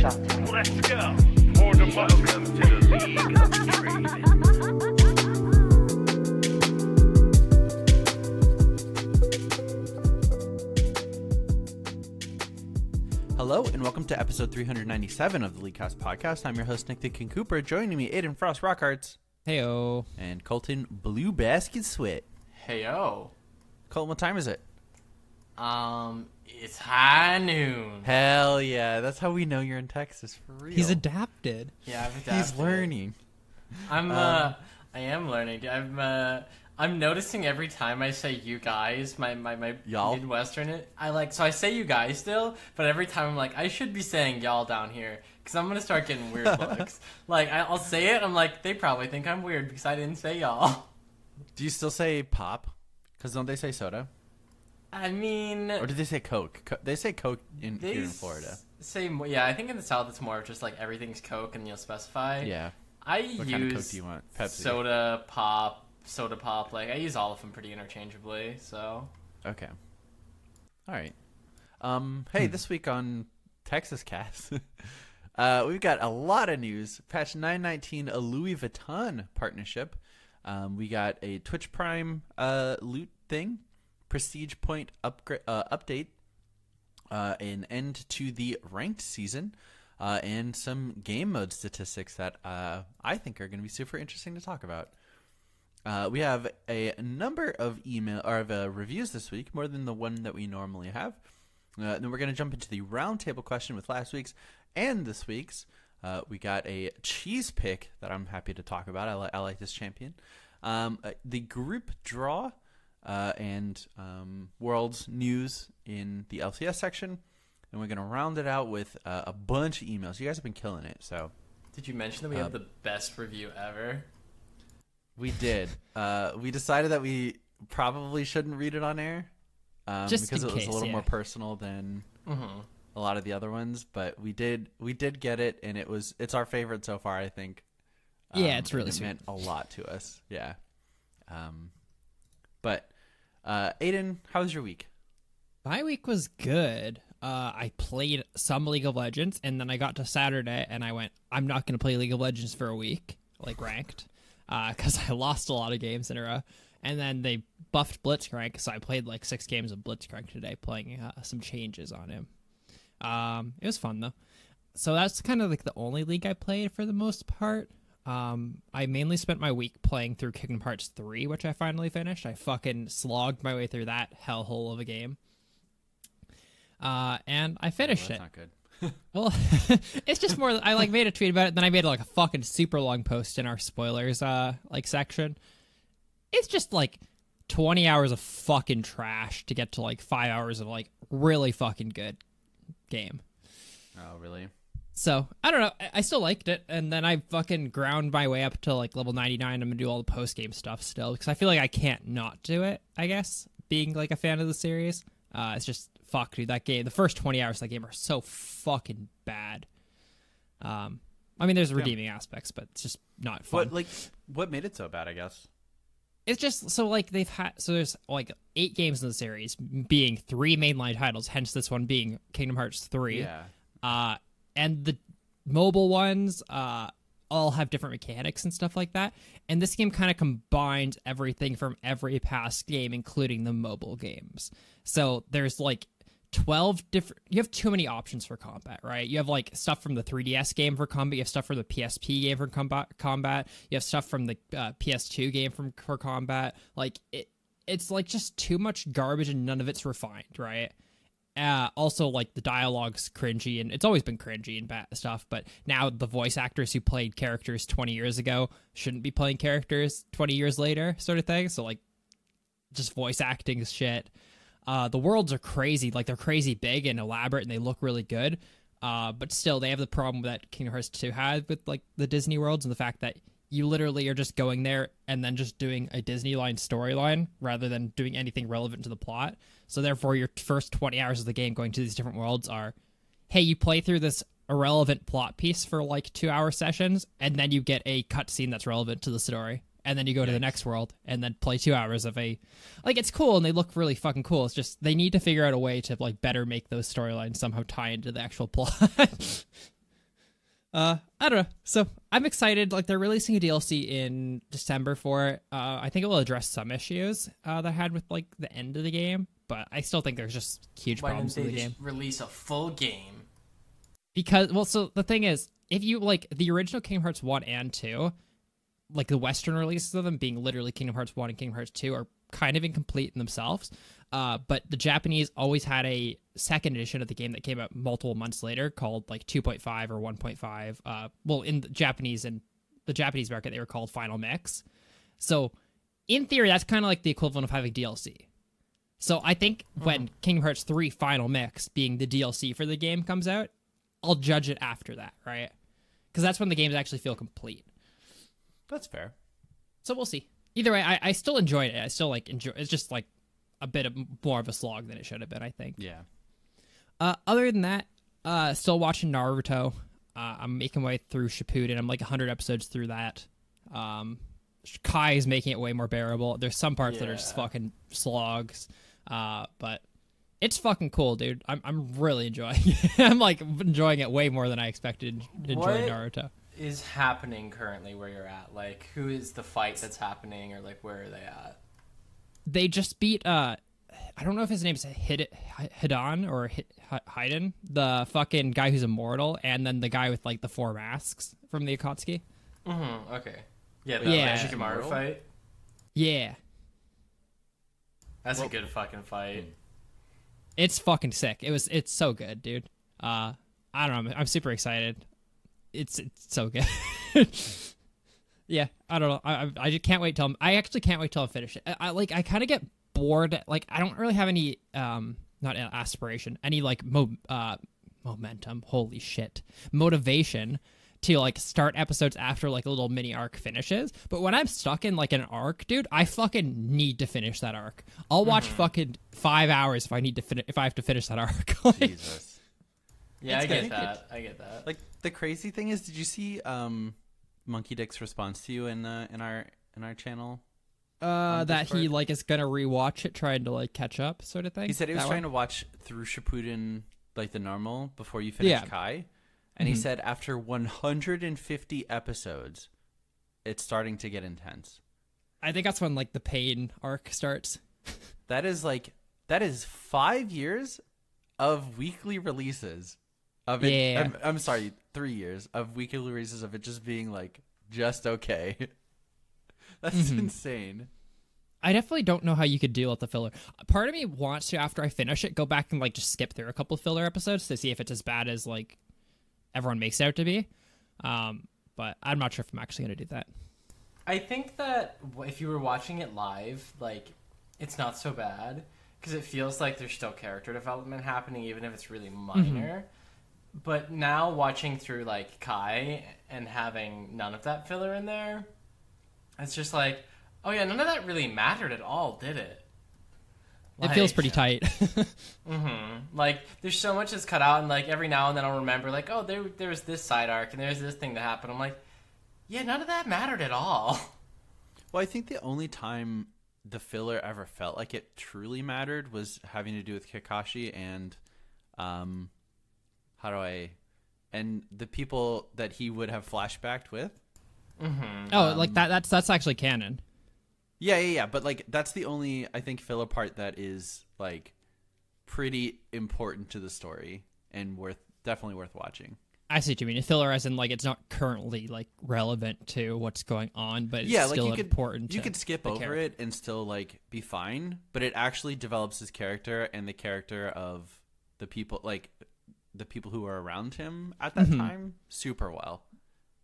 Chapter. Let's go. Welcome to the League of Trade. Hello and welcome to episode 397 of the LeagueCast podcast. I'm your host, Nick the King Cooper. Joining me, Aiden Frost Rockharts. Heyo. And Colton Blue Basket Sweat. Heyo. Colton, what time is it? It's high noon. Hell yeah. That's how we know you're in Texas for real. He's adapted. Yeah, I've adapted. He's learning. I am learning. I'm noticing every time I say you guys, my Y'all? Midwestern, so I say you guys still, but every time I'm like, I should be saying y'all down here, because I'm going to start getting weird looks. I'll say it, I'm like, they probably think I'm weird because I didn't say y'all. Do you still say pop? Because don't they say soda? I mean... Or did they say Coke? They say Coke here in Florida. Yeah, I think in the South it's more of just like everything's Coke and you'll specify. Yeah. What kind of Coke do you want? Pepsi? Soda pop. Like, I use all of them pretty interchangeably, so... Okay. All right. Hey, this week on Texas Cast, we've got a lot of news. Patch 919, a Louis Vuitton partnership. We got a Twitch Prime loot thing, Prestige Point update, an end to the ranked season, and some game mode statistics that I think are going to be super interesting to talk about. We have a number of reviews this week, more than the one that we normally have. Then we're going to jump into the roundtable question with last week's and this week's. We got a cheese pick that I'm happy to talk about. I like this champion. The group draw and world's news in the LCS section. And we're going to round it out with a bunch of emails. You guys have been killing it. So, did you mention that we have the best review ever? We did. We decided that we probably shouldn't read it on air because it was a little more personal than a lot of the other ones. But we did get it, and it's our favorite so far, I think. Yeah, it's really sweet. Meant a lot to us. Yeah. But Aiden, how was your week? My week was good. I played some League of Legends, and then I got to Saturday, and I went, I'm not going to play League of Legends for a week, like ranked, because I lost a lot of games in a row. And then they buffed Blitzcrank, so I played like 6 games of Blitzcrank today, playing some changes on him. It was fun, though. So that's kind of like the only league I played for the most part. I mainly spent my week playing through Kingdom Hearts 3, which I finally finished. I fucking slogged my way through that hellhole of a game. And I finished it. That's not good. Well, it's just more, I made a tweet about it, then I made a fucking super long post in our spoilers, section. It's just 20 hours of fucking trash to get to 5 hours of really fucking good game. Oh, really? So, I don't know. I still liked it, and then I fucking ground my way up to level 99. I'm gonna do all the post-game stuff still, because I feel like I can't not do it, I guess, being a fan of the series. It's just, fuck, dude, that game, the first 20 hours of that game are so fucking bad. I mean, there's redeeming aspects, but it's just not fun. What made it so bad, I guess? It's just, there's 8 games in the series, being 3 mainline titles, hence this one being Kingdom Hearts 3. Yeah. And the mobile ones all have different mechanics and stuff like that. And this game kind of combines everything from every past game, including the mobile games. So there's 12 different... You have too many options for combat, right? You have stuff from the 3DS game for combat. You have stuff from the PSP game for combat. You have stuff from the PS2 game for combat. It's just too much garbage and none of it's refined, right? Also, the dialogue's cringy, and it's always been cringy and bad stuff, but now the voice actors who played characters 20 years ago shouldn't be playing characters 20 years later, sort of thing. So, just voice acting is shit. The worlds are crazy. They're crazy big and elaborate, and they look really good. But still, they have the problem that Kingdom Hearts 2 had with, the Disney worlds, and the fact that you literally are just going there and then just doing a Disneyland storyline rather than doing anything relevant to the plot. So therefore, your first 20 hours of the game going to these different worlds are, hey, you play through this irrelevant plot piece for 2-hour sessions, and then you get a cutscene that's relevant to the story. and then you go to the next world and then play 2 hours of a, like, it's cool and they look really fucking cool. It's just they need to figure out a way to like better make those storylines somehow tie into the actual plot. I don't know. So I'm excited. Like they're releasing a DLC in December for it. I think it will address some issues that I had with like the end of the game, but I still think there's just huge Why problems didn't with they the just game. release a full game? Because so the thing is, if you like the original Kingdom Hearts 1 and 2, like the Western releases of them being literally Kingdom Hearts 1 and Kingdom Hearts 2 are kind of incomplete in themselves. But the Japanese always had a second edition of the game that came out multiple months later called like 2.5 or 1.5. Well, in the Japanese market, they were called Final Mix. So in theory, that's kind of like the equivalent of having DLC. So I think when Kingdom Hearts 3 Final Mix, being the DLC for the game, comes out, I'll judge it after that, right? Because that's when the games actually feel complete. That's fair. So we'll see. Either way, I still enjoyed it. I still like enjoy. It's just like a bit of more of a slog than it should have been, I think. Yeah. Other than that, still watching Naruto. I'm making my way through Shippuden. I'm like 100 episodes through that. Kai is making it way more bearable. There's some parts that are just fucking slogs, but it's fucking cool, dude. I'm really enjoying it. I'm like enjoying it way more than I expected enjoying Naruto. Is happening currently where you're at? Like, who is the fight that's happening, or like where are they at? They just beat I don't know if his name's Hidan or Haiden, the fucking guy who's immortal, and then the guy with like the 4 masks from the Akatsuki. Okay. Yeah, the Shikamaru fight. Yeah. That's a good fucking fight. It's fucking sick. It's so good, dude. I don't know. I'm super excited. It's so good. Yeah, I don't know. I just can't wait till I actually can't wait till I finish it. I kind of get bored. Like I don't really have any not aspiration, any like momentum. Holy shit, motivation to like start episodes after like a little mini arc finishes. But when I'm stuck in like an arc, dude, I fucking need to finish that arc. I'll watch fucking 5 hours if I need to if I have to finish that arc. Like, Jesus. Yeah, I get that. I get that. Like the crazy thing is, did you see Monkey Dick's response to you in our channel? that he like is gonna rewatch it, trying to like catch up, sort of thing. He said he was trying to watch through Shippuden, like the normal, before you finish Kai, and he said after 150 episodes, it's starting to get intense. I think that's when like the pain arc starts. That is 5 years of weekly releases. Of it, Yeah. I'm sorry, 3 years of weekly releases of it just being like just okay. That's insane. I definitely don't know how you could deal with the filler. Part of me wants to, after I finish it, go back and like just skip through a couple filler episodes to see if it's as bad as like everyone makes it out to be. But I'm not sure if I'm actually going to do that. I think that if you were watching it live, like, it's not so bad because it feels like there's still character development happening, even if it's really minor. But now watching through like Kai and having none of that filler in there, it's just like, oh yeah, none of that really mattered at all, did it? It feels pretty tight. Like, there's so much that's cut out, and like every now and then I'll remember, like, oh, there was this side arc, and there's this thing that happened. I'm like, yeah, none of that mattered at all. Well, I think the only time the filler ever felt like it truly mattered was having to do with Kakashi and, and the people that he would have flashbacked with. Oh, like that's actually canon. Yeah. But like, that's the only, I think, filler part that is like pretty important to the story and definitely worth watching. I see what you mean. A filler as in like it's not currently like relevant to what's going on, but it's still important. You could skip over it and still like be fine, but it actually develops his character and the character of the people, like the people who are around him at that time, super well,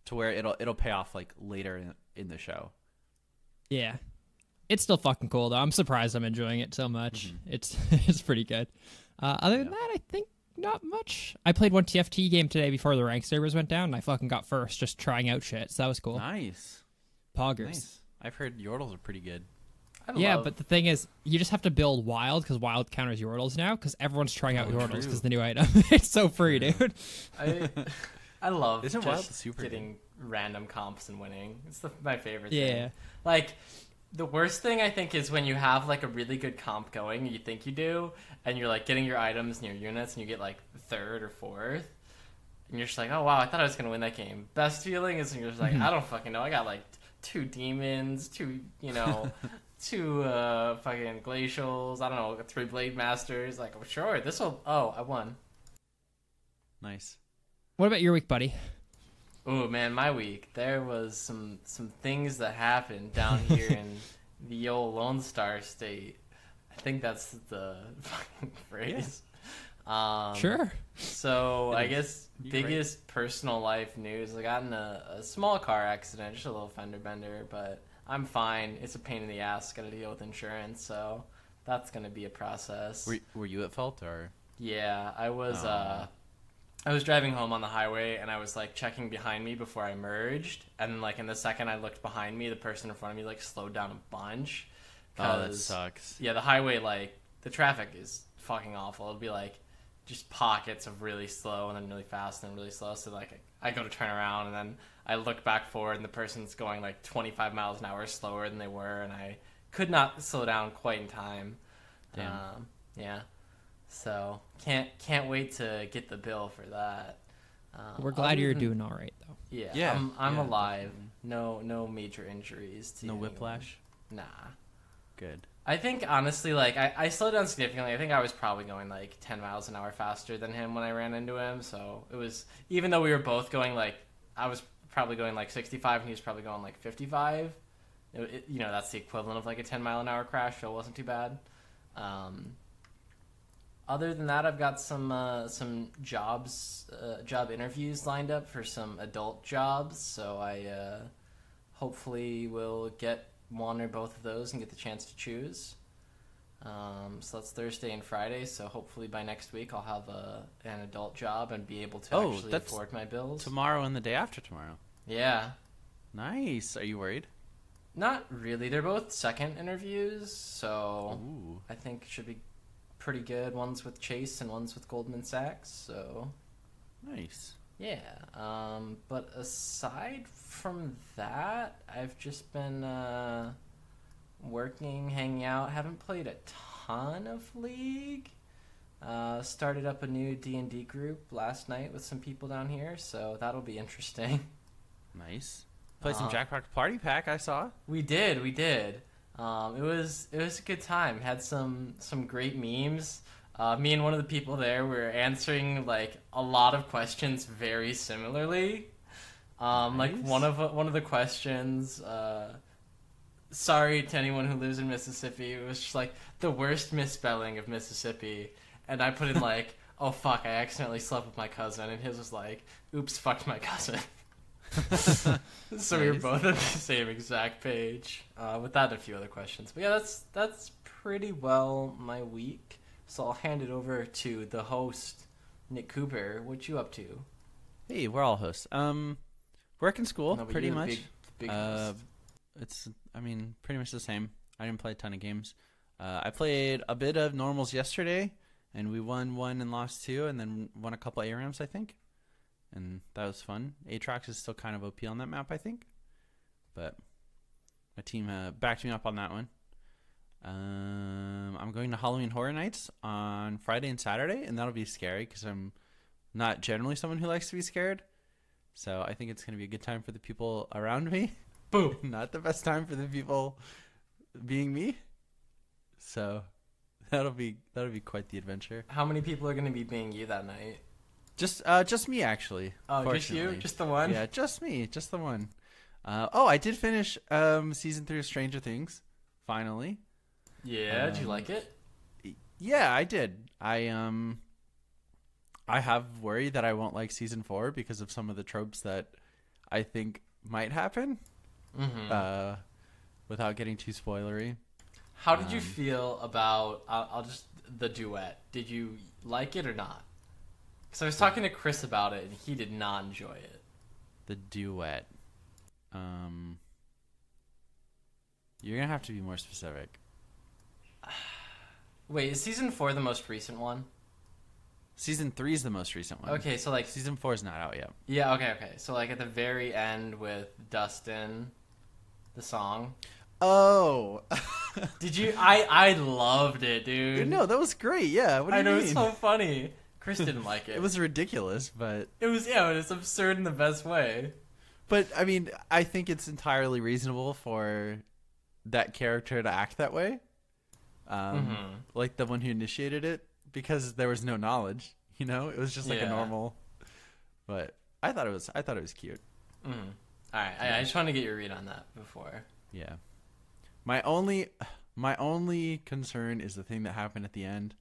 to where it'll pay off like later in the show. Yeah, it's still fucking cool though. I'm surprised I'm enjoying it so much. It's pretty good. Other than that, I think not much. I played one TFT game today before the rank servers went down, and I fucking got first just trying out shit. So that was cool. Nice. Poggers. Nice. I've heard Yordles are pretty good. But the thing is, you just have to build Wild because Wild counters Yordles now because everyone's trying out Yordles because the new item. It's so free, dude. I love Isn't just Wild super getting random comps and winning. It's my favorite Yeah. thing. Like, the worst thing I think is when you have like a really good comp going, you think you do, and you're like getting your items and your units, and you get like third or fourth, and you're just like, oh wow, I thought I was gonna win that game. Best feeling is when you're just like, I don't fucking know. I got like 2 demons, 2 2 fucking glacials. I don't know, 3 blade masters. Like, oh, sure, this will. Oh, I won. Nice. What about your week, buddy? Oh man, my week. There was some things that happened down here in the old Lone Star State. I think that's the fucking phrase. Sure. So I guess You're biggest personal life news. I got in a small car accident, just a little fender bender, but I'm fine. It's a pain in the ass. Got to deal with insurance, so that's gonna be a process. Were you at fault or? Yeah, I was. I was driving home on the highway, and I was like checking behind me before I merged, and then, like in the second I looked behind me, the person in front of me like slowed down a bunch. Oh, that sucks. Yeah, the highway, like the traffic is fucking awful. It'll be like just pockets of really slow and then really fast and then really slow. So like I go to turn around and then I look back forward and the person's going like 25 miles an hour slower than they were, and I could not slow down quite in time. Damn. Yeah. So can't wait to get the bill for that. We're glad you're doing all right, though. Yeah, Yeah, I'm yeah, alive. No major injuries. To No anyone. whiplash? Nah. Good. I think honestly, like I slowed down significantly. I think I was probably going like 10 miles an hour faster than him when I ran into him. So it was, even though we were both going like, I was probably going like 65 and he was probably going like 55. That's the equivalent of like a 10-mile-an-hour crash. So it wasn't too bad. Other than that, I've got some job interviews lined up for some adult jobs. So I hopefully will get one or both of those and get the chance to choose. So that's Thursday and Friday. So hopefully by next week I'll have an adult job and be able to actually that's afford my bills. Tomorrow and the day after tomorrow. Yeah. Nice. Are you worried? Not really. They're both second interviews, so Ooh. I think it should be pretty good. One's with Chase and one's with Goldman Sachs, so Nice. yeah. But aside from that, I've just been working, hanging out. Haven't played a ton of League. Started up a new D&D group last night with some people down here, so that'll be interesting. Nice. Play some Jackbox Party Pack, I saw. We did. It was a good time. Had some great memes. Me and one of the people there were answering like a lot of questions very similarly. Like one of the questions. Sorry to anyone who lives in Mississippi. It was just like the worst misspelling of Mississippi, and I put in like, oh fuck, I accidentally slept with my cousin, and his was like, oops, fucked my cousin. So we were both on the same exact page. With that and a few other questions. But yeah, that's pretty well my week. So I'll hand it over to the host, Nick Cooper. What you up to? Hey, we're all hosts. Work in school, No, but pretty you're the much. big host. It's, pretty much the same. I didn't play a ton of games. I played a bit of normals yesterday, and we won 1 and lost 2, and then won a couple ARAMs, I think. And that was fun. Aatrox is still kind of OP on that map, I think. But my team backed me up on that one. I'm going to Halloween Horror Nights on Friday and Saturday, and that'll be scary because I'm not generally someone who likes to be scared. So I think it's going to be a good time for the people around me. Boom. Not the best time for the people being me. So that'll be quite the adventure. How many people are going to be being you that night? Just me, actually. Oh, just you? Just the one? Yeah, just me. Just the one. I did finish season 3 of Stranger Things, finally. Yeah, did you like it? Yeah, I did. I have worried that I won't like season 4 because of some of the tropes that I think might happen. Mm-hmm. Without getting too spoilery. How did you feel about the duet? Did you like it or not? Because I was talking to Chris about it, and he did not enjoy it. The duet. You're gonna have to be more specific. Wait, is season 4 the most recent one? Season 3 is the most recent one. Okay, so like Season 4 is not out yet. yeah, okay. So like at the very end with Dustin, the song. Oh. Did you? I loved it, dude. No, that was great. Yeah. What do you I know mean? it's so funny. Chris didn't like it. It was ridiculous, but It was absurd in the best way. But, I mean, I think it's entirely reasonable for that character to act that way. Like the one who initiated it, because there was no knowledge, you know? It was just like a normal... But I thought it was cute. All right, I just want to get your read on that before. Yeah. My only concern is the thing that happened at the end.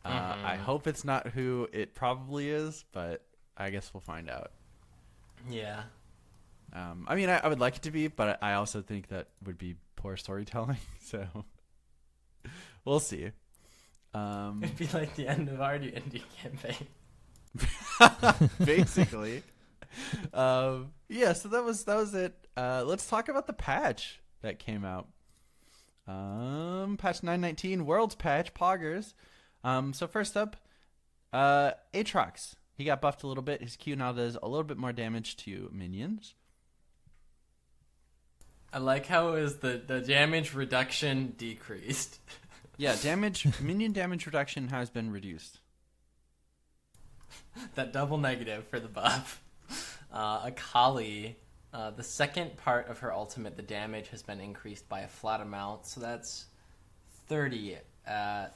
I hope it's not who it probably is, but I guess we'll find out. Yeah. I mean, I would like it to be, but I also think that would be poor storytelling. So we'll see. It'd be like the end of our new indie campaign. Basically. Yeah, so that was it. Let's talk about the patch that came out. Patch 919, World's Patch, Poggers. So first up, Aatrox. He got buffed a little bit. His Q now does a little bit more damage to minions. I like how it was the damage reduction decreased. Yeah, minion damage reduction has been reduced. That double negative for the buff. Akali, the second part of her ultimate, the damage has been increased by a flat amount, so that's 30 at...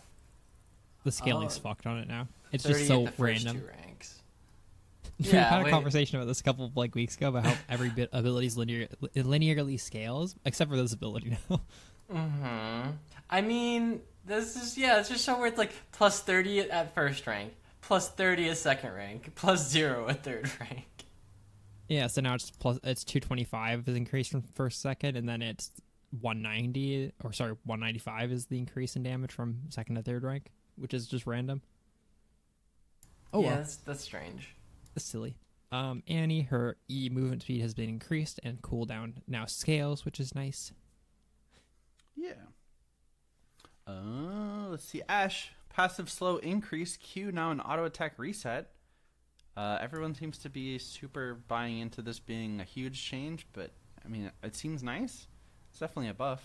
The scaling's fucked on it now. It's 30 just so at the first random. two ranks. We Yeah, had a wait. conversation about this a couple of weeks ago about how every bit abilities linearly scales, except for this ability now. I mean, it's just so weird. It's like plus 30 at first rank, plus 30 at second rank, plus 0 at third rank. Yeah, so now it's 225 is increased from first second, and then it's 195 is the increase in damage from second to third rank, which is just random. Oh, yeah, well. that's strange. That's silly. Annie, her E movement speed has been increased, and cooldown now scales, which is nice. Yeah. Let's see. Ashe, passive slow increase. Q now an auto attack reset. Everyone seems to be super buying into this being a huge change, but I mean, it seems nice. It's definitely a buff.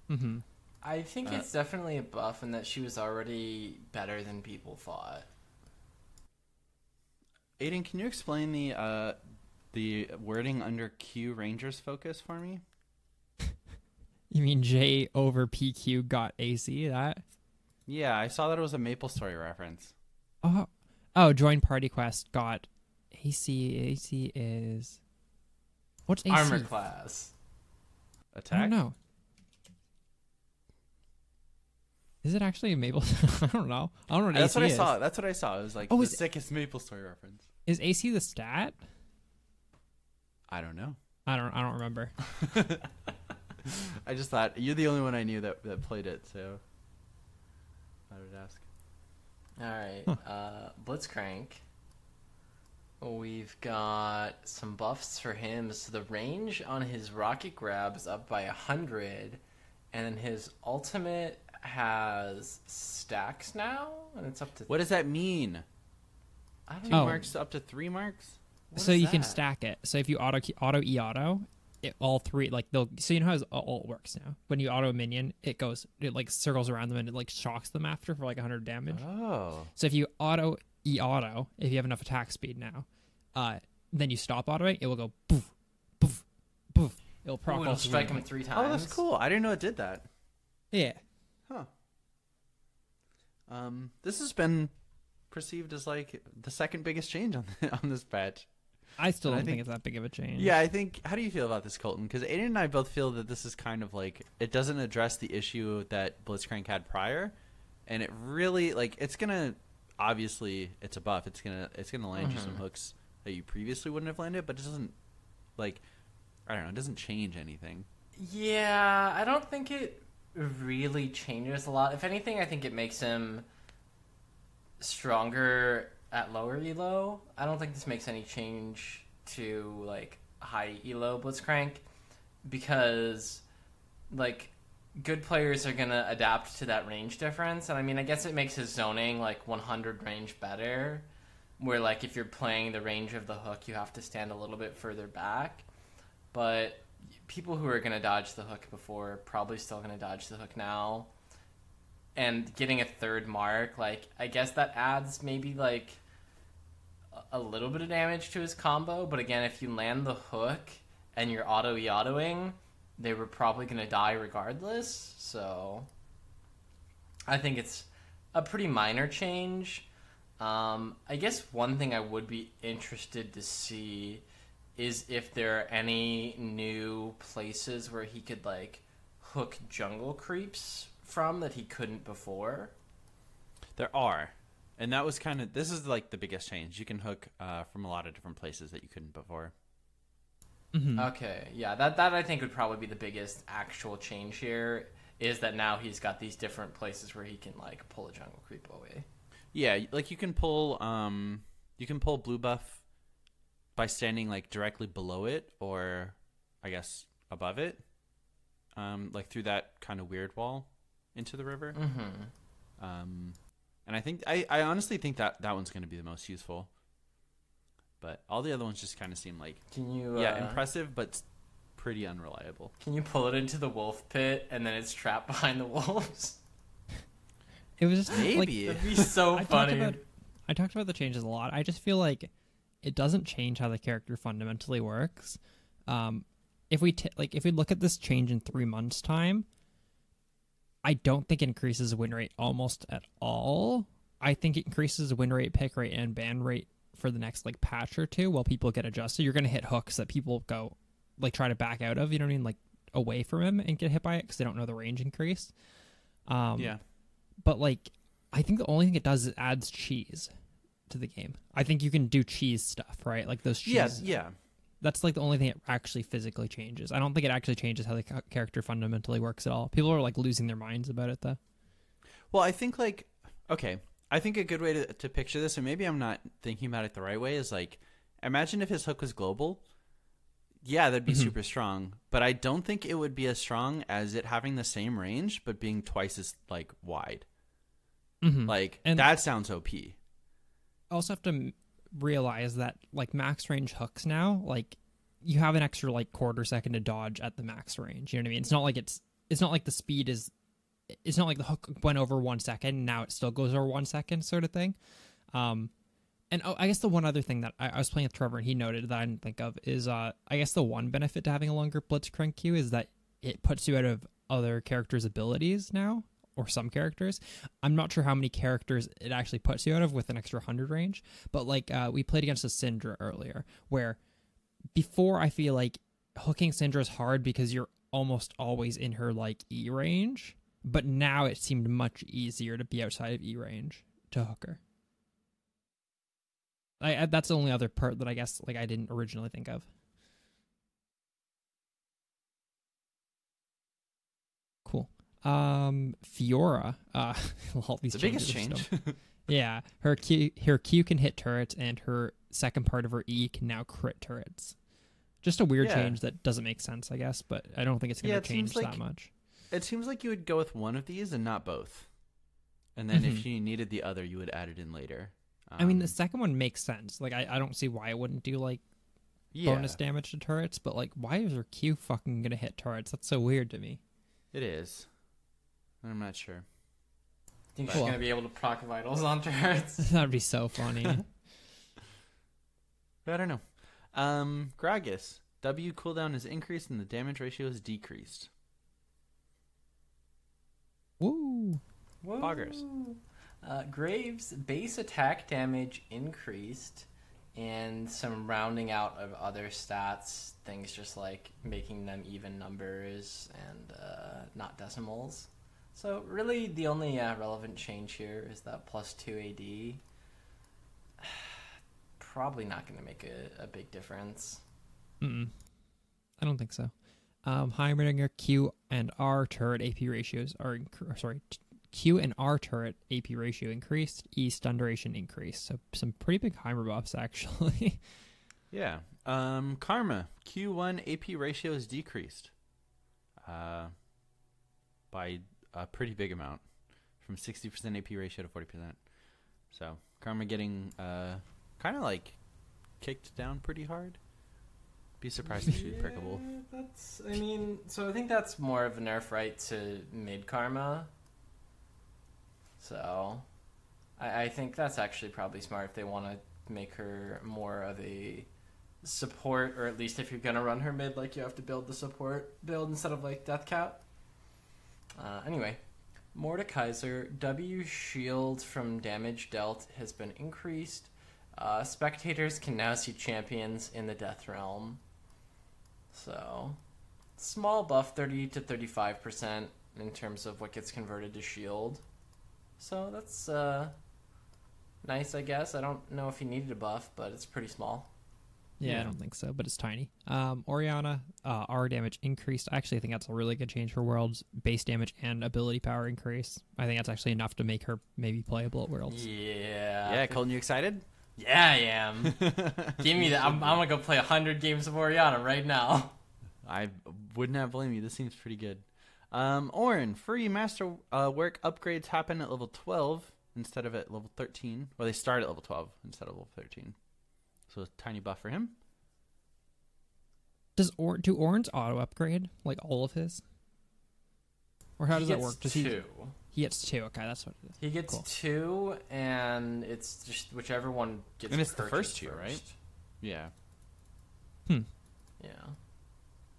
Mm-hmm. I think it's definitely a buff, and that she was already better than people thought. Aiden, can you explain the wording under Q Rangers focus for me? You mean J over PQ got AC? That? Yeah, I saw that it was a Maple Story reference. Oh, join party quest got AC. AC is what's AC? Armor class. Attack? I don't know. Is it actually a Maple? I don't know. I don't know what That's AC what I is. saw. That's what I saw. It was like the sickest Maple Story reference. Is AC the stat? I don't know. I don't remember. I just thought you're the only one I knew that played it, so I would ask. All right, Blitzcrank. We've got some buffs for him. So the range on his rocket grab is up by 100, and then his ultimate has stacks now, and it's up to. What does that mean? I don't 2 know. marks up to 3 marks? What So is you can that? stack it. So if you auto all three like they'll. So you know how it works now. When you auto a minion, it like circles around them and it like shocks them after for like 100 damage. Oh. So if you auto, if you have enough attack speed now, then you stop autoing, it will go poof, poof, poof. It'll proc Ooh, all it'll strike three. him 3 times. Oh, that's cool. I didn't know it did that. Yeah. Huh. This has been perceived as like the second biggest change on this patch. I still And I don't think think- it's that big of a change. Yeah, I think. How do you feel about this, Colton? Because Aiden and I both feel that this is kind of like it doesn't address the issue that Blitzcrank had prior, and it really like it's gonna obviously it's a buff. It's gonna land you some hooks that you previously wouldn't have landed, but it doesn't like I don't know. It doesn't change anything. Yeah, I don't think it really changes a lot. If anything, I think it makes him stronger at lower elo. I don't think this makes any change to like high elo Blitzcrank, because like good players are gonna adapt to that range difference. And I mean, I guess it makes his zoning like 100 range better, where like if you're playing the range of the hook, you have to stand a little bit further back. But people who are going to dodge the hook before are probably still going to dodge the hook now. and getting a third mark, like, I guess that adds maybe, like, a little bit of damage to his combo. But again, if you land the hook and you're auto-autoing, they were probably going to die regardless. So I think it's a pretty minor change. I guess one thing I would be interested to see is if there are any new places where he could, like, hook jungle creeps from that he couldn't before. There are. And that was kind of... This is, like, the biggest change. You can hook from a lot of different places that you couldn't before. Mm-hmm. Okay, yeah, that I think would probably be the biggest actual change here, is that now he's got these different places where he can, like, pull a jungle creep away. Yeah, like, you can pull blue buff by standing, like, directly below it, or I guess above it, like through that kind of weird wall into the river. Mm-hmm. And I think I honestly think that one's going to be the most useful. But all the other ones just kind of seem like impressive, but pretty unreliable. Can you pull it into the wolf pit and then it's trapped behind the wolves? It was just Maybe. like, That'd be so funny. I talked about the changes a lot. I just feel like it doesn't change how the character fundamentally works. If we look at this change in 3 months' time, I don't think it increases win rate almost at all. I think it increases win rate, pick rate, and ban rate for the next, like, patch or two while people get adjusted. You're going to hit hooks that people go, like, try to back out of, you know what I mean, like, away from him and get hit by it because they don't know the range increase. Yeah. But, like, I think the only thing it does is it adds cheese to the game. I think you can do cheese stuff, right? Like those cheese. Yeah. That's, like, the only thing it actually physically changes. I don't think it actually changes how the character fundamentally works at all. People are, like, losing their minds about it, though. Well, I think, like, okay, I think a good way to picture this, and maybe I'm not thinking about it the right way, is, like, imagine if his hook was global. Yeah, that'd be super strong, but I don't think it would be as strong as it having the same range, but being twice as, like, wide. Like, and that sounds OP. Also have to realize that, like, max range hooks now, like, you have an extra, like, quarter second to dodge at the max range. You know what I mean? It's not like the speed is, it's not like the hook went over 1 second and now it still goes over 1 second sort of thing. And I guess the one other thing that I was playing with Trevor and he noted that I didn't think of is, I guess the one benefit to having a longer Blitzcrank queue is that it puts you out of other characters' abilities now, or some characters. I'm not sure how many characters it actually puts you out of with an extra 100 range, but, like, we played against a Syndra earlier, where before I feel like hooking Syndra is hard because you're almost always in her, like, E range, but now it seemed much easier to be outside of E range to hook her. That's the only other part that I guess, like, I didn't originally think of. Cool. Fiora, all these the biggest change. Yeah, her Q can hit turrets, and her second part of her E can now crit turrets. Just a weird change that doesn't make sense, I guess, but I don't think it's going to change that much. It seems like you would go with one of these and not both. And then if you needed the other, you would add it in later. I mean, the second one makes sense. Like, I don't see why it wouldn't do, like, bonus damage to turrets, but, like, why is her Q fucking going to hit turrets? That's so weird to me. It is. I'm not sure. Think she's going to be able to proc vitals on turrets? That'd be so funny. I don't know. Gragas. W cooldown is increased and the damage ratio is decreased. Woo! Poggers. Graves' base attack damage increased, and some rounding out of other stats, things just like making them even numbers and not decimals. So really the only relevant change here is that +2 AD. Probably not going to make a big difference. I don't think so. Heimerdinger Q and R turret AP ratios are Q and R turret AP ratio increased, E stun duration increased. So some pretty big Heimer buffs actually. Yeah. Karma Q1 AP ratio is decreased by a pretty big amount, from 60% AP ratio to 40%. So Karma getting kind of like kicked down pretty hard. Be surprised if she's pickable. I think that's more of a nerf right to mid Karma. So I think that's actually probably smart if they want to make her more of a support, or at least if you're going to run her mid, like you have to build the support build instead of like Deathcat. Anyway, Mordekaiser, W shield from damage dealt has been increased. Spectators can now see champions in the Death Realm. So, small buff, 30 to 35% in terms of what gets converted to shield. So that's nice, I guess. I don't know if he needed a buff, but it's pretty small. Yeah, I don't think so, but it's tiny. Orianna, R damage increased. I actually think that's a really good change for Worlds. Base damage and ability power increase. I think that's actually enough to make her maybe playable at Worlds. Yeah. Yeah, Colton, you excited? Yeah, I am. Give me that. I'm going to go play 100 games of Orianna right now. I would not blame you. This seems pretty good. Orin, free master work upgrades happen at level 12 instead of at level 13. Well, they start at level 12 instead of level 13. So a tiny buff for him. Do Orin's auto upgrade like all of his, or how does that work? Does two. He gets 2. Okay, that's what it is. He gets Cool. 2, and it's just whichever one gets. And it's the purchased first 2, right? Yeah. Yeah.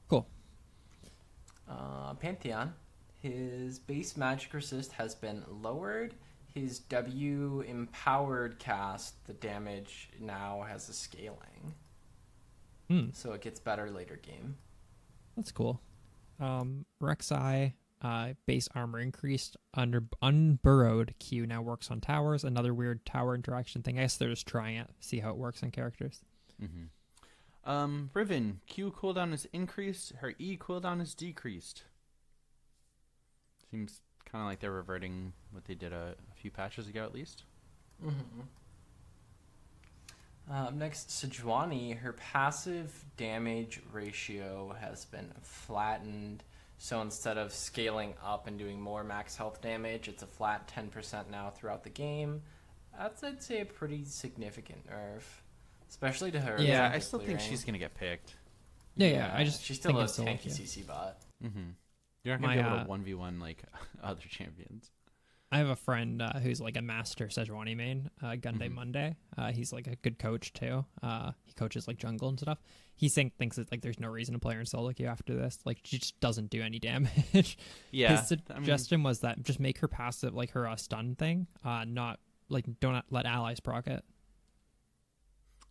Cool. Pantheon, his base magic resist has been lowered. His W empowered cast, the damage now has a scaling. So it gets better later game. That's cool. Rek'Sai, base armor increased. Unburrowed Q now works on towers. Another weird tower interaction thing. I guess they're just trying it, see how it works on characters. Riven, Q cooldown is increased. Her E cooldown is decreased. Seems kind of like they're reverting what they did a few patches ago, at least. Next, Sejuani, her passive damage ratio has been flattened. So instead of scaling up and doing more max health damage, it's a flat 10% now throughout the game. That's, I'd say, a pretty significant nerf. Especially to her. Yeah, I still think she's going to get picked. Yeah. I just she's still think a it's still tanky yeah. CC bot. You're not going to be able to 1v1 like other champions. I have a friend who's like a master Sejuani main, Gunday Monday. He's like a good coach too. He coaches like jungle and stuff. He thinks that like there's no reason to play her in solo queue after this. Like she just doesn't do any damage. Yeah. His suggestion was that just make her passive like her stun thing. Not like don't let allies proc it.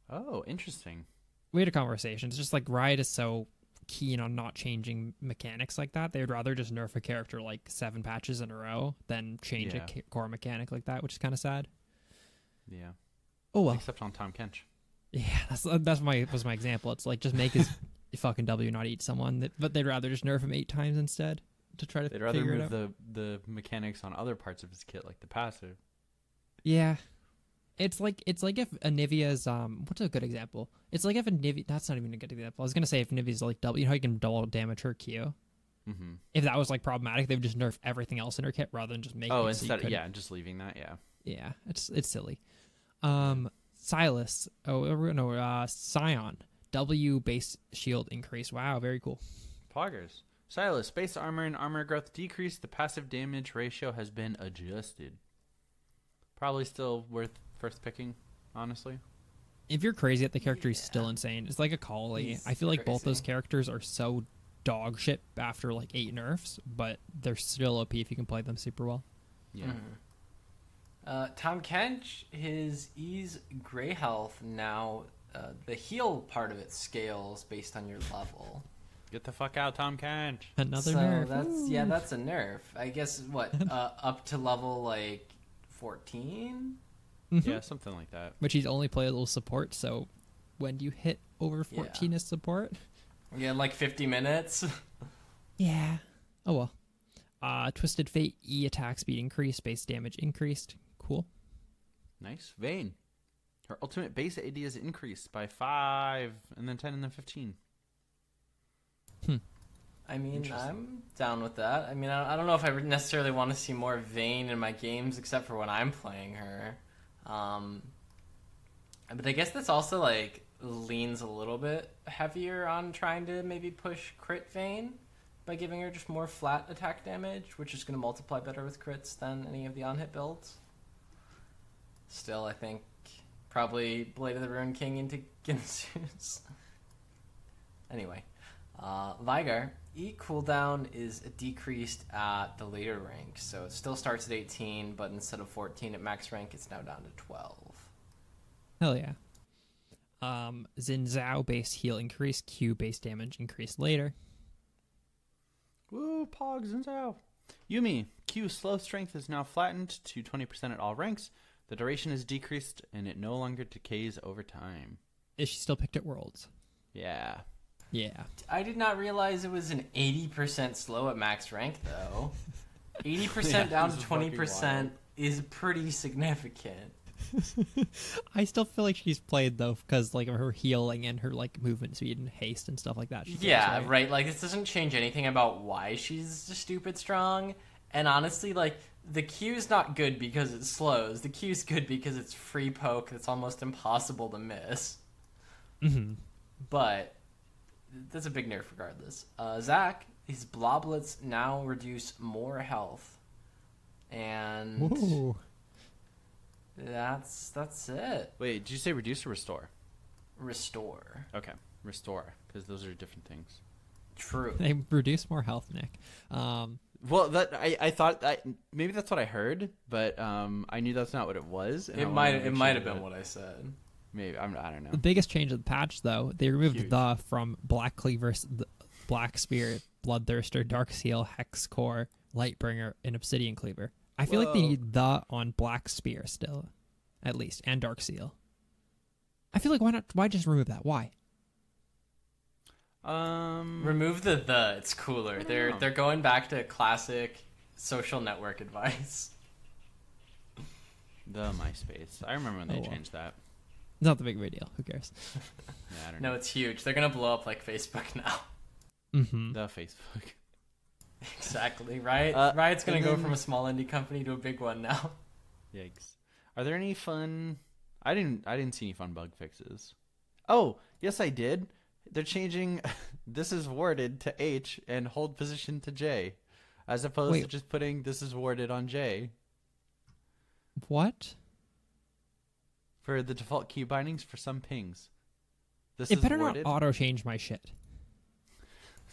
Oh, interesting. We had a conversation. It's just like Riot is so keen on not changing mechanics like that. They would rather just nerf a character like 7 patches in a row than change a core mechanic like that, which is kind of sad. Yeah. Oh well. Except on Tom Kench. Yeah, was my example. It's like just make his fucking W not eat someone, but they'd rather just nerf him 8 times instead to try to They'd rather figure it move out. the mechanics on other parts of his kit, like the passive. Yeah. It's like if Anivia's what's a good example? It's like if Anivia, that's not even a good example. I was gonna say if Anivia's like double, you know how you can double damage her Q. If that was like problematic, they would just nerf everything else in her kit rather than just make. Oh, instead, just leaving that. Yeah, it's silly. Silas, Scion, W base shield increase. Wow, very cool. Poggers. Silas, base armor and armor growth decreased. The passive damage ratio has been adjusted. Probably still worth first picking, honestly. If you're crazy at the character, he's still insane. It's like a Kali. I feel like both those characters are so dog shit after like 8 nerfs, but they're still OP if you can play them super well. Yeah. Tom Kench, his E's Grey Health now, the heal part of it scales based on your level. Get the fuck out, Tom Kench. Another So nerf. that's a nerf. I guess up to level like 14. Yeah, something like that. Which he's only playable support, so when do you hit over 14 as support? Yeah, like 50 minutes. Yeah. Oh well. Twisted Fate E attack speed increased, base damage increased. Cool. Nice. Vayne. Her ultimate base AD is increased by 5, and then 10, and then 15. I mean, I'm down with that. I mean, I don't know if I necessarily want to see more Vayne in my games, except for when I'm playing her. But I guess this also like leans a little bit heavier on trying to maybe push crit Vayne, by giving her just more flat attack damage, which is going to multiply better with crits than any of the on-hit builds. Still, I think probably Blade of the Ruined King into Ginsu's. Anyway, Vigar, E cooldown is decreased at the later rank, so it still starts at 18, but instead of 14 at max rank, it's now down to 12. Hell yeah. Xin Zhao base heal increase, Q base damage increase later. Woo, Pogs and Zao. Yumi, Q slow strength is now flattened to 20% at all ranks. The duration is decreased, and it no longer decays over time. Is she still picked at Worlds? Yeah. Yeah. I did not realize it was an 80% slow at max rank, though. 80% down to 20% is pretty significant. I still feel like she's played though because like her healing and her like movement speed and haste and stuff like that. Yeah, right. Like this doesn't change anything about why she's stupid strong. And honestly, like the Q's not good because it slows. The Q's good because it's free poke that's almost impossible to miss. Mm-hmm. But that's a big nerf regardless. Zach, his bloblets now reduce more health, and Whoa. that's it. Wait, did you say reduce or restore? Restore. Okay, restore, because those are different things. True. They reduce more health, Nick. Well, that I thought maybe that's what I heard, but I knew that's not what it was. And It might have been what I said. Maybe I don't know. The biggest change of the patch, though, they removed Huge. the from Black Cleaver, Black Spirit, Bloodthirster, Dark Seal, Hex Core, Lightbringer, and Obsidian Cleaver. I feel like they need the on Black Spear still, at least, and Dark Seal. I feel like why not? Why just remove that? Why? Remove the. It's cooler. They're going back to classic social network advice. The MySpace. I remember when they well. changed that. Not the big of a deal. Who cares? Yeah, I don't No, know. it's huge. They're gonna blow up like Facebook now. Mm-hmm. The Facebook. Exactly. Right. Riot's gonna go from a small indie company to a big one now. Yikes. Are there any fun? I didn't see any fun bug fixes. Oh, yes, I did. They're changing this is warded to H and hold position to J, as opposed to just putting this is warded on J. What? For the default key bindings for some pings. This It is better warded. not auto change my shit.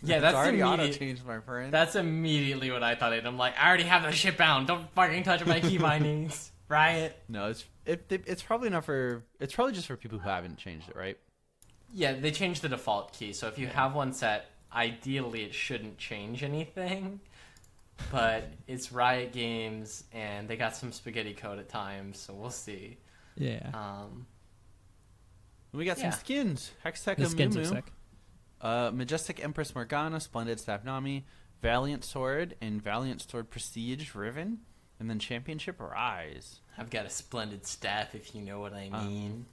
Yeah, It's that's already auto immediate. changed, my friend. That's immediately what I thought. I'm like, I already have that shit bound. Don't fucking touch my key bindings. Riot. No, it's probably not for. It's probably just for people who haven't changed it, right? Yeah, they changed the default key. So if you have one set, ideally it shouldn't change anything. But it's Riot Games, and they got some spaghetti code at times, so we'll see. Yeah. We got some Yeah. skins. Hextech The skins are Amumu, sick. Majestic Empress Morgana, Splendid Staff Nami, Valiant Sword, and Valiant Sword Prestige Riven, and then Championship Rise. I've got a splendid staff, if you know what I mean.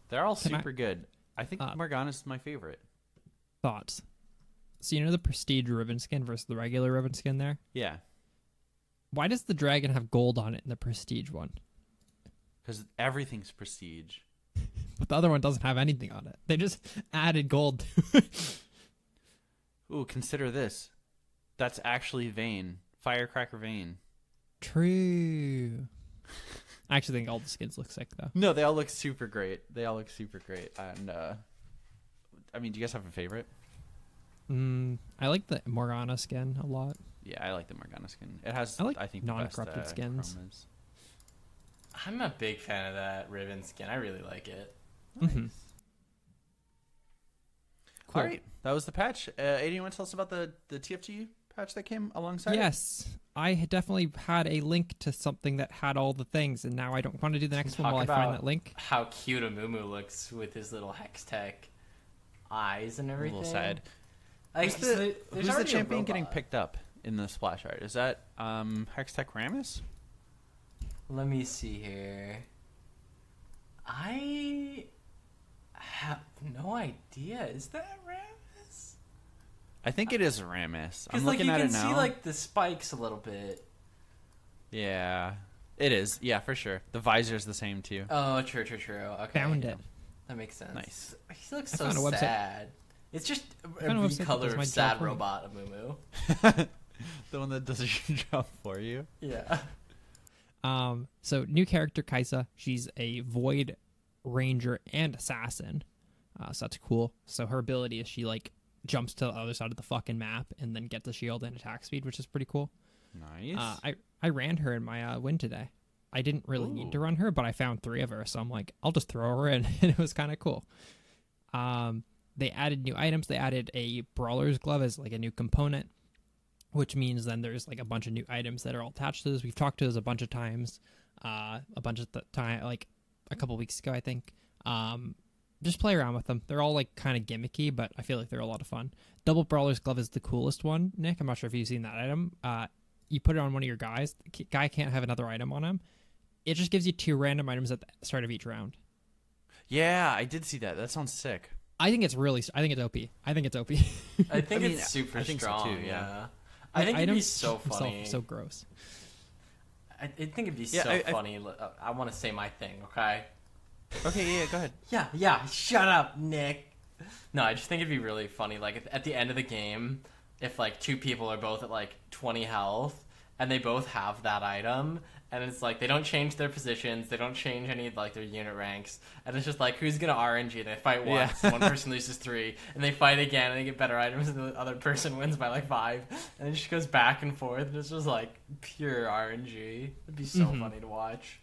They're all Can I- super good. I think Morgana's my favorite. Thoughts. So you know the Prestige Ribbon skin versus the regular Ribbon skin there? Yeah, Why does the dragon have gold on it in the Prestige one? because everything's Prestige. But the other one doesn't have anything on it. They just added gold to it. Ooh, consider this. That's actually Vayne. Firecracker Vayne. True. I actually think all the skins look sick, though. No, they all look super great. And I mean, do you guys have a favorite? I like the Morgana skin a lot. Yeah, I like the Morgana skin. It has, I like think, non-corrupted the best, skins. chromas. I'm a big fan of that ribbon skin. I really like it. Mhm. Cool. All right, that was the patch. Aiden, you want to tell us about the TFT patch that came alongside? Yes, I had definitely had a link to something that had all the things, and now I don't want to do the next one Talk while I find about that link. How cute Amumu looks with his little Hextech eyes and A everything. little sad. Like, Who's so the there's already a champion getting robot. picked up in the splash art? Is that Hextech Rammus? Let me see here. I have no idea. Is that Rammus? I think it is Rammus. I'm Because like looking you at can it now. see like the spikes a little bit. Yeah, it is. Yeah, for sure. The visor's the same too. Oh, true. Okay, Found it. that makes sense. Nice. He looks I so found a website. sad. It's just a kinda upset that recolor that's my of Sad job for me. Robot of Moo. The one that does your job for you. Yeah. So new character Kaisa. She's a Void Ranger and Assassin. So that's cool. So her ability is she like jumps to the other side of the fucking map and then gets a shield and attack speed, which is pretty cool. Nice. I ran her in my win today. I didn't really need Ooh. to run her, but I found 3 of her, so I'm like, I'll just throw her in, and it was kind of cool. They added new items. They added a Brawler's Glove as like a new component, which means then there's like a bunch of new items that are all attached to this. We've talked to this a bunch of times, like a couple weeks ago, I think. Just play around with them. They're all like kind of gimmicky, but I feel like they're a lot of fun. Double Brawler's Glove is the coolest one, Nick. I'm not sure if you've seen that item. You put it on one of your guys. The guy can't have another item on him. It just gives you 2 random items at the start of each round. Yeah, I did see that. That sounds sick. I think it's OP. I think it's OP. I think mean, it's super I think so strong. too, yeah. I think it'd be Items so funny. So gross. I think it'd be Yeah, so I- funny. I want to say my thing, okay? Okay, yeah, go ahead. Yeah. Shut up, Nick. No, I just think it'd be really funny. Like at the end of the game, if like 2 people are both at like 20 health and they both have that item, and it's like they don't change their positions, they don't change any of like their unit ranks, and it's just like who's gonna RNG? They fight once, one person loses 3, and they fight again, and they get better items, and the other person wins by like 5, and it just goes back and forth. And it's just like pure RNG. It'd be so funny to watch.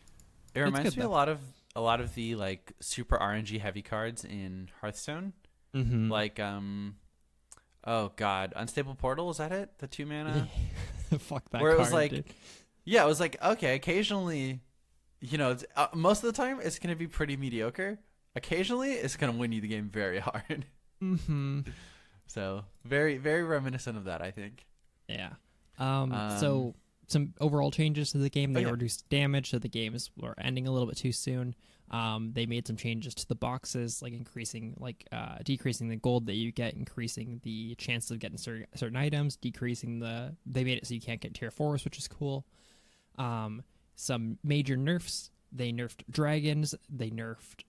It reminds good, me though. a lot of the like super RNG heavy cards in Hearthstone. Mm-hmm. Like oh god, Unstable Portal, is that it? The 2 mana? Fuck that Where it was card, like dude. Yeah, it was like, okay, occasionally, it's, most of the time it's going to be pretty mediocre. Occasionally it's going to win you the game very hard. Mm-hmm. So, very very reminiscent of that, I think. Yeah. So some overall changes to the game. They yeah. reduced damage, so the games were ending a little bit too soon. They made some changes to the boxes, like decreasing the gold that you get, increasing the chances of getting certain items, they made it so you can't get tier 4s, which is cool. Some major nerfs. They nerfed dragons. They nerfed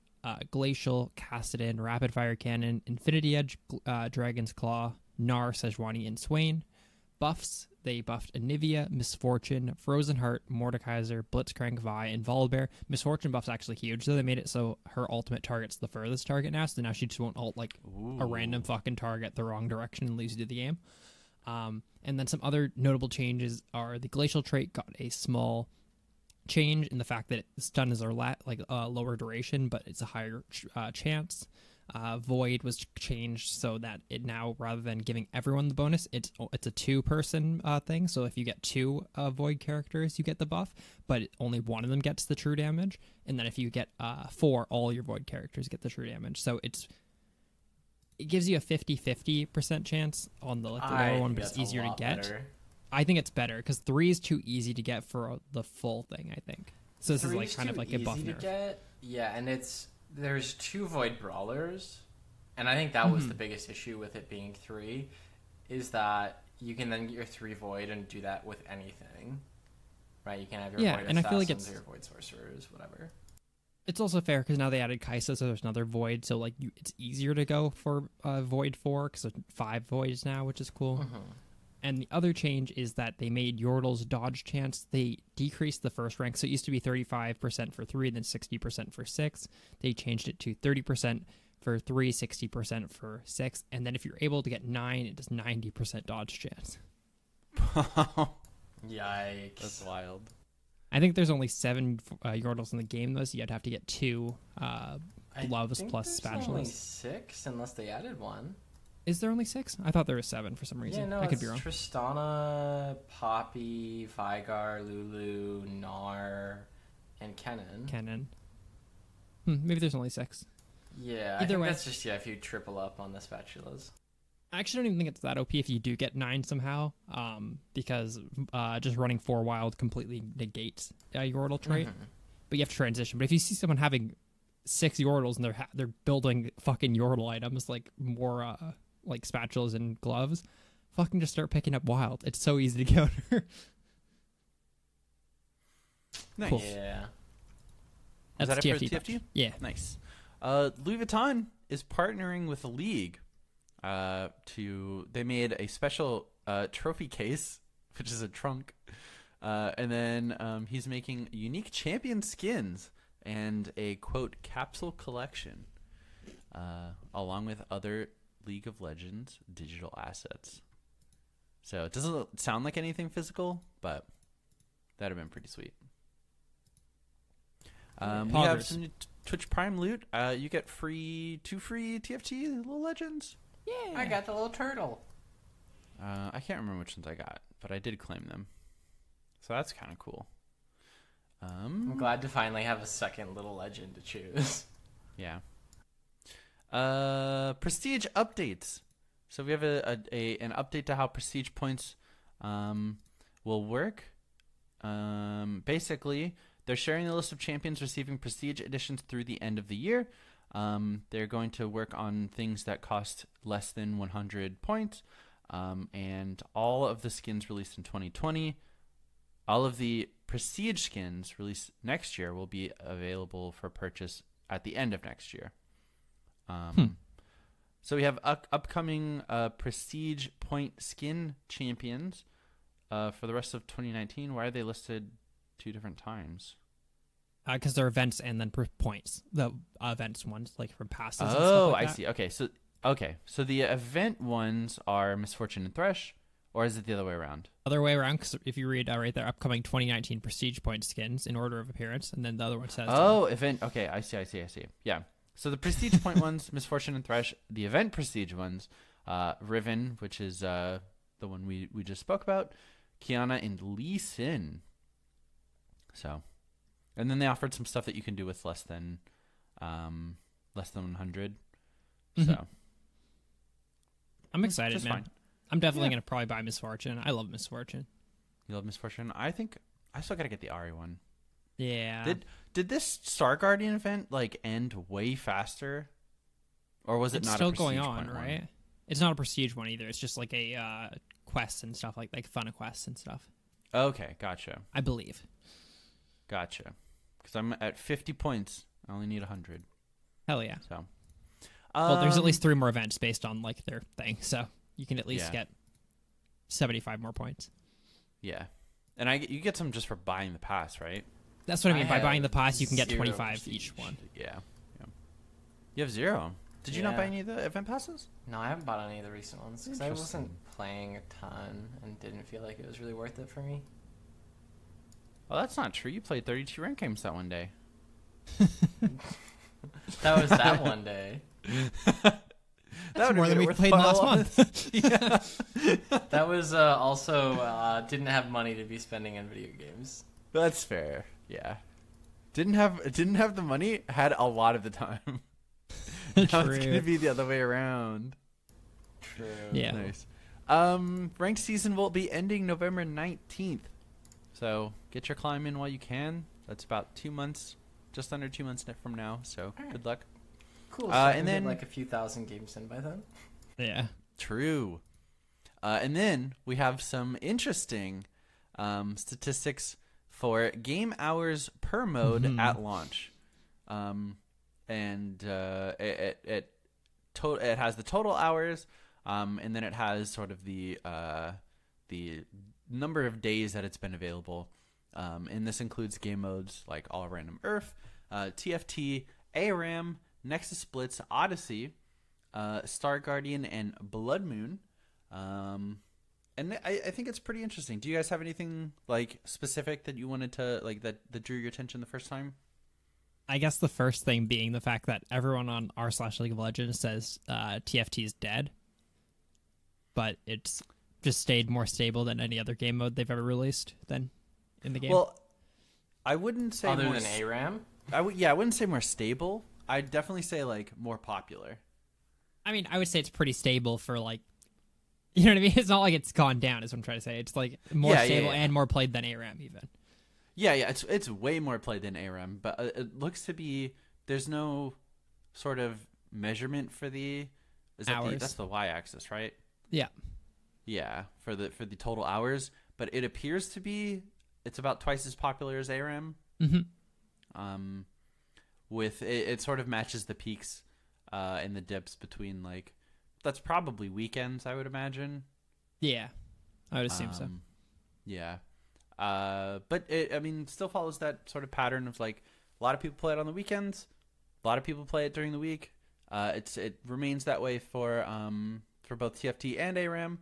Glacial, Cassidon, Rapid Fire Cannon, Infinity Edge, Dragon's Claw, Gnar, Sejuani, and Swain. Buffs. They buffed Anivia, Misfortune, Frozen Heart, Mordekaiser, Blitzcrank, Vi, and Volibear. Misfortune buff's actually huge, so they made it so her ultimate target's the furthest target now, so now she just won't ult like a random fucking target the wrong direction and lose you to the game. And then some other notable changes are the Glacial trait got a small change in the fact that stun is lower duration, but it's a higher chance. Void was changed so that it now, rather than giving everyone the bonus, it's a 2-person thing. So if you get 2 Void characters, you get the buff, but only one of them gets the true damage. And then if you get 4, all your Void characters get the true damage. So it gives you a 50-50% chance on the lower one, but it's easier to get. Better. I think it's better because 3 is too easy to get for the full thing, I think. So this is like kind of like a buff nerf. Yeah, and there's 2 Void Brawlers, and I think that was the biggest issue with it being 3, is that you can then get your 3 Void and do that with anything, right? You can have your Void and I feel like Assassins or your Void Sorcerers, whatever. It's also fair because now they added Kaisa, so there's another Void, so like it's easier to go for Void 4 because there's 5 Voids now, which is cool. And the other change is that they made Yordle's dodge chance. They decreased the first rank. So it used to be 35% for 3, then 60% for 6. They changed it to 30% for 3, 60% for 6. And then if you're able to get 9, it does 90% dodge chance. Yikes. That's wild. I think there's only 7 Yordles in the game, though, so you'd have to get 2 gloves plus spatulas. Only 6, unless they added 1. Is there only 6? I thought there was 7 for some reason. Yeah, no, I could be wrong. Tristana, Poppy, Vigar, Lulu, Gnar, and Kennen. Maybe there's only 6. Yeah, Either I think way. that's just if you triple up on the spatulas. I actually don't even think it's that OP if you do get 9 somehow, because just running 4 wild completely negates a Yordle trait. But you have to transition. But if you see someone having 6 Yordles and they're building fucking Yordle items like more like spatulas and gloves, fucking just start picking up wild. It's so easy to counter. Nice. Cool. Yeah. Was That's that it for TFT. TFT? Yeah. Nice. Louis Vuitton is partnering with the League They made a special trophy case, which is a trunk, and then he's making unique champion skins and a quote capsule collection, along with other League of Legends digital assets. So it doesn't sound like anything physical, but that'd have been pretty sweet. We have some new Twitch Prime loot. You get two free TFT Little Legends. Yeah. I got the little turtle. I can't remember which ones I got, but I did claim them. So that's kind of cool. I'm glad to finally have a second little legend to choose. Yeah. Prestige updates. So we have an update to how prestige points will work. Basically, they're sharing the list of champions receiving prestige editions through the end of the year. They're going to work on things that cost less than 100 points. And all of the skins released in 2020, all of the prestige skins released next year will be available for purchase at the end of next year. So we have upcoming prestige point skin champions for the rest of 2019. Why are they listed 2 different times? Because they're events and then points. The events ones, like from passes. and Oh, stuff like I that. see. Okay, so the event ones are Misfortune and Thresh, or is it the other way around? Other way around, because if you read right there, upcoming 2019 prestige point skins in order of appearance, and then the other one says. Oh, event. Okay, I see. Yeah. So the prestige point ones, Misfortune and Thresh. The event prestige ones, Riven, which is the one we just spoke about, Kiana and Lee Sin. So, and then they offered some stuff that you can do with less than 100. So, I'm excited, just man. fine. I'm definitely going to probably buy Misfortune. I love Misfortune. You love Misfortune? I think I still gotta get the Ari one. Yeah. Did this Star Guardian event like end way faster, or was it It's not still a prestige going on, point one? right? It's not a prestige one either. It's just like a quest and stuff like fun quests and stuff. Okay, gotcha. I believe. Because I'm at 50 points. I only need 100. Hell yeah. So, Well, there's at least 3 more events based on like their thing, so you can at least Yeah. get 75 more points. yeah, and you get some just for buying the pass, right? That's what I mean. I By have buying the pass, you can get 0 25 prestige. each one. Yeah. You have 0. Did you not buy Yeah. any of the event passes? No, I haven't bought any of the recent ones because I Interesting. wasn't playing a ton and didn't feel like it was really worth it for me. Well, that's not true. You played 32 rank games that one day. That was that one day. That more than we played last month. Yeah. That was also didn't have money to be spending on video games. That's fair. Yeah. Didn't have the money. Had a lot of the time. Now it's gonna be the other way around. True. Yeah. Nice. Ranked season will be ending November 19th. So get your climb in while you can. That's about 2 months, just under 2 months from now. So Alright. good luck. Cool. So and and then- then like a few thousand games in by then. Yeah. True. And then we have some interesting statistics for game hours per mode at launch. And it has the total hours, and then it has sort of the number of days that it's been available. And this includes game modes like All Random Earth, TFT, ARAM, Nexus Blitz, Odyssey, Star Guardian, and Blood Moon. And I think it's pretty interesting. Do you guys have anything like specific that you wanted to like that drew your attention the first time? I guess the first thing being the fact that everyone on r/League of Legends says TFT is dead, but it's just stayed more stable than any other game mode they've ever released than in the game. Well, I wouldn't say Other more than ARAM. I wouldn't say more stable. I'd definitely say like more popular. I mean, I would say it's pretty stable for like, you know what I mean? It's not like it's gone down, is what I'm trying to say. It's like more stable and more played than ARAM even. Yeah, it's way more played than ARAM, but it looks to be there's no sort of measurement for Hours. That's the y-axis, right? Yeah. Yeah, for the total hours, but it appears to be it's about twice as popular as ARAM. Mm-hmm. With it sort of matches the peaks and the dips between like that's probably weekends, I would imagine. Yeah, I would assume so. Yeah. But it, I mean, still follows that sort of pattern of like a lot of people play it on the weekends, a lot of people play it during the week. It remains that way for both TFT and ARAM.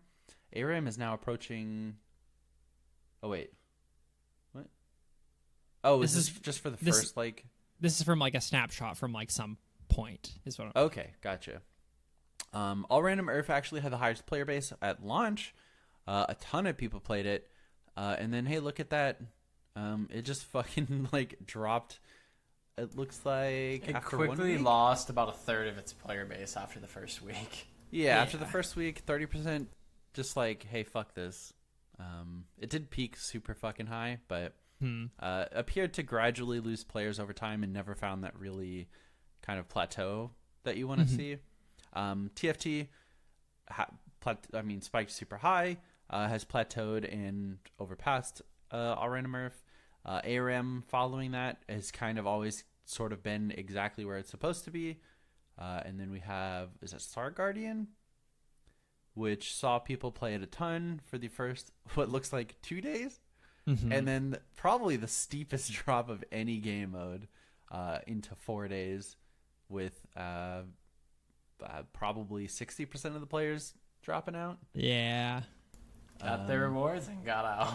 ARAM is now approaching. Oh wait, what? Oh, This is is- this just for the this- first like? This is from like a snapshot from like some point. Is what. Okay, gotcha. All Random Earth actually had the highest player base at launch. A ton of people played it, and then hey, look at that! It just fucking like dropped. It looks like It after 1 quickly week. lost about a third of its player base after the first week. Yeah, after the first week, 30% just like, hey, fuck this. It did peak super fucking high, but appeared to gradually lose players over time and never found that really kind of plateau that you want to see. TFT, spiked super high, has plateaued and overpassed All Random Earth. ARM following that has kind of always sort of been exactly where it's supposed to be. And then we have, is that Star Guardian? Which saw people play it a ton for the first, what looks like 2 days. And then probably the steepest drop of any game mode into 4 days with probably 60% of the players dropping out. Yeah. Got their rewards and got out.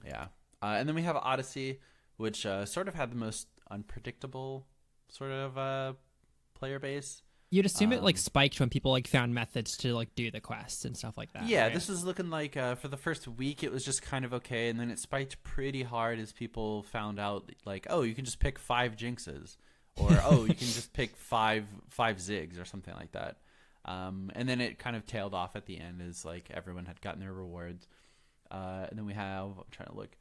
Yeah. And then we have Odyssey, which sort of had the most unpredictable sort of player base. You'd assume it like spiked when people like found methods to like do the quests and stuff like that. Yeah, right? this is looking like for the first week it was just kind of okay, and then it spiked pretty hard as people found out like, oh, you can just pick 5 jinxes, or oh, you can just pick five zigs or something like that. And then it kind of tailed off at the end as like everyone had gotten their rewards. And then we have, I'm trying to look,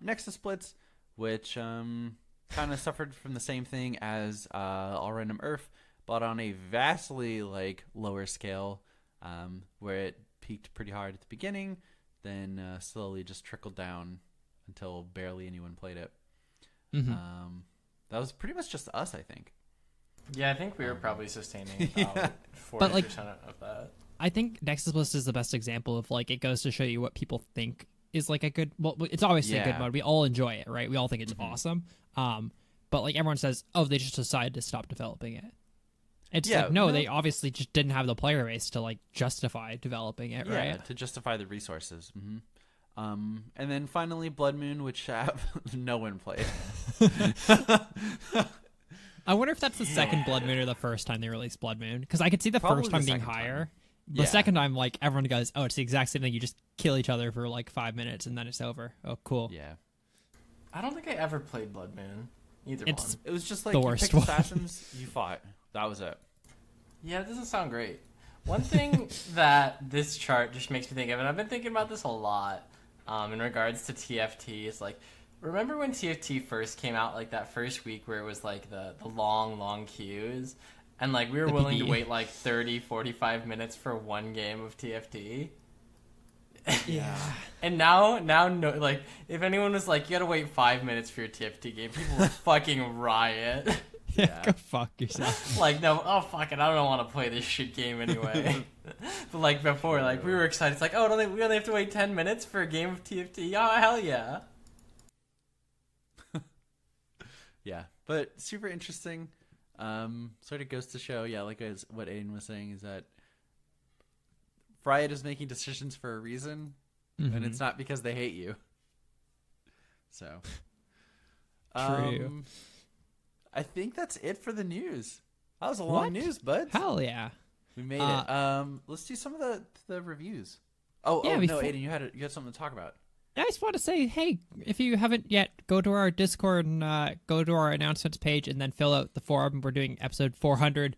Nexus Splits, which kind of suffered from the same thing as All Random Earth, but on a vastly like lower scale, where it peaked pretty hard at the beginning, then slowly just trickled down until barely anyone played it. That was pretty much just us, I think. Yeah, I think we were probably sustaining about 40% But, like, of that. I think Nexus Bliss is the best example of like it goes to show you what people think is like a good. Well, it's obviously a good Yeah. mode. We all enjoy it, right? We all think it's awesome. But like everyone says, oh, they just decided to stop developing it. It's Yeah, like no, no. they obviously just didn't have the player base to like justify developing it, Yeah, right? to justify the resources. And then finally Blood Moon, which no one played. I wonder if that's the second Blood Moon or the first time they released Blood Moon, because I could see the Probably first the time being second time. higher. Yeah. The second time, like everyone goes, oh, it's the exact same thing. You just kill each other for like 5 minutes and then it's over. Oh, cool. Yeah. I don't think I ever played Blood Moon. Either It's- one. It was just like The you worst picked one. assassins, you fought. That was it. Yeah, it doesn't sound great. One thing that this chart just makes me think of, and I've been thinking about this a lot in regards to TFT, is like, remember when TFT first came out, like that first week where it was like the long queues? And like we were The willing to PvE. wait like 30, 45 minutes for one game of TFT. Yeah. And now, no, like, if anyone was like, you gotta wait 5 minutes for your TFT game, people would fucking riot. Yeah. Go fuck yourself. Like, no, oh, fuck it, I don't want to play this shit game anyway. But, like, before, like, we were excited. It's like, oh, we only have to wait 10 minutes for a game of TFT? Oh, hell yeah. Yeah. But super interesting. Sort of goes to show, yeah, like as what Aiden was saying, is that Riot is making decisions for a reason, and it's not because they hate you. So, True. I think that's it for the news. That was a long What? news, bud. Hell yeah. We made it. Let's do some of the reviews. Oh, Yeah, no, before- Aiden, you had something to talk about. I just want to say, hey, if you haven't yet, go to our Discord and go to our announcements page and then fill out the form. We're doing episode 400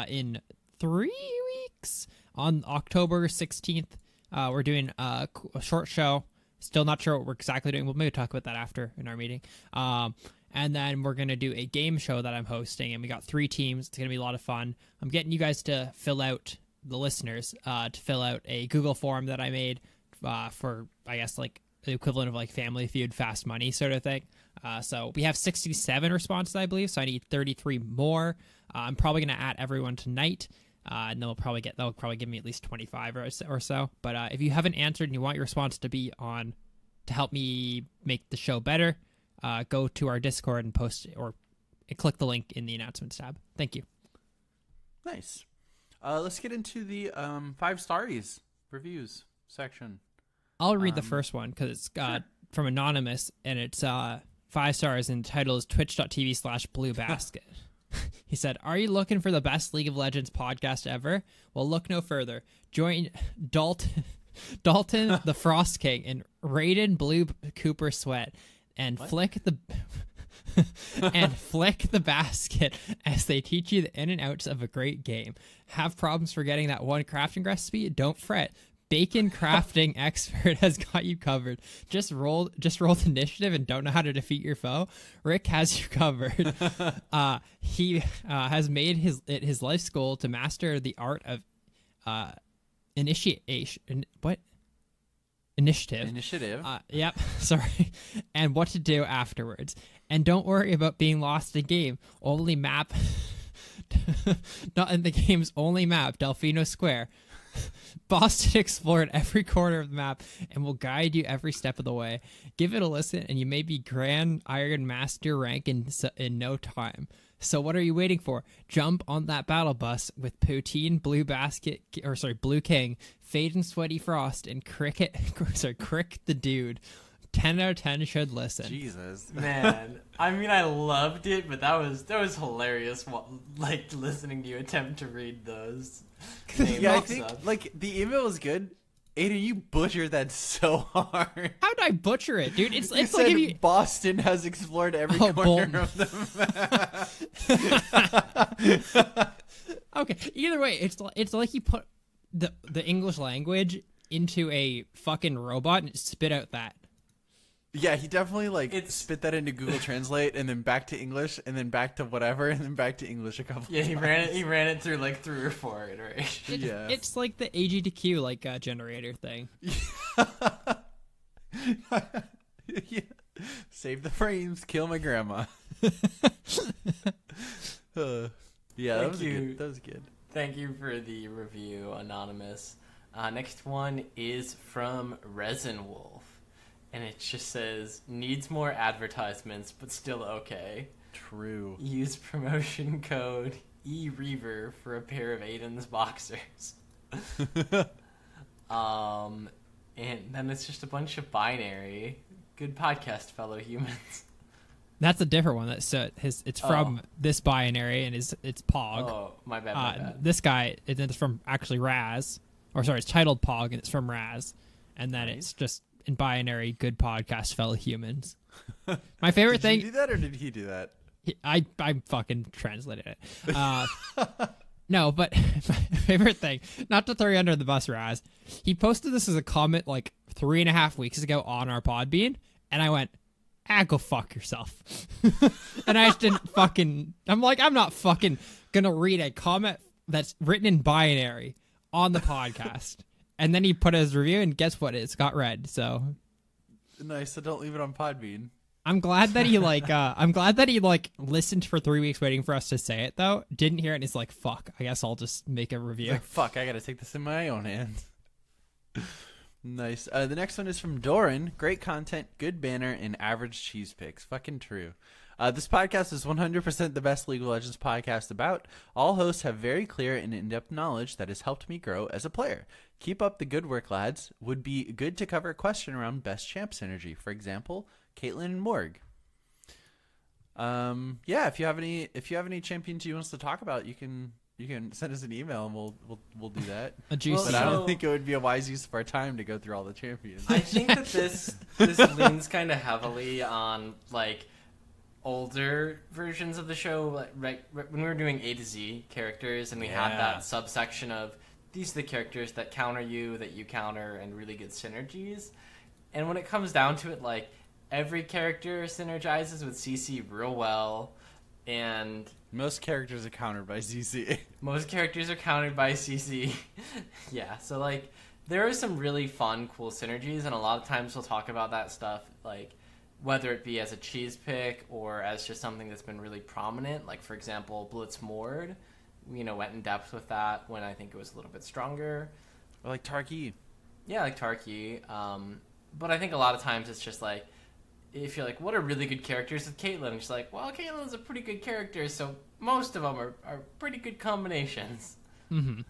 in 3 weeks on October 16th. We're doing a short show. Still not sure what we're exactly doing. We'll maybe talk about that after in our meeting. And then we're going to do a game show that I'm hosting, and we got 3 teams. It's going to be a lot of fun. I'm getting you guys to fill out, the listeners, to fill out a Google form that I made for, I guess, like, the equivalent of like Family Feud, Fast Money sort of thing. So we have 67 responses, I believe. So I need 33 more. I'm probably going to add everyone tonight. And they'll probably give me at least 25 or so. But if you haven't answered and you want your response to be on to help me make the show better, go to our Discord and post or click the link in the announcements tab. Thank you. Nice. Let's get into the 5 stars reviews section. I'll read the first one because it's from Anonymous, and it's 5 stars, and the title is twitch.tv/bluebasket. He said, "Are you looking for the best League of Legends podcast ever? Well, look no further. Join Dalton the Frost King and Raiden Blue Cooper Sweat and flick the basket as they teach you the in and outs of a great game. Have problems forgetting that one crafting recipe? Don't fret. Bacon crafting expert has got you covered. Just rolled initiative and don't know how to defeat your foe. Rick has you covered. He has made his life's goal to master the art of initiation. What? Initiative. Yep. Sorry. And what to do afterwards. And don't worry about being lost in game. Only map. Not in the game's only map, Delfino Square. Boston explored every corner of the map and will guide you every step of the way. Give it a listen and you may be Grand Iron Master rank in no time. So what are you waiting for? Jump on that battle bus with Poutine, Blue King, Fade and Sweaty Frost, and Crick the Dude. 10 out of 10 should listen. Jesus. Man, I mean, I loved it, but that was hilarious. Like listening to you attempt to read those. Yeah, I think like the email was good. Aiden, you butchered that so hard. How did I butcher it, dude? It's You like said if you Boston has explored every corner Bolton. of the map. Okay, either way, it's like you put the English language into a fucking robot and it spit out that. Yeah, he definitely spit that into Google Translate and then back to English and then back to whatever and then back to English a couple. Yeah, he ran it through like 3 or 4 iterations. Yeah. It's like the AG to Q generator thing. Yeah. Save the frames, kill my grandma. Yeah, that was good. Thank you for the review, Anonymous. Next one is from Resin Wolf. And it just says, needs more advertisements, but still okay. True. Use promotion code EREAVER for a pair of Aiden's boxers. And then it's just a bunch of binary. Good podcast, fellow humans. That's a different one. It's from this binary and it's Pog. Oh, my bad. This guy, it's from actually Raz. Or sorry, it's titled Pog and it's from Raz. And then it's just in binary, good podcast, fellow humans. My favorite thing. Did you do that or did he do that? I fucking translated it. No, but my favorite thing, not to throw you under the bus, Raz, he posted this as a comment like 3.5 weeks ago on our Podbean, and I went, go fuck yourself. And I just didn't I'm not fucking gonna read a comment that's written in binary on the podcast. And then he put his review, and guess what? It's got read. So nice. So don't leave it on Podbean. I'm glad that he listened for 3 weeks waiting for us to say it though. Didn't hear it, and he's like, "Fuck, I guess I'll just make a review." Like, fuck, I gotta take this in my own hands. Nice. The next one is from Doran. Great content, good banner, and average cheese picks. Fucking true. This podcast is 100% the best League of Legends podcast about. All hosts have very clear and in-depth knowledge that has helped me grow as a player. Keep up the good work, lads. Would be good to cover a question around best champ synergy. For example, Caitlyn and Morg. Yeah, if you have any champions you want us to talk about, you can send us an email and we'll do that. But I don't think it would be a wise use of our time to go through all the champions. I think that this leans kind of heavily on like older versions of the show, right when we were doing A to Z characters, and we had that subsection of these are the characters that counter you, that you counter, and really good synergies. And when it comes down to it, like every character synergizes with CC real well, and most characters are countered by CC. Most characters are countered by CC. Yeah, so like there are some really fun, cool synergies, and a lot of times we'll talk about that stuff, like whether it be as a cheese pick or as just something that's been really prominent. Like for example, Blitz Mord went in depth with that when I think it was a little bit stronger. Or like Tarky. Yeah, like Tarky. But I think a lot of times it's just like, if you're like, what are really good characters with Caitlyn? And she's like, well, Caitlyn's a pretty good character, so most of them are pretty good combinations. Mm-hmm.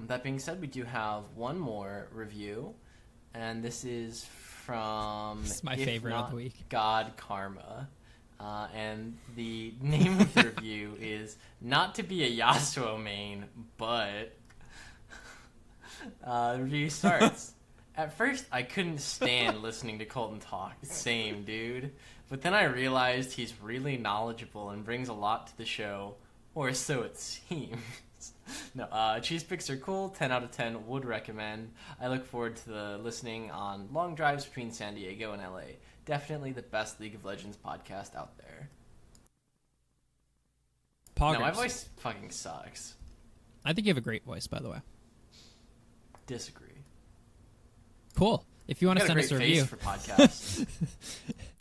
That being said, we do have one more review, and this is from This is my If favorite of Not the week. God Karma. And the name of the review is Not to be a Yasuo main, but... the review starts. At first, I couldn't stand listening to Colton talk. Same, dude. But then I realized he's really knowledgeable and brings a lot to the show, or so it seems. No, cheese picks are cool. 10 out of 10 would recommend. I look forward to the listening on long drives between San Diego and LA. Definitely the best League of Legends podcast out there. Poggers. No, my voice fucking sucks. I think you have a great voice, by the way. Disagree. Cool. If you want to Got a send us great a review, face for podcasts.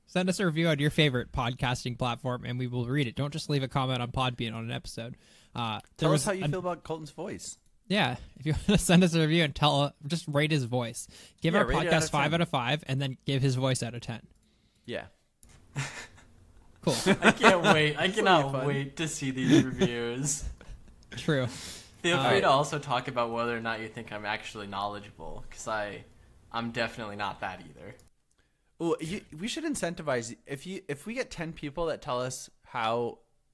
send us a review on your favorite podcasting platform, and we will read it. Don't just leave a comment on Podbean on an episode. Tell us how you feel about Colton's voice. Yeah, if you want to send us a review and just rate his voice. Give our rate it out podcast of 5 10. out of 5, and then give his voice out of 10. Yeah. Cool. I can't wait. I cannot fun. wait to see these reviews. True. Feel free to also talk about whether or not you think I'm actually knowledgeable, because I'm definitely not that either. Well, we should incentivize if we get 10 people that tell us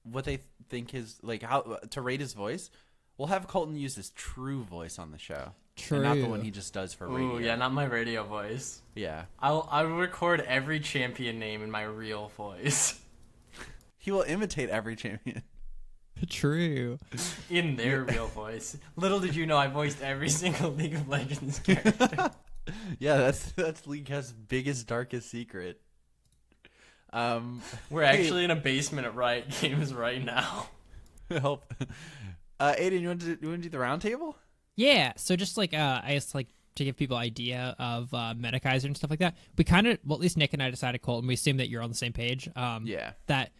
what they think is like how to rate his voice, we'll have Colton use his true voice on the show. True. And not the one he just does for radio. Ooh, yeah, not my radio voice. Yeah. I'll record every champion name in my real voice. He will imitate every champion. True. In their real voice. Little did you know I voiced every single League of Legends character. Yeah, that's League's biggest, darkest secret. We're actually in a basement at Riot Games right now. Help. Aiden, you want to do the round table? Yeah, so just like I guess like to give people idea of Metacaiser and stuff like that, we kind of, well, at least Nick and I decided, Colton, we assume that you're on the same page. Yeah. That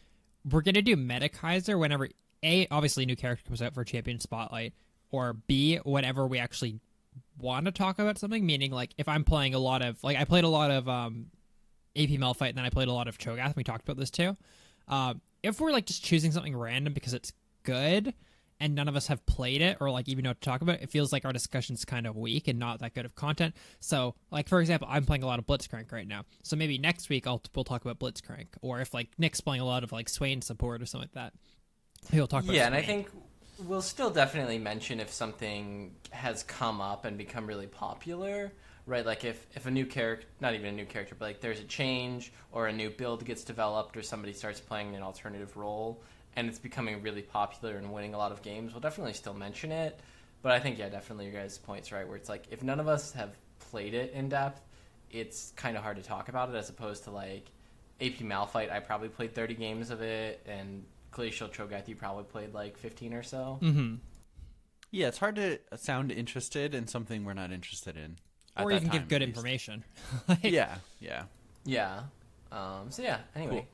we're gonna do Metacaiser whenever A, obviously a new character comes out for Champion Spotlight, or B, whenever we actually want to talk about something. Meaning, like if I'm playing a lot of, like I played a lot of AP Malphite, and then I played a lot of Cho'Gath. And we talked about this too. If we're like just choosing something random because it's good, and none of us have played it or like even know what to talk about, it feels like our discussion's kind of weak and not that good of content. So like, for example, I'm playing a lot of Blitzcrank right now, so maybe next week we'll talk about Blitzcrank, or if like Nick's playing a lot of like Swain support or something like that, he'll talk about Yeah, and I Swain. think we'll still definitely mention if something has come up and become really popular, right? Like if a new character, not even a new character, but like there's a change or a new build gets developed or somebody starts playing an alternative role and it's becoming really popular and winning a lot of games, we'll definitely still mention it. But I think, yeah, definitely your guys' point's right, where it's like, if none of us have played it in depth, it's kind of hard to talk about it, as opposed to like AP Malphite, I probably played 30 games of it, and Glacial Cho'Gath, you probably played like 15 or so. Mm-hmm. Yeah, it's hard to sound interested in something we're not interested in. Or you can give good information. Like, Yeah. Yeah. So yeah, anyway.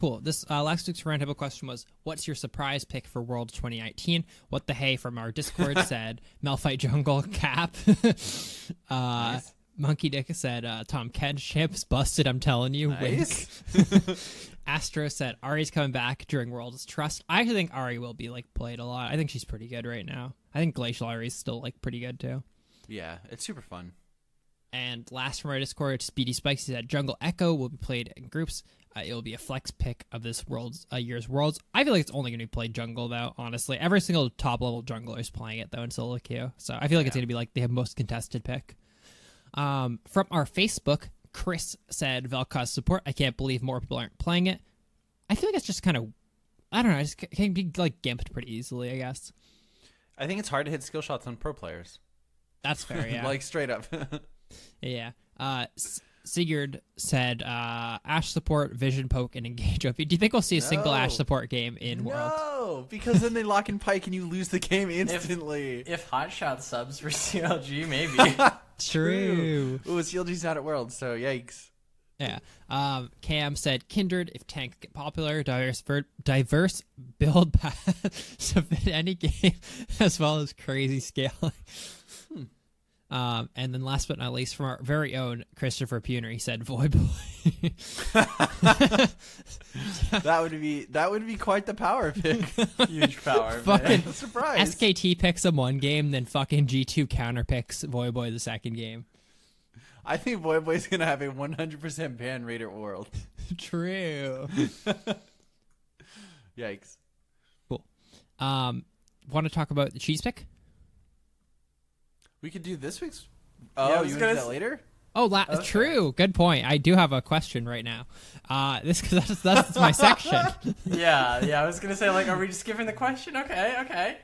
Cool. This last week's roundtable question was, what's your surprise pick for World 2019? What the hey from our Discord said, Malphite Jungle Cap. Nice. Monkey Dick said, Tom Kedge champs busted, I'm telling you. Nice. Wink. Astro said, Ari's coming back during World's Trust. I actually think Ari will be like played a lot. I think she's pretty good right now. I think Glacial Ari's still like pretty good too. Yeah, it's super fun. And last from our Discord, Speedy Spikes, he said Jungle Echo will be played in groups. It will be a flex pick of this year's Worlds. I feel like it's only going to be played jungle, though, honestly. Every single top-level jungler is playing it, though, in solo queue. So I feel like it's going to be like the most contested pick. From our Facebook, Chris said Vel'Koz support. I can't believe more people aren't playing it. I feel like it's just kind of, I don't know, it just can be like gimped pretty easily, I guess. I think it's hard to hit skill shots on pro players. That's fair, yeah. Like, straight up. Yeah. Sigurd said Ashe support, vision poke, and engage OP. Do you think we'll see a single No. Ashe support game in Worlds? No, because then they lock in Pike and you lose the game instantly. If Hotshot subs for CLG, maybe. True. Ooh, CLG's not at Worlds, so yikes. Yeah. Cam said, Kindred, if tanks get popular, diverse build paths to fit any game, as well as crazy scaling. And then last but not least, from our very own Christopher Puner, he said, Void Boy. That would be quite the power pick. Huge power. Fucking Surprise. SKT picks him one game, then fucking G2 counter picks Void Boy the second game. I think Void Boy's gonna have a 100% ban rate at World. True. Yikes. Cool. Want to talk about the cheese pick? We could do this week's. Yeah, Oh, I was you want to gonna do that s- later? Oh, Okay. true. Good point. I do have a question right now. Because that's my section. Yeah. I was gonna say, like, are we just skipping the question? Okay.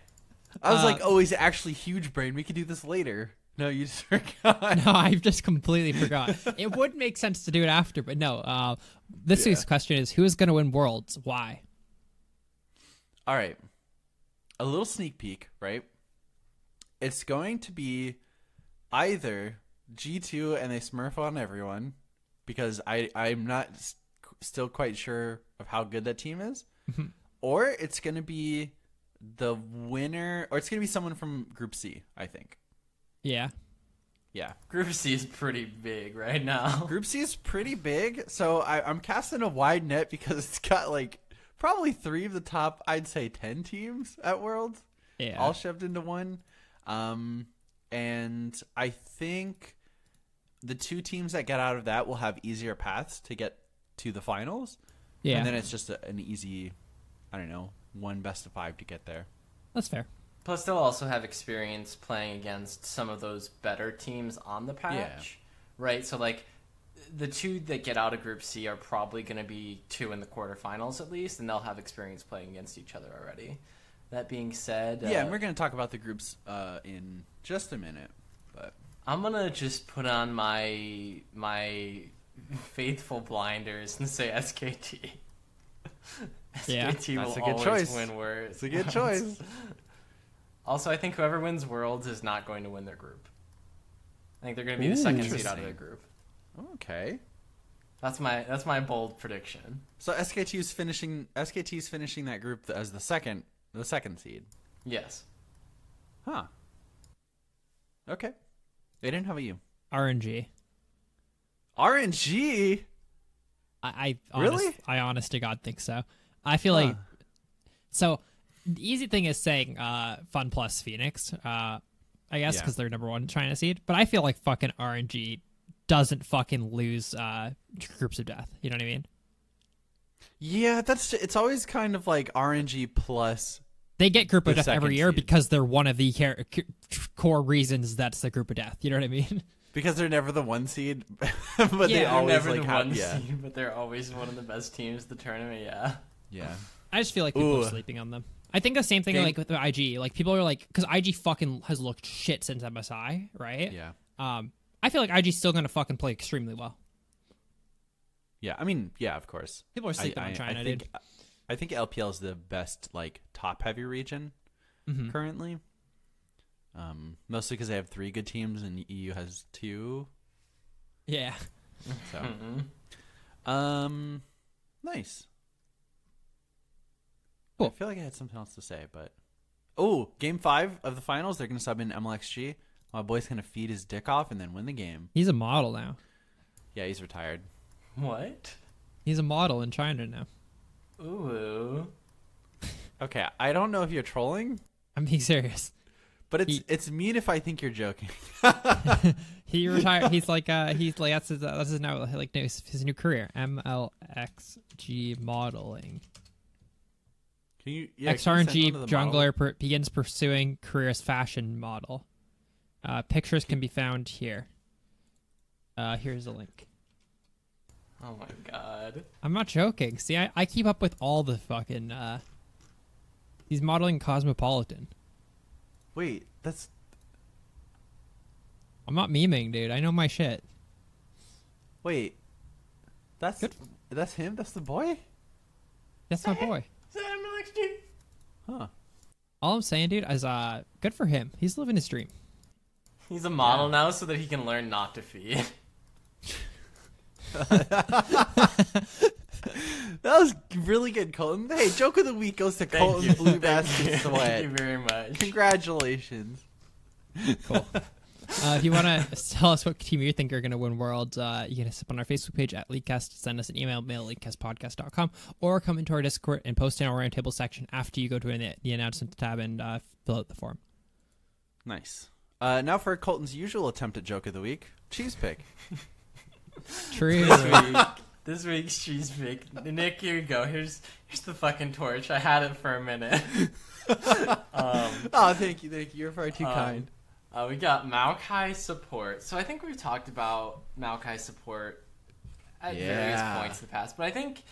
I was like, oh, he's actually huge brain. We could do this later. No, you just forgot. No, I've just completely forgot. It would make sense to do it after, but no. This week's question is, who is going to win Worlds? Why? All right. A little sneak peek, right? It's going to be either G2 and they smurf on everyone, because I'm not still quite sure of how good that team is, or it's going to be the winner, or it's going to be someone from Group C, I think. Yeah. Yeah. Group C is pretty big right now. Group C is pretty big, so I'm casting a wide net because it's got like probably 3 of the top, I'd say 10 teams at Worlds, Yeah. all shoved into one. And I think the 2 teams that get out of that will have easier paths to get to the finals. Yeah. And then it's just an easy, I don't know, 1 best of 5 to get there. That's fair. Plus, they'll also have experience playing against some of those better teams on the patch, right? So, like, the 2 that get out of Group C are probably going to be 2 in the quarterfinals at least, and they'll have experience playing against each other already. That being said, Yeah, and we're going to talk about the groups in just a minute. But I'm going to just put on my faithful blinders and say SKT. Yeah, SKT that's will a good always choice. win Worlds. it's a good choice. Also, I think whoever wins Worlds is not going to win their group. I think they're going to be the second seed out of Interesting. their group. Okay. That's my bold prediction. So SKT's finishing that group as the second seed. Yes. Huh. Okay. They didn't have a U. RNG. RNG? I Really? I honest to God think so. I feel like so. The easy thing is saying Fun plus Phoenix. I guess Yeah. because they're number 1 China seed. But I feel like fucking RNG doesn't fucking lose groups of death. You know what I mean? Yeah, it's always kind of like RNG plus. They get group of The death every second year seed. because they're one of the core reasons that's the group of death. You know what I mean? Because they're never the 1 seed, but they Yeah, They're always never like the have, one yeah. seed, but they're always one of the best teams in the tournament. Yeah. Yeah. I just feel like people Ooh. are sleeping on them. I think the same thing Game- like with the IG. Like people are like, because IG fucking has looked shit since MSI, right? Yeah. I feel like IG's still gonna fucking play extremely well. Yeah. I mean, yeah, of course. People are sleeping on China, dude. I think LPL is the best like top heavy region Mm-hmm. currently. Mostly because they have 3 good teams and EU has 2. Yeah. So, nice. Cool. I feel like I had something else to say, but game 5 of the finals, they're gonna sub in MLXG. My boy's gonna feed his dick off and then win the game. He's a model now. Yeah, he's retired. What? He's a model in China now. Ooh. Okay, I don't know if you're trolling, I'm being serious. but He- it's mean if I think you're joking. He retired. He's like that's his now like his new career. MLXG modeling. Can you? Yeah, can you send XRNG one to the model? jungler begins pursuing career as fashion model. Pictures can be found here. Here's a link. Oh my god. I'm not joking. See, I keep up with all the fucking. He's modeling Cosmopolitan. Wait, that's I'm not memeing, dude. I know my shit. wait. That's Good. that's him. That's the boy. That's my boy. Is that MLXG? Huh. All I'm saying, dude, is good for him. He's living his dream. He's a model now so that he can learn not to feed. That was really good, Colton. Hey, joke of the week goes to Colton Blue Basket Sweat. Thank you very much. Congratulations. Cool. If you want to tell us what team you think are going to win Worlds, you can hit us up on our Facebook page at Leakcast, send us an email, mail at leakcastpodcast.com, or come into our Discord and post in our roundtable section after you go to the announcement tab and fill out the form. Nice. Now for Colton's usual attempt at joke of the week, cheese pick. True. This week's cheese pick. Nick, here you go. Here's the fucking torch. I had it for a minute. Oh, thank you. You're far too kind. We got Maokai support. So I think we've talked about Maokai support at various points in the past, but I think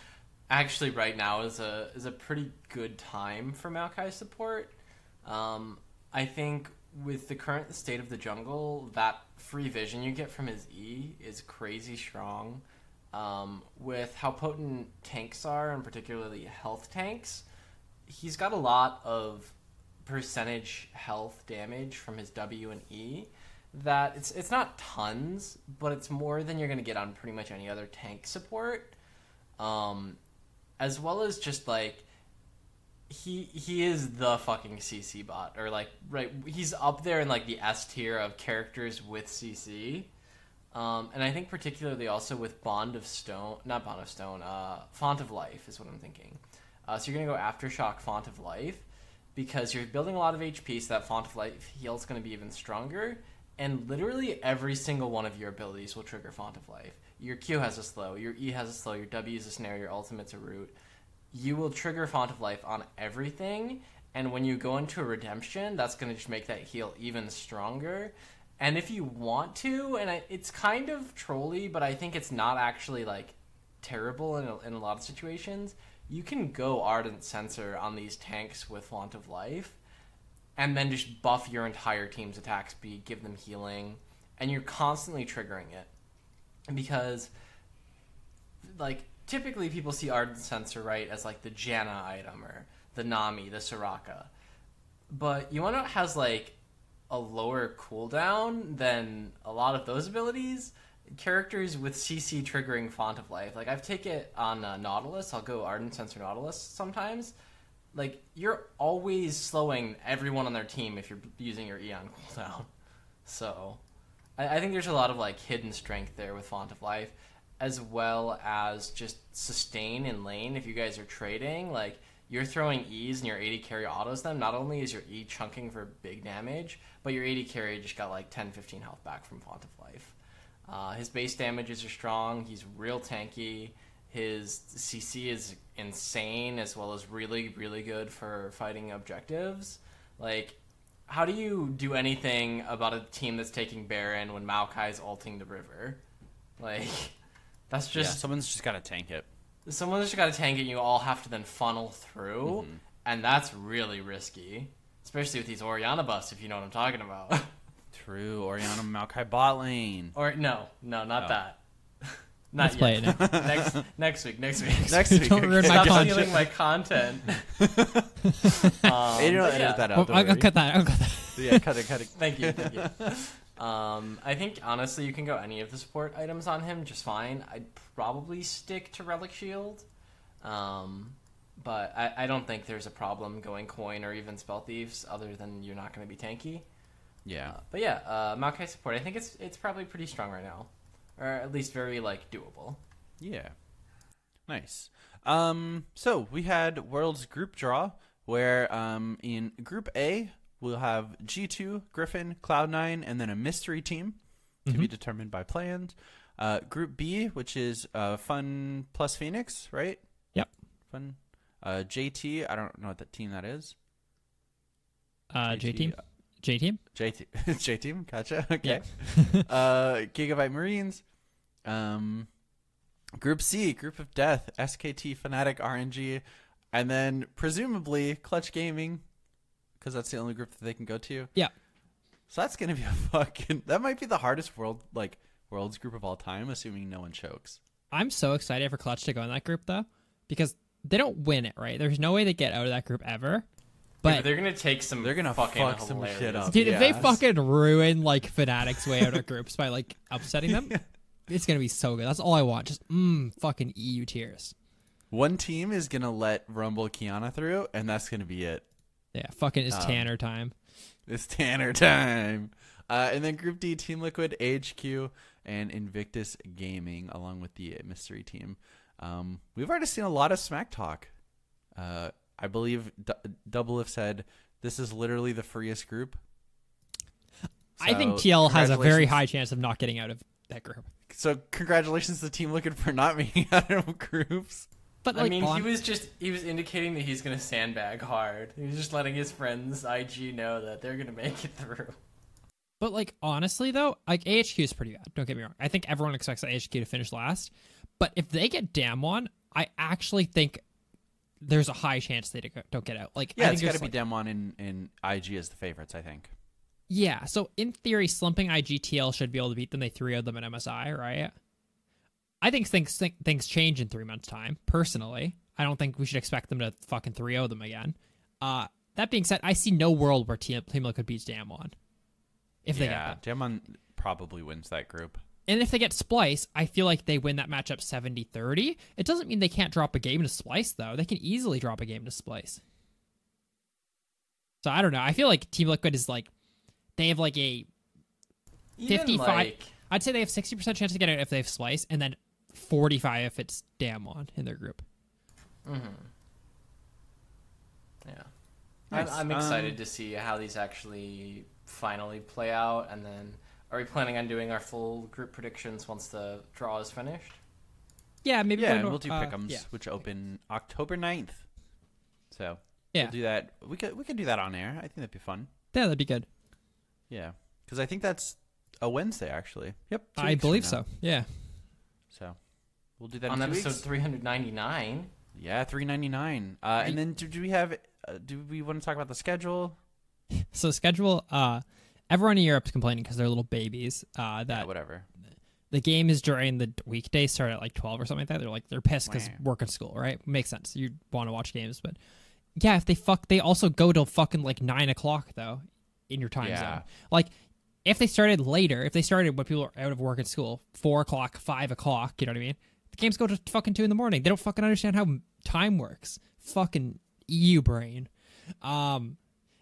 actually right now is a pretty good time for Maokai support. I think with the current state of the jungle, that free vision you get from his E is crazy strong. With how potent tanks are, and particularly health tanks, he's got a lot of percentage health damage from his W and E that it's not tons, but it's more than you're going to get on pretty much any other tank support. As well as just like he is the fucking CC bot, or like right, he's up there in like the S tier of characters with CC. And I think particularly also with Font of Life is what I'm thinking. So you're going to go Aftershock Font of Life because you're building a lot of HP, so that Font of Life heal is going to be even stronger. And literally every single one of your abilities will trigger Font of Life. Your Q has a slow, your E has a slow, your W is a snare, your ultimate's a root. You will trigger Font of Life on everything, and when you go into a redemption, that's going to just make that heal even stronger. And if you want to, and it's kind of trolly, but I think it's not actually like terrible in a lot of situations, you can go Ardent Sensor on these tanks with Font of Life, and then just buff your entire team's attack speed, give them healing, and you're constantly triggering it. Because, like, typically people see Ardent Sensor, right, as like the Janna item, or the Nami, the Soraka. But you want to know what has, like, a lower cooldown than a lot of those abilities? Characters with CC triggering Font of Life. Like, I've taken it on Nautilus. I'll go Ardent Sensor Nautilus sometimes. Like, you're always slowing everyone on their team if you're using your E on cooldown. So, I think there's a lot of, like, hidden strength there with Font of Life, as well as just sustain in lane. If you guys are trading, like, you're throwing E's and your AD carry autos them. Not only is your E chunking for big damage, but your AD carry just got, like, 10-15 health back from Font of Life. His base damages are strong. He's real tanky. His CC is insane, as well as really, really good for fighting objectives. Like, how do you do anything about a team that's taking Baron when Maokai's ulting the river? Like, that's just... Yeah, someone's just got to tank it. Someone's just got to tank it, and you all have to then funnel through, and that's really risky. Especially with these Orianna buffs, if you know what I'm talking about. True, Orianna Maokai bot lane. Or no, not that. Not Let's play yet. it now. Next week. Next week. Don't ruin my Stop content. stealing my content. Hey, you know, edit that out. I'll cut that. Yeah, cut it. Thank you. I think, honestly, you can go any of the support items on him just fine. I'd probably stick to Relic Shield. But I don't think there's a problem going Coin or even Spell Thieves, other than you're not going to be tanky. Yeah. But yeah, Maokai support, I think it's probably pretty strong right now. Or at least very, like, doable. Yeah. Nice. So we had World's group draw, where in Group A, we'll have G2, Griffin, Cloud9, and then a mystery team to be determined by plans. Group B, which is Fun plus Phoenix, right? Yep. Fun. JT, I don't know what that team that is. J-Team? J-Team? J-Team, gotcha. Okay. Yeah. Gigabyte Marines. Group C, Group of Death, SKT, Fnatic, RNG, and then presumably Clutch Gaming, because that's the only group that they can go to. Yeah. So that's gonna be that might be the hardest Worlds group of all time, assuming no one chokes. I'm so excited for Clutch to go in that group, though, because they don't win it, right? There's no way they get out of that group ever. But they're gonna take some. They're gonna fuck fuck some shit up. Dude, if they fucking ruin like Fnatic's way out of groups by like upsetting them, It's gonna be so good. That's all I want. Just fucking EU tears. One team is gonna let Rumble Kiana through, and that's gonna be it. Yeah, fucking it's Tanner time. It's Tanner time. And then Group D, Team Liquid, AHQ, and Invictus Gaming, along with the mystery team. We've already seen a lot of smack talk. I believe Double If said this is literally the freest group. I think So, TL has a very congratulations. high chance of not getting out of that group. So congratulations to Team Liquid for not making out of groups. But I like, mean, he was indicating that he's gonna sandbag hard. He was just letting his friends IG know that they're gonna make it through. But like, honestly though, like AHQ is pretty bad. Don't get me wrong. I think everyone expects AHQ to finish last. But if they get Damwon, I actually think there's a high chance they don't get out. Like, Yeah, I it's think got to be there's, Demon and IG as the favorites, I think. yeah. So in theory, slumping IGTL should be able to beat them. They 3-0'd them at MSI, right? I think things change in 3 months' time. Personally, I don't think we should expect them to fucking 3-0 them again. That being said, I see no world where Team Liquid beats Damwon. If they get that. Demon probably wins that group. And if they get Splice, I feel like they win that matchup 70-30. It doesn't mean they can't drop a game to Splice, though. They can easily drop a game to Splice. So I don't know. I feel like Team Liquid is like, they have like a 55. I'd say they have 60% chance to get it if they have Splice, and then 45 if it's Damwon in their group. Mm-hmm. Yeah. Nice. I'm excited to see how these actually finally play out, and then are we planning on doing our full group predictions once the draw is finished? Yeah, maybe Yeah, and we'll do pick'ems, yeah. which open October 9th. So Yeah. we'll do that. We could do that on air. I think that'd be fun. Yeah, that'd be good. Yeah, because I think that's a Wednesday, actually. Yep, 2 I weeks from believe now. so. Yeah. So we'll do that On in 2 episode weeks. 399. Yeah, $3.99. And then do we have? Do we want to talk about the schedule? So schedule. Everyone in Europe's complaining because they're little babies. Yeah, That whatever. the game is during the weekdays, start at like 12 or something like that. They're pissed because Wow. work and school, right? Makes sense. You want to watch games, but yeah, if they also go till fucking like 9 o'clock though in your time Yeah. zone. Like if they started later, if they started when people are out of work and school, 4 o'clock, 5 o'clock, you know what I mean? The games go to fucking 2 in the morning. They don't fucking understand how time works. Fucking EU brain.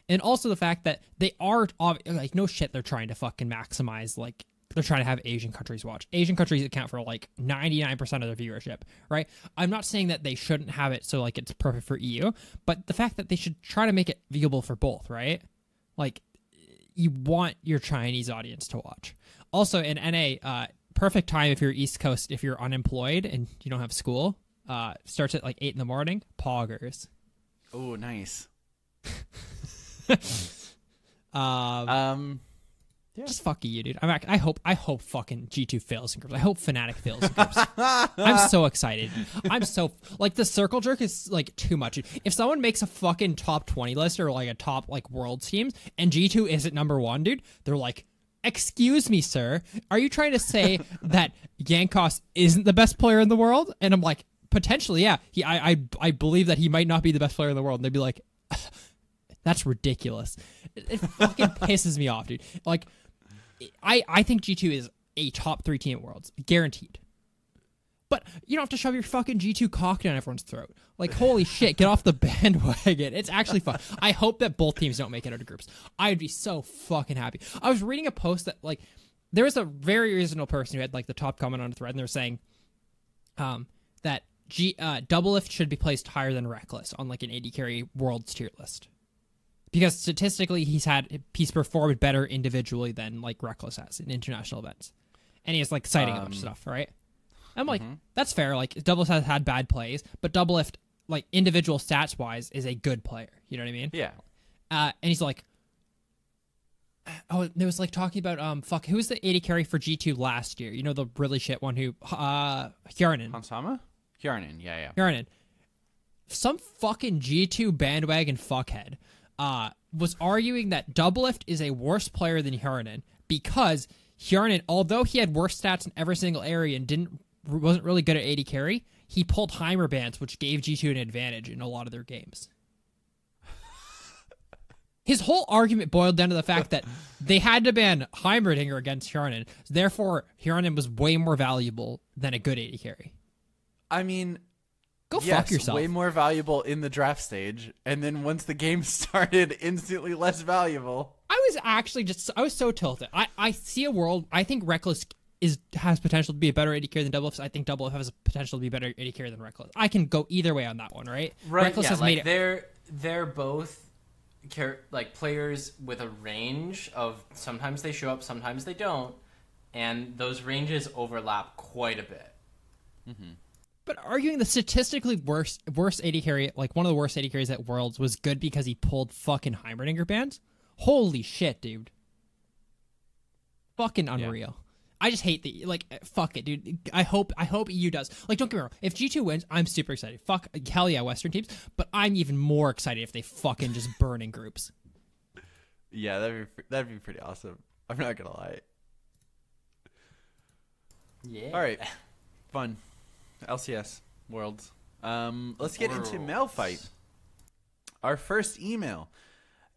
And also the fact that they are like, no shit, they're trying to fucking maximize, like, they're trying to have Asian countries watch. Asian countries account for like 99% of their viewership, right? I'm not saying that they shouldn't have it so like it's perfect for EU, but the fact that they should try to make it viewable for both, right? Like, you want your Chinese audience to watch. Also in NA, perfect time if you're East Coast, if you're unemployed and you don't have school, starts at like 8 in the morning, poggers. Oh, nice. Just fuck you, dude. I hope fucking G2 fails in groups. I hope Fnatic fails in groups. I'm so excited. I'm so like the circle jerk is like too much. If someone makes a fucking top 20 list or like a top like world teams and G2 isn't number 1, dude, they're like, excuse me, sir, are you trying to say that Yankos isn't the best player in the world? And I'm like, potentially, yeah. I believe that he might not be the best player in the world. And they'd be like, that's ridiculous. It fucking pisses me off, dude. Like, I think G2 is a top 3 team at Worlds, guaranteed. But you don't have to shove your fucking G2 cock down everyone's throat. Like, holy shit, get off the bandwagon. It's actually fun. I hope that both teams don't make it out of groups. I'd be so fucking happy. I was reading a post that, like, there was a very reasonable person who had, like, the top comment on a thread, and they're saying that Double Lift should be placed higher than Reckless on, like, an 80 carry Worlds tier list. Because statistically, he's performed better individually than, like, Reckless has in international events. And he has, like, citing a bunch of stuff, right? I'm like, that's fair. Like, Doublelift has had bad plays, but Doublelift, like, individual stats-wise, is a good player. You know what I mean? Yeah. And he's like, oh, there was, like, talking about, who was the 80 carry for G2 last year? You know, the really shit one who, Hjarnan. Hansama? Hjarnan, yeah. Hjarnan. Some fucking G2 bandwagon fuckhead was arguing that Doublelift is a worse player than Hjarnan because Hjarnan, although he had worse stats in every single area and wasn't really good at 80 carry, he pulled Heimer bans, which gave G2 an advantage in a lot of their games. His whole argument boiled down to the fact that they had to ban Heimerdinger against Hjarnan. Therefore, Hjarnan was way more valuable than a good AD carry. I mean, Go yes, fuck yourself. way more valuable in the draft stage, and then once the game started, instantly less valuable. I was so tilted. I see a world. I think Reckless has potential to be a better AD carry than Double F. I think Double F has a potential to be a better AD carry than Reckless. I can go either way on that one, right? Right. Reckless Yeah, has like made it. they're both like players with a range of sometimes they show up, sometimes they don't, and those ranges overlap quite a bit. Mm-hmm. But arguing the statistically worst AD carry, like one of the worst AD carries at Worlds, was good because he pulled fucking Heimerdinger bans. Holy shit, dude! Fucking unreal. Yeah. I just hate fuck it, dude. I hope EU does. Like, don't get me wrong. If G2 wins, I'm super excited. Fuck, hell yeah, Western teams. But I'm even more excited if they fucking just burn in groups. Yeah, that'd be pretty awesome. I'm not gonna lie. Yeah. All right, fun. LCS Worlds. Let's get into Mail Fight. Our first email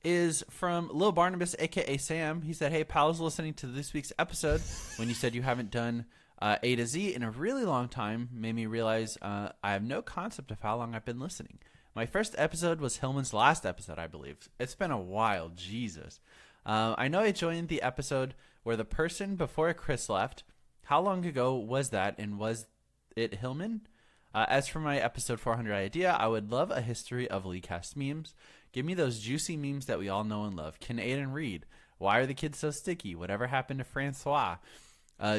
is from Lil Barnabas, aka Sam. He said, "Hey pals, listening to this week's episode when you said you haven't done A to Z in a really long time made me realize I have no concept of how long I've been listening. My first episode was Hillman's last episode, I believe. It's been a while, Jesus. I know I joined the episode where the person before Chris left. How long ago was that, and was it Hillman? As for my episode 400 idea, I would love a history of LeagueCast memes. Give me those juicy memes that we all know and love. Can Aiden read? Why are the kids so sticky? Whatever happened to Francois?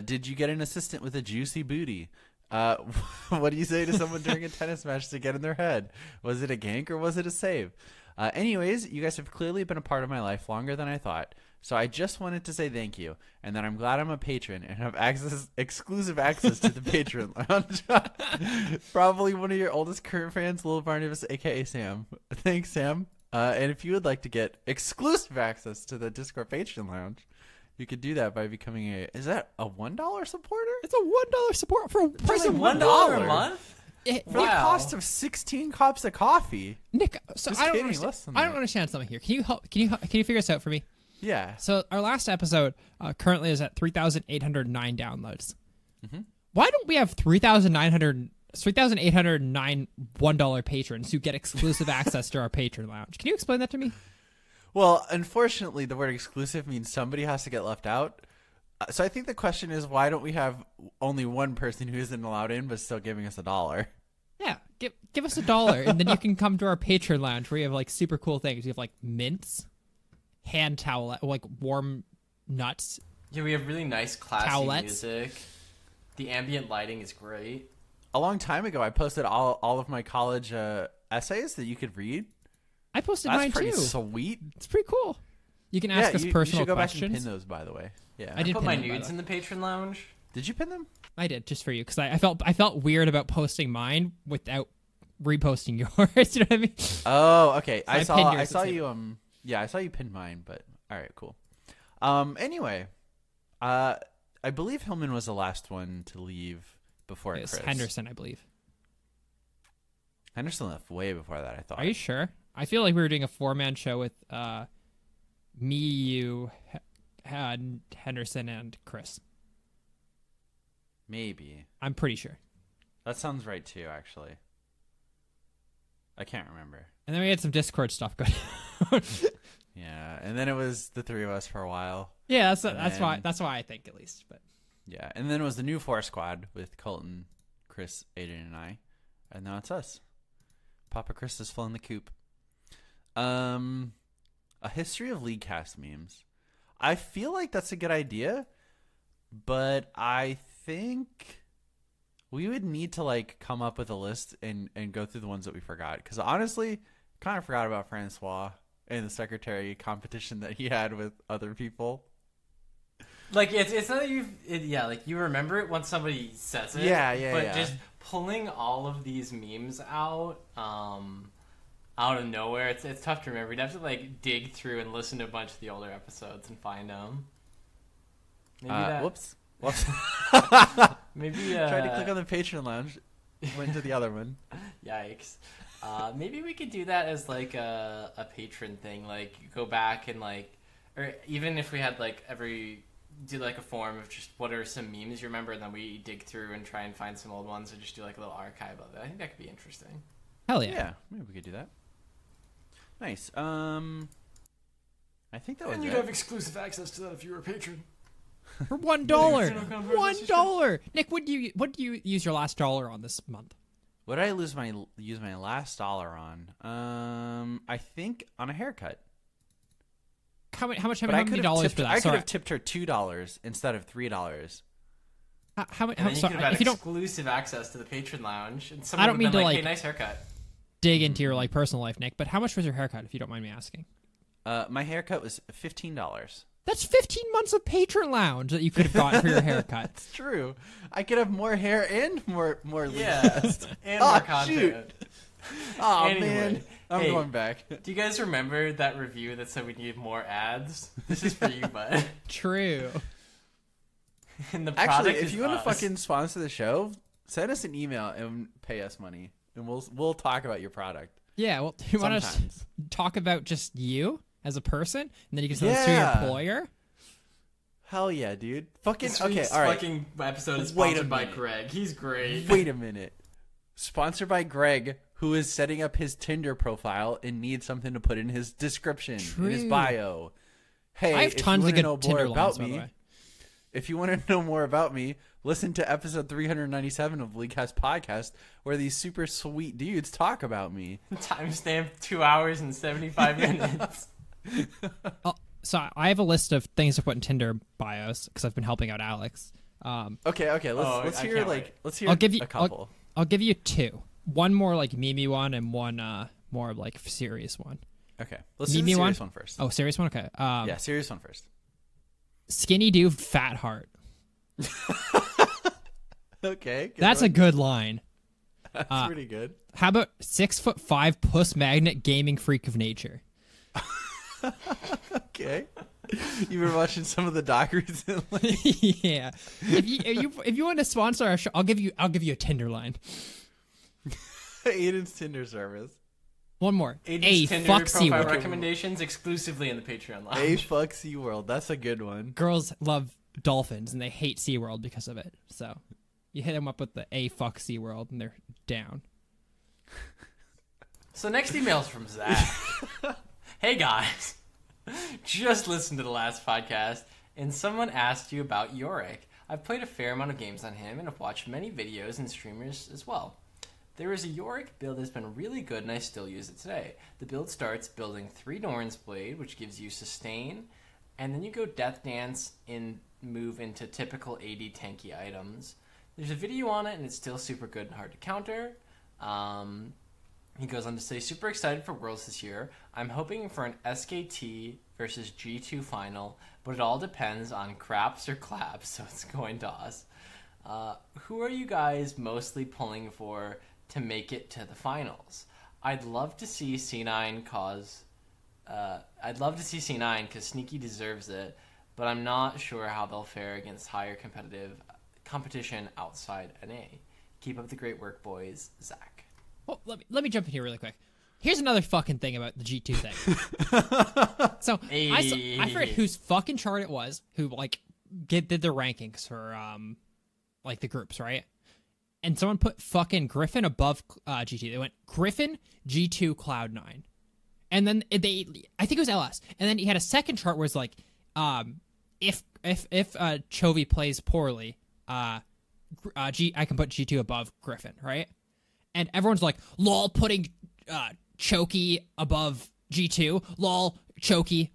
Did you get an assistant with a juicy booty? What do you say to someone during a tennis match to get in their head? Was it a gank or was it a save? Anyways, you guys have clearly been a part of my life longer than I thought. So I just wanted to say thank you, and that I'm glad I'm a patron and have exclusive access to the Patreon lounge. Probably one of your oldest current fans, Lil Barnabas, aka Sam. Thanks, Sam. And if you would like to get exclusive access to the Discord Patreon lounge, you could do that by becoming is that a $1 supporter? It's a $1 support for a price of $1 a month? For the cost of 16 cups of coffee. Nick, so Just I don't kidding, understand. less than I don't that. understand something here. Can you figure this out for me? Yeah. So our last episode currently is at 3,809 downloads. Mm-hmm. Why don't we have 3,809 $1 patrons who get exclusive access to our Patreon lounge? Can you explain that to me? Well, unfortunately, the word exclusive means somebody has to get left out. So I think the question is, why don't we have only one person who isn't allowed in but still giving us $1? Yeah, give us $1, and then you can come to our Patreon lounge where you have like super cool things. You have like mints, hand towel, like warm nuts. Yeah, we have really nice classy Towelettes. music. The ambient lighting is great. A long time ago, I posted all of my college essays that you could read. I posted That's mine pretty too. sweet. It's pretty cool. You can ask us you personal should go questions. back and pin those, by the way. Yeah, I did Put pin my them, by nudes the in the patron lounge. Did you pin them? I did, just for you, because I felt weird about posting mine without reposting yours. You know what I mean? Oh, okay. I I saw pinned yours to see you. Yeah, I saw you pin mine, but all right, cool. Anyway, I believe Hillman was the last one to leave before It was Chris. Henderson, I believe. Henderson left way before that, I thought. Are you sure? I feel like we were doing a 4-man show with me, you, Henderson, and Chris. Maybe. I'm pretty sure. That sounds right too, actually. I can't remember. And then we had some Discord stuff going. Yeah, and then it was the three of us for a while. Yeah, And that's why I think, at least. But Yeah, and then it was the new four squad with Colton, Chris, Aiden, and I, and now it's us. Papa Chris is filling the coop. A history of LeagueCast memes. I feel like that's a good idea, but I think we would need to like come up with a list and go through the ones that we forgot. Because honestly, kind of forgot about Francois and the secretary competition that he had with other people. Like it's not that like you remember it once somebody says it. But just pulling all of these memes out of nowhere, it's tough to remember. You'd have to like dig through and listen to a bunch of the older episodes and find them. Maybe Whoops. Maybe Tried to click on the Patreon lounge. Went to the other one. Yikes. Maybe we could do that as like a patron thing. Like you go back and like, or even if we had like do like a form of just what are some memes you remember, and then we dig through and try and find some old ones, or just do like a little archive of it. I think that could be interesting. Hell yeah. Yeah, maybe we could do that. Nice. I think that was And you'd it. have exclusive access to that if you were a patron. For $1. $1. Nick, what do you use your last dollar on this month? What did I use my last dollar on? I think on a haircut. How much? But How many dollars for that? I could Sorry. have tipped her $2 instead of $3. How And then you sorry, could have if you don't exclusive access to the patron lounge, and I someone don't would mean have been to, like, like- "Hey, nice haircut." dig into your like personal life, Nick, but how much was your haircut, if you don't mind me asking? My haircut was $15. That's 15 months of patron lounge that you could have gotten for your haircut. It's true. I could have more hair and more Yeah, and Oh, more content. Oh Anyway, man, I'm hey. going back. Do you guys remember that review that said we need more ads? This is for you, bud. True. And the Actually, product if is you want to us. fucking sponsor the show, send us an email and pay us money, and we'll talk about your product. Yeah, well, do you want to Sometimes. talk about just you as a person, and then you can send this to your Yeah. employer? Hell yeah, dude. Fucking This okay. week's All right. fucking episode is Wait a sponsored by minute. Greg. He's great. Wait a minute. Sponsored by Greg, who is setting up his Tinder profile and needs something to put in his description, in his True. bio. Hey, I have if you tons of wanna good know more Tinder about lines, by the me, way. if you want to know more about me, listen to episode 397 of Leaguecast Podcast, where these super sweet dudes talk about me. Timestamp 2 hours and 75 minutes. So I have a list of things to put in Tinder bios because I've been helping out Alex. Okay, let's I hear can't like wait. let's hear I'll give you a couple. I'll give you two. One more like meme one, and one more like serious one. Okay, let's do the Meme serious one first. Oh, serious one. Okay. Yeah, serious one first. Skinny dude, fat heart. Okay, good That's one. a good line. That's pretty good. How about 6'5" puss magnet gaming freak of nature? Okay, you were watching some of the doc recently. Yeah. If you want to sponsor our show, I'll give you a Tinder line. Aiden's Tinder service. One more. Aiden's A Tinder fuck profile SeaWorld. recommendations exclusively in the Patreon A lounge. fuck SeaWorld. That's a good one. Girls love dolphins and they hate SeaWorld because of it. So you hit them up with the A fuck SeaWorld and they're down. So next email's from Zach. Hey guys, just listened to the last podcast and someone asked you about Yorick. I've played a fair amount of games on him and have watched many videos and streamers as well. There is a Yorick build that's been really good and I still use it today. The build starts building 3 Doran's Blade, which gives you sustain, and then you go Death Dance and move into typical AD tanky items. There's a video on it and it's still super good and hard to counter. He goes on to say, super excited for Worlds this year. I'm hoping for an SKT versus G2 final, but it all depends on craps or claps, so it's going toss. Who are you guys mostly pulling for to make it to the finals? I'd love to see C9 because Sneaky deserves it, but I'm not sure how they'll fare against higher competition outside NA. Keep up the great work, boys. Zach. Well, let me jump in here really quick. Here's another fucking thing about the G2 thing. So I forget whose fucking chart it was who like did the rankings for like the groups, right? And someone put fucking Griffin above G2. They went Griffin, G2, Cloud9. And then I think it was LS. And then he had a second chart where it's like, if Chovy plays poorly, I can put G2 above Griffin, right? And everyone's like, lol, putting Choky above G2, lol, Choky,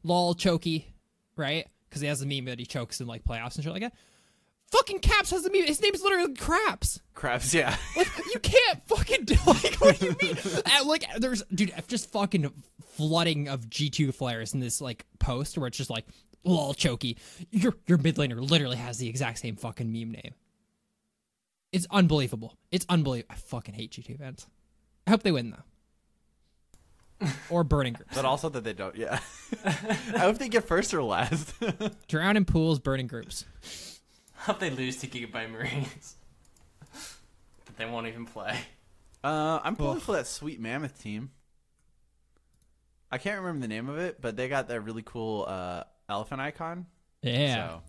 right? Because he has the meme that he chokes in like playoffs and shit like that. Fucking Caps has the meme. His name is literally Craps. Craps, yeah. Like, you can't fucking do, like, what do you mean? Like, there's, dude, just fucking flooding of G2 flares in this, like, post where it's just like, lol, Choky. Your mid laner literally has the exact same fucking meme name. It's unbelievable. It's unbelievable. I fucking hate G2 fans. I hope they win, though. Or burning groups. But also that they don't, yeah. I hope they get first or last. Drown in pools, burning groups. Hope they lose to Gigabyte Marines. But they won't even play. I'm pulling for that Sweet Mammoth team. I can't remember the name of it, but they got that really cool elephant icon. Yeah. So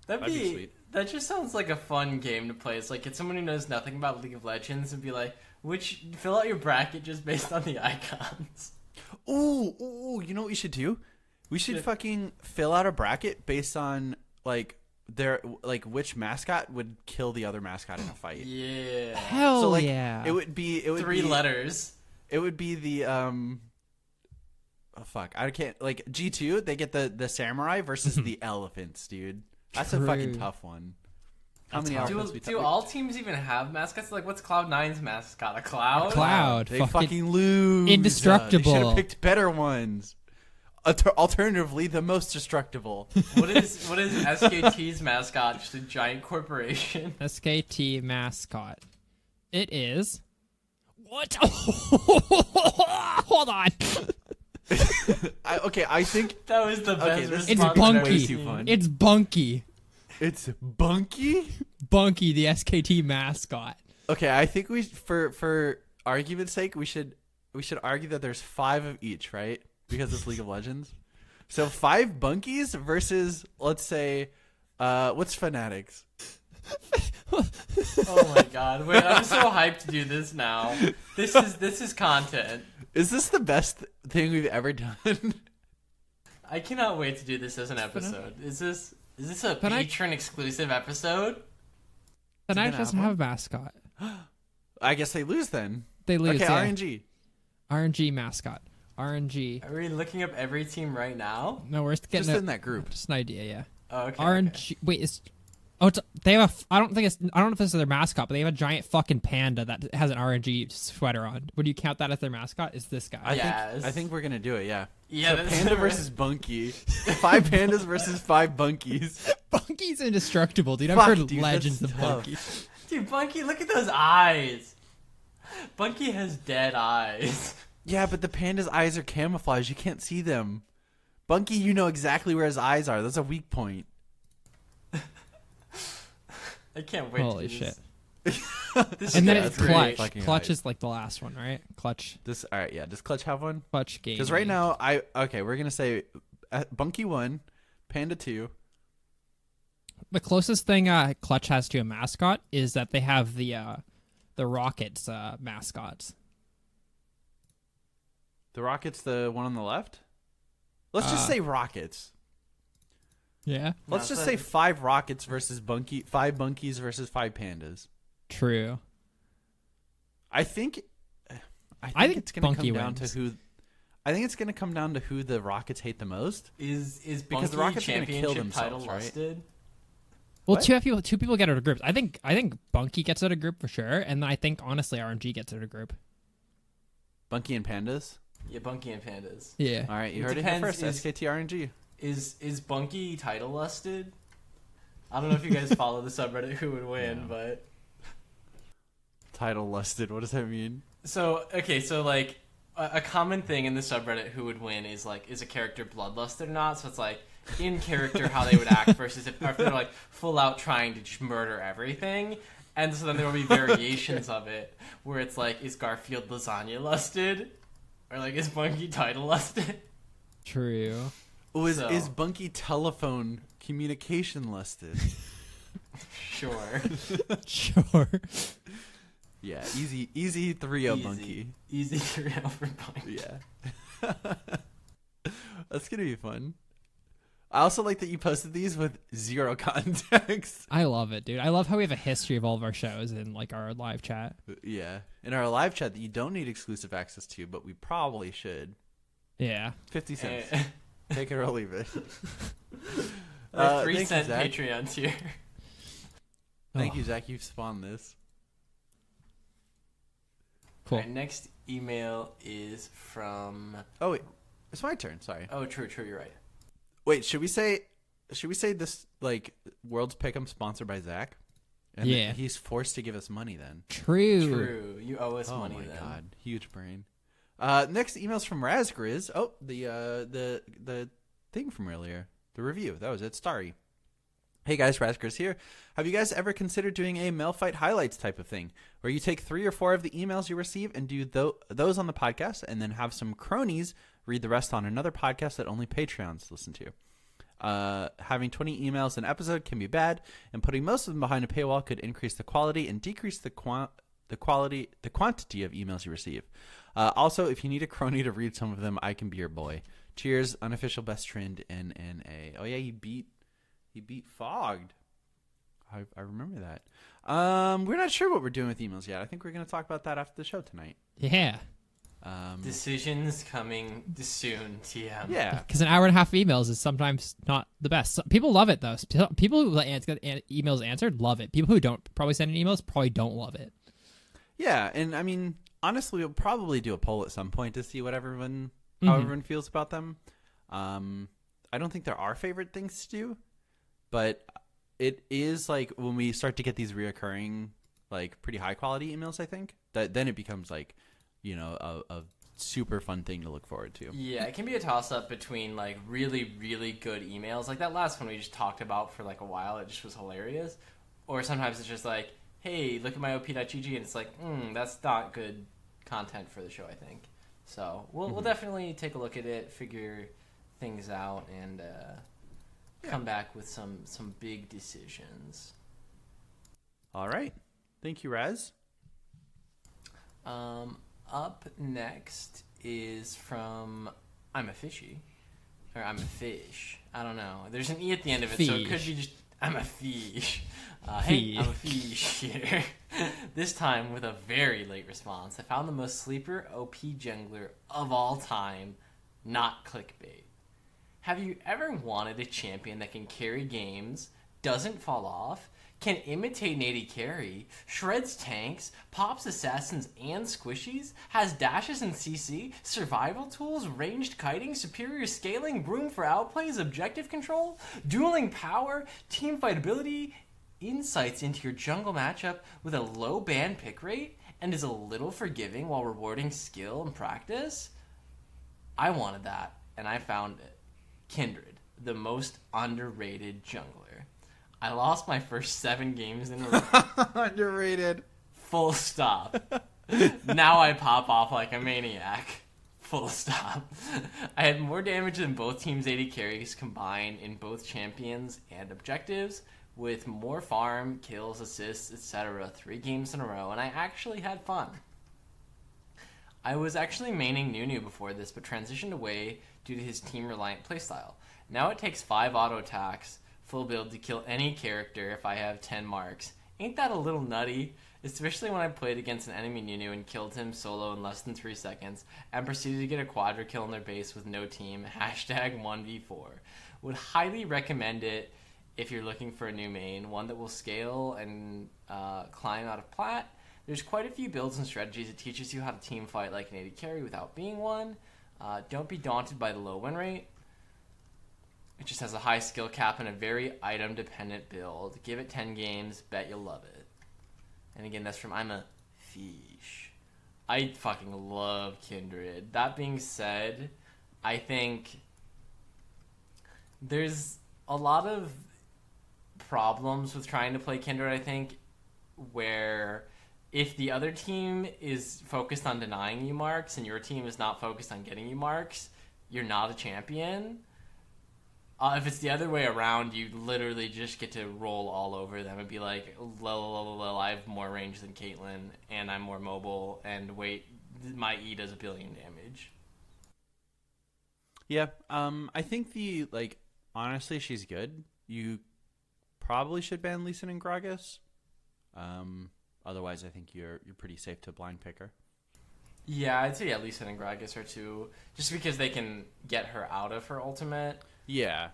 That'd That'd be be sweet. that just sounds like a fun game to play. It's like get someone who knows nothing about League of Legends and be like, fill out your bracket just based on the icons. Ooh, you know what we should do? We should fucking fill out a bracket based on which mascot would kill the other mascot in a fight. Yeah. Hell So like yeah. it would be 3 letters. It would be the oh fuck. I can't like G2, they get the samurai versus the elephants, dude. That's a fucking True. tough one. How many elephants we Do all teams even have mascots? Like, what's Cloud9's mascot? A cloud? Cloud. They fucking lose. Indestructible. They should have picked better ones. Alternatively, the most destructible. What is SKT's mascot? Just a giant corporation? SKT mascot. It is. What? Hold on. I think That was the best this is It's response I've fucking ever way Bunky. too seen. fun. It's Bunky. It's Bunky. Bunky, the SKT mascot. Okay, I think we for argument's sake, we should argue that there's 5 of each, right? Because it's League of Legends. So 5 Bunkies versus, let's say, what's Fanatics? Oh my god! Wait, I'm so hyped to do this now. This is content. Is this the best thing we've ever done? I cannot wait to do this as an episode. Is this a But patron exclusive episode? The gonna Knights doesn't have have a mascot. I guess they lose then. They lose. Okay, yeah. RNG. RNG mascot. RNG. Are we looking up every team right now? No, we're just getting Just in that group. just an idea. Yeah. Oh, okay. RNG. Wait, they have a. I don't know if this is their mascot, but they have a giant fucking panda that has an RNG sweater on. Would you count that as their mascot? Is this guy? Yes. I think we're gonna do it. Yeah. Yeah, So that's panda right. versus Bunky. 5 pandas versus 5 Bunkies. Bunky's indestructible, dude. I've Fuck, heard dude, legends that's of tough. Bunky. Dude, Bunky, look at those eyes. Bunky has dead eyes. Yeah, but the panda's eyes are camouflaged. You can't see them. Bunky, you know exactly where his eyes are. That's a weak point. I can't wait Holy to do shit. this. This And then is it's great. Clutch. Fucking Clutch right. is like the last one, right? Clutch. All right, yeah. Does Clutch have one? Clutch game. Because right now, we're gonna say Bunky 1, Panda 2. the closest thing Clutch has to a mascot is that they have the Rockets mascots. The Rockets, the one on the left. Let's just say Rockets. Yeah. Let's No, just but- say 5 Rockets versus 5 Bunkies versus 5 Pandas. True. I think think it's gonna Bunky come down wins. to who. I think it's gonna come down to who the Rockets hate the most. Is Because Bunky the Rockets are gonna kill championship title themselves, right? listed? Well, What? two people get out of groups. I think Bunky gets out of group for sure, and then I think honestly RNG gets out of group. Bunky and Pandas. Yeah, Bunky and Pandas. Yeah. All right, you It heard it here depends, first. SKT RNG. Is Bunky title listed? I don't know if you guys follow the subreddit Who Would Win, No. but Title listed. What does that mean? so like a common thing in the subreddit Who Would Win is like is a character bloodlusted or not. So it's like in character how they would act versus if they're like full out trying to just murder everything. And so then there will be variations of it where it's like is Garfield lasagna lusted or like is Bunky title lusted? True. Oh, So- is Bunky telephone communication listed? Sure. Sure. Yeah, easy 3-0 Bunky. Easy 3-0 for Bunky. Yeah. That's gonna be fun. I also like that you posted these with 0 context. I love it, dude. I love how we have a history of all of our shows in like our live chat. Yeah. In our live chat that you don't need exclusive access to, but we probably should. Yeah. 50 cents. Eh, Take it or leave it. the Thank you, 3-cent Zach. Patreon tier. Thank Oh, you, Zach. You've spawned this. Cool. Alright, next email is from. Oh, wait. It's my turn. Sorry. Oh, true. You're right. Wait, should we say this, like, World's Pick'em sponsored by Zach? And Yeah. he's forced to give us money then. True. True. You owe us Oh money my then. god. Huge brain. Next email's from Razgriz. Oh, the thing from earlier. The review. That was it. Starry. Hey guys, Raskers here. Have you guys ever considered doing a mail fight highlights type of thing, where you take 3 or 4 of the emails you receive and do those on the podcast, and then have some cronies read the rest on another podcast that only Patreons listen to? Having 20 emails an episode can be bad, and putting most of them behind a paywall could increase the quality and decrease the quantity of emails you receive. Also, if you need a crony to read some of them, I can be your boy. Cheers, unofficial best trend NNA. Oh yeah, he beat Fogged. I remember that. We're not sure what we're doing with emails yet. I think we're going to talk about that after the show tonight. Yeah. Decisions coming soon, TM. Yeah. Because an hour and a half of emails is sometimes not the best. People love it, though. People who get emails answered love it. People who don't probably send emails probably don't love it. Yeah, and I mean, honestly, we'll probably do a poll at some point to see what how everyone feels about them. I don't think there are favorite things to do, but it is like when we start to get these reoccurring, like pretty high quality emails, I think that then it becomes like, you know, a super fun thing to look forward to. Yeah, it can be a toss up between like really, really good emails, like that last one we just talked about for like a while. It just was hilarious. Or sometimes it's just like, hey, look at my op.gg, and it's like, that's not good content for the show, I think. So we'll definitely take a look at it, figure things out, and come back with some big decisions. All right. Thank you, Raz. Up next is from I'm a Fishy. Or I'm a Fish. I don't know. There's an E at the end of it, so it could be just I'm a Fish. Hey, I'm a Fish here. This time with a very late response. I found the most sleeper OP jungler of all time, not clickbait. Have you ever wanted a champion that can carry games, doesn't fall off, can imitate an AD carry, shreds tanks, pops assassins and squishies, has dashes and CC, survival tools, ranged kiting, superior scaling, room for outplays, objective control, dueling power, teamfight ability, insights into your jungle matchup with a low ban pick rate, and is a little forgiving while rewarding skill and practice? I wanted that, and I found it. Kindred, the most underrated jungler. I lost my first 7 games in a row. Underrated. Full stop. Now I pop off like a maniac. Full stop. I had more damage than both teams' AD carries combined in both champions and objectives, with more farm, kills, assists, etc. 3 games in a row, and I actually had fun. I was actually maining Nunu before this, but transitioned away due to his team-reliant playstyle. Now it takes 5 auto attacks, full build, to kill any character if I have 10 marks. Ain't that a little nutty? Especially when I played against an enemy Nunu and killed him solo in less than 3 seconds, and proceeded to get a quadra kill in their base with no team. Hashtag 1v4. Would highly recommend it if you're looking for a new main, one that will scale and climb out of plat. There's quite a few builds and strategies that teaches you how to team fight like an AD carry without being one. Don't be daunted by the low win rate. It just has a high skill cap and a very item dependent build. Give it 10 games, bet you'll love it. And again, that's from I'm a Fish. I fucking love Kindred. That being said, I think there's a lot of problems with trying to play Kindred, I think, where if the other team is focused on denying you marks and your team is not focused on getting you marks, you're not a champion. If it's the other way around, you literally just get to roll all over them and be like, lol, I have more range than Caitlyn, and I'm more mobile, and wait, my E does 1 billion damage. Yeah, I think honestly, she's good. You probably should ban Lee Sin and Gragas. Otherwise, I think you're pretty safe to blind pick her. Yeah, I'd say Lee Sin and Gragas are 2, just because they can get her out of her ultimate. Yeah.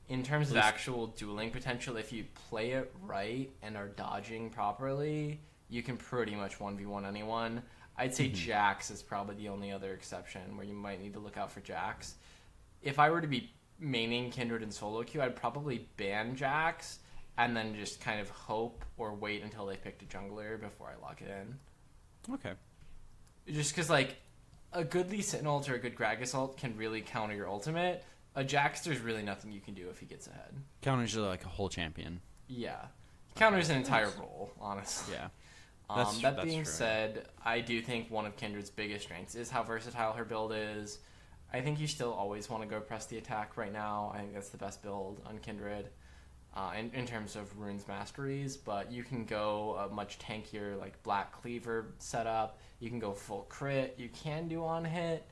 In terms of actual dueling potential, if you play it right and are dodging properly, you can pretty much 1v1 anyone. I'd say Jax is probably the only other exception where you might need to look out for Jax. If I were to be maining Kindred and solo queue, I'd probably ban Jax and then just kind of hope or wait until they picked a jungler before I lock it in. Okay. Just because, like, a good Lee Sin ult or a good Gragas ult can really counter your ultimate, a Jax, there's really nothing you can do if he gets ahead. Counters are like a whole champion. Yeah. Counters an entire role, honestly. Yeah. That being true. said, I do think one of Kindred's biggest strengths is how versatile her build is. I think you still always want to go press the attack right now. I think that's the best build on Kindred in terms of Rune's masteries, but you can go a much tankier like Black Cleaver setup. You can go full crit. You can do on hit.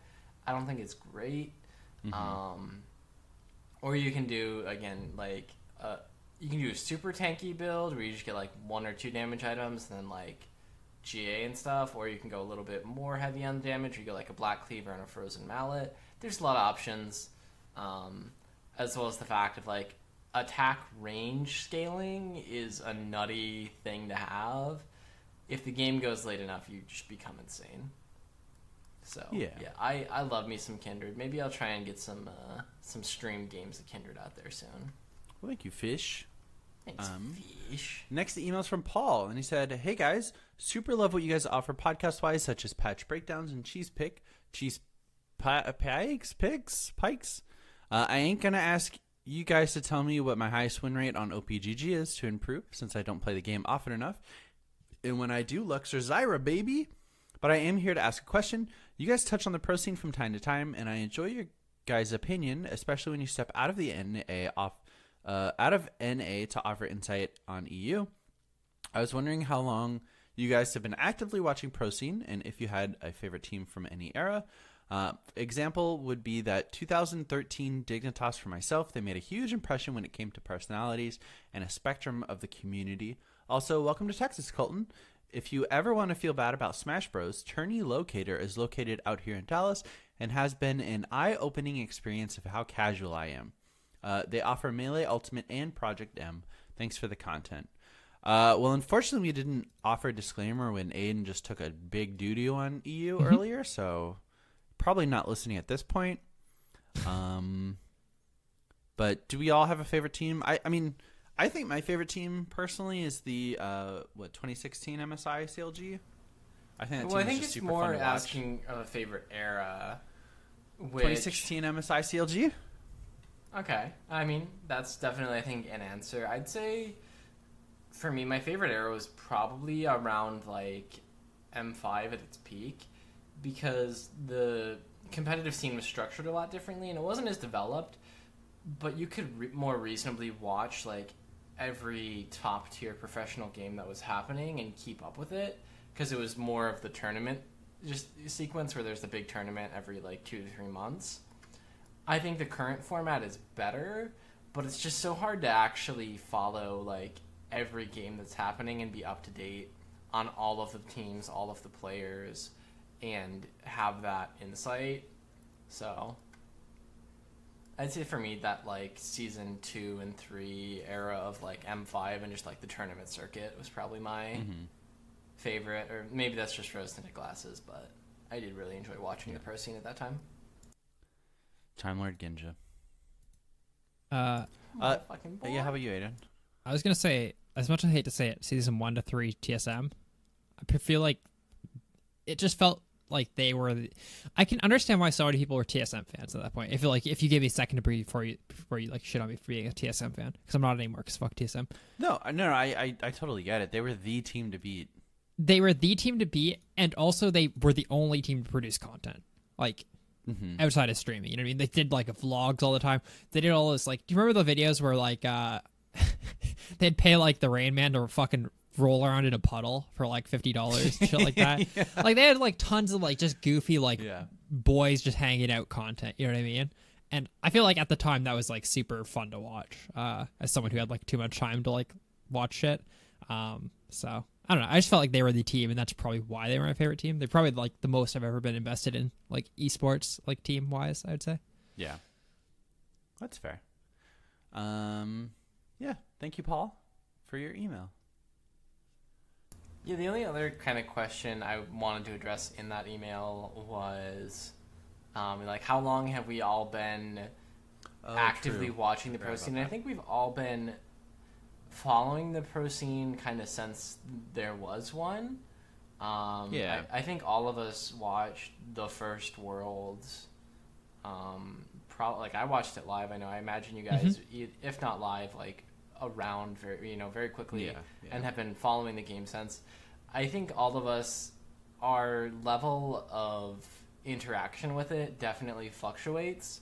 I don't think it's great. Or you can do, again, like you can do a super tanky build where you just get like 1 or 2 damage items and then like GA and stuff, or you can go a little bit more heavy on damage. You go like a Black Cleaver and a Frozen Mallet. There's a lot of options, as well as the fact of like attack range scaling is a nutty thing to have. If the game goes late enough, you just become insane. So yeah, I love me some Kindred. Maybe I'll try and get some stream games of Kindred out there soon. Well, thank you, Fish. Thanks, Fish. Next, the email's from Paul, and he said, "Hey guys, super love what you guys offer podcast-wise, such as patch breakdowns and cheese pikes. I ain't gonna ask you guys to tell me what my highest win rate on OPGG is to improve, since I don't play the game often enough. And when I do, Luxor Zyra, baby. But I am here to ask a question. You guys touch on the pro scene from time to time, and I enjoy your guys' opinion, especially when you step out of the NA to offer insight on EU. I was wondering how long you guys have been actively watching pro scene, and if you had a favorite team from any era. Example would be that 2013 Dignitas for myself. They made a huge impression when it came to personalities and a spectrum of the community. Also, welcome to Texas, Colton. If you ever want to feel bad about Smash Bros, Tourney Locator is located out here in Dallas and has been an eye-opening experience of how casual I am. They offer Melee Ultimate and Project M. Thanks for the content. Well, unfortunately, we didn't offer a disclaimer when Aiden just took a big doo-doo on EU earlier, so probably not listening at this point. But do we all have a favorite team? I mean, I think my favorite team personally is the 2016 MSI CLG. I think that team I is think just it's super more fun to watch. asking of a favorite era. 2016 MSI CLG. Okay, I mean that's definitely I think an answer. I'd say for me, my favorite era was probably around like M5 at its peak, because the competitive scene was structured a lot differently and it wasn't as developed, but you could more reasonably watch like every top tier professional game that was happening and keep up with it, because it was more of the tournament just sequence where there's the big tournament every like 2 to 3 months. I think the current format is better, but it's just so hard to actually follow like every game that's happening and be up to date on all of the teams, all of the players, and have that insight. So I'd say for me that like season 2 and 3 era of like M5 and just like the tournament circuit was probably my favorite, or maybe that's just rose-tinted glasses, but I did really enjoy watching the pro scene at that time. Time Lord Ginja. Fucking boy. Yeah, how about you, Aiden? I was gonna say, as much as I hate to say it, season 1 to 3 TSM, I feel like it just felt like they were. I can understand why so many people were TSM fans at that point. I feel like if you gave me a second to breathe before you like shit on me for being a TSM fan, because I'm not anymore. Because fuck TSM. No, I totally get it. They were the team to beat. They were the team to beat, and also they were the only team to produce content. Like. Outside of streaming, you know what I mean? They did like vlogs all the time. They did all this like. Do you remember the videos where like they'd pay like the Rain Man to fucking roll around in a puddle for like $50, shit like that? Yeah. Like they had like tons of like just goofy like boys just hanging out content. You know what I mean? And I feel like at the time that was like super fun to watch. As someone who had like too much time to like watch shit. So. I don't know. I just felt like they were the team, and that's probably why they were my favorite team. They're probably like the most I've ever been invested in, like esports, like team wise. I would say. Yeah, that's fair. Yeah. Thank you, Paul, for your email. Yeah, the only other kind of question I wanted to address in that email was, like, how long have we all been actively watching the pro scene? And I think we've all been following the pro scene kind of since there was one. Yeah. I think all of us watched the first Worlds Like I watched it live. I know. I imagine you guys, if not live, like around very quickly, and have been following the game since. I think all of us, our level of interaction with it definitely fluctuates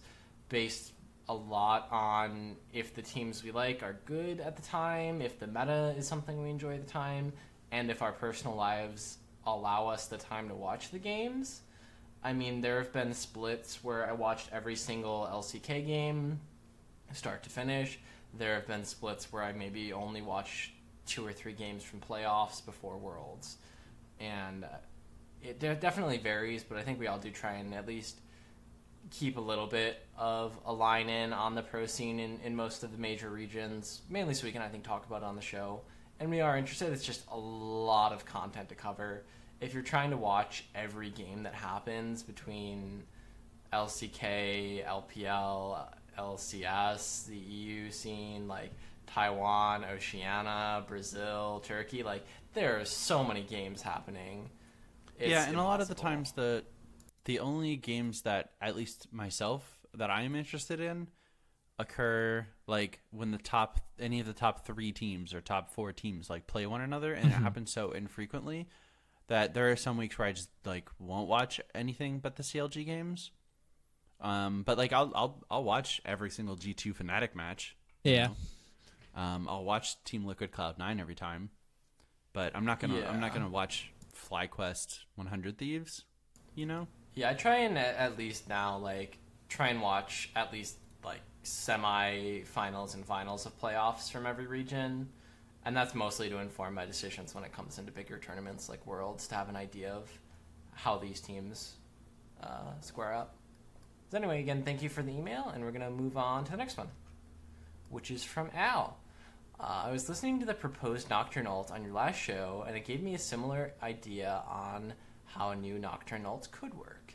based a lot on if the teams we like are good at the time, if the meta is something we enjoy at the time, and if our personal lives allow us the time to watch the games. I mean, there have been splits where I watched every single LCK game, start to finish. There have been splits where I maybe only watch 2 or 3 games from playoffs before Worlds. And it definitely varies, but I think we all do try and at least keep a little bit of a line in on the pro scene in most of the major regions, mainly so we can, I think, talk about it on the show. And we are interested. It's just a lot of content to cover. If you're trying to watch every game that happens between LCK, LPL, LCS, the EU scene, like Taiwan, Oceania, Brazil, Turkey, like there are so many games happening. It's and a lot of the impossible. times the only games that, at least myself, that I am interested in occur like when any of the top 3 teams or top 4 teams like play one another, and it happens so infrequently that there are some weeks where I just like won't watch anything but the CLG games. But like I'll watch every single G2 Fnatic match. Yeah. I'll watch Team Liquid Cloud9 every time, but I'm not gonna watch FlyQuest 100 Thieves. Yeah, I try and at least now like try and watch at least like semi-finals and finals of playoffs from every region. And that's mostly to inform my decisions when it comes into bigger tournaments like Worlds, to have an idea of how these teams square up. So anyway, again, thank you for the email, and we're going to move on to the next one, which is from Al. I was listening to the proposed Nocturne ult on your last show, and it gave me a similar idea on how a new Nocturne ult could work.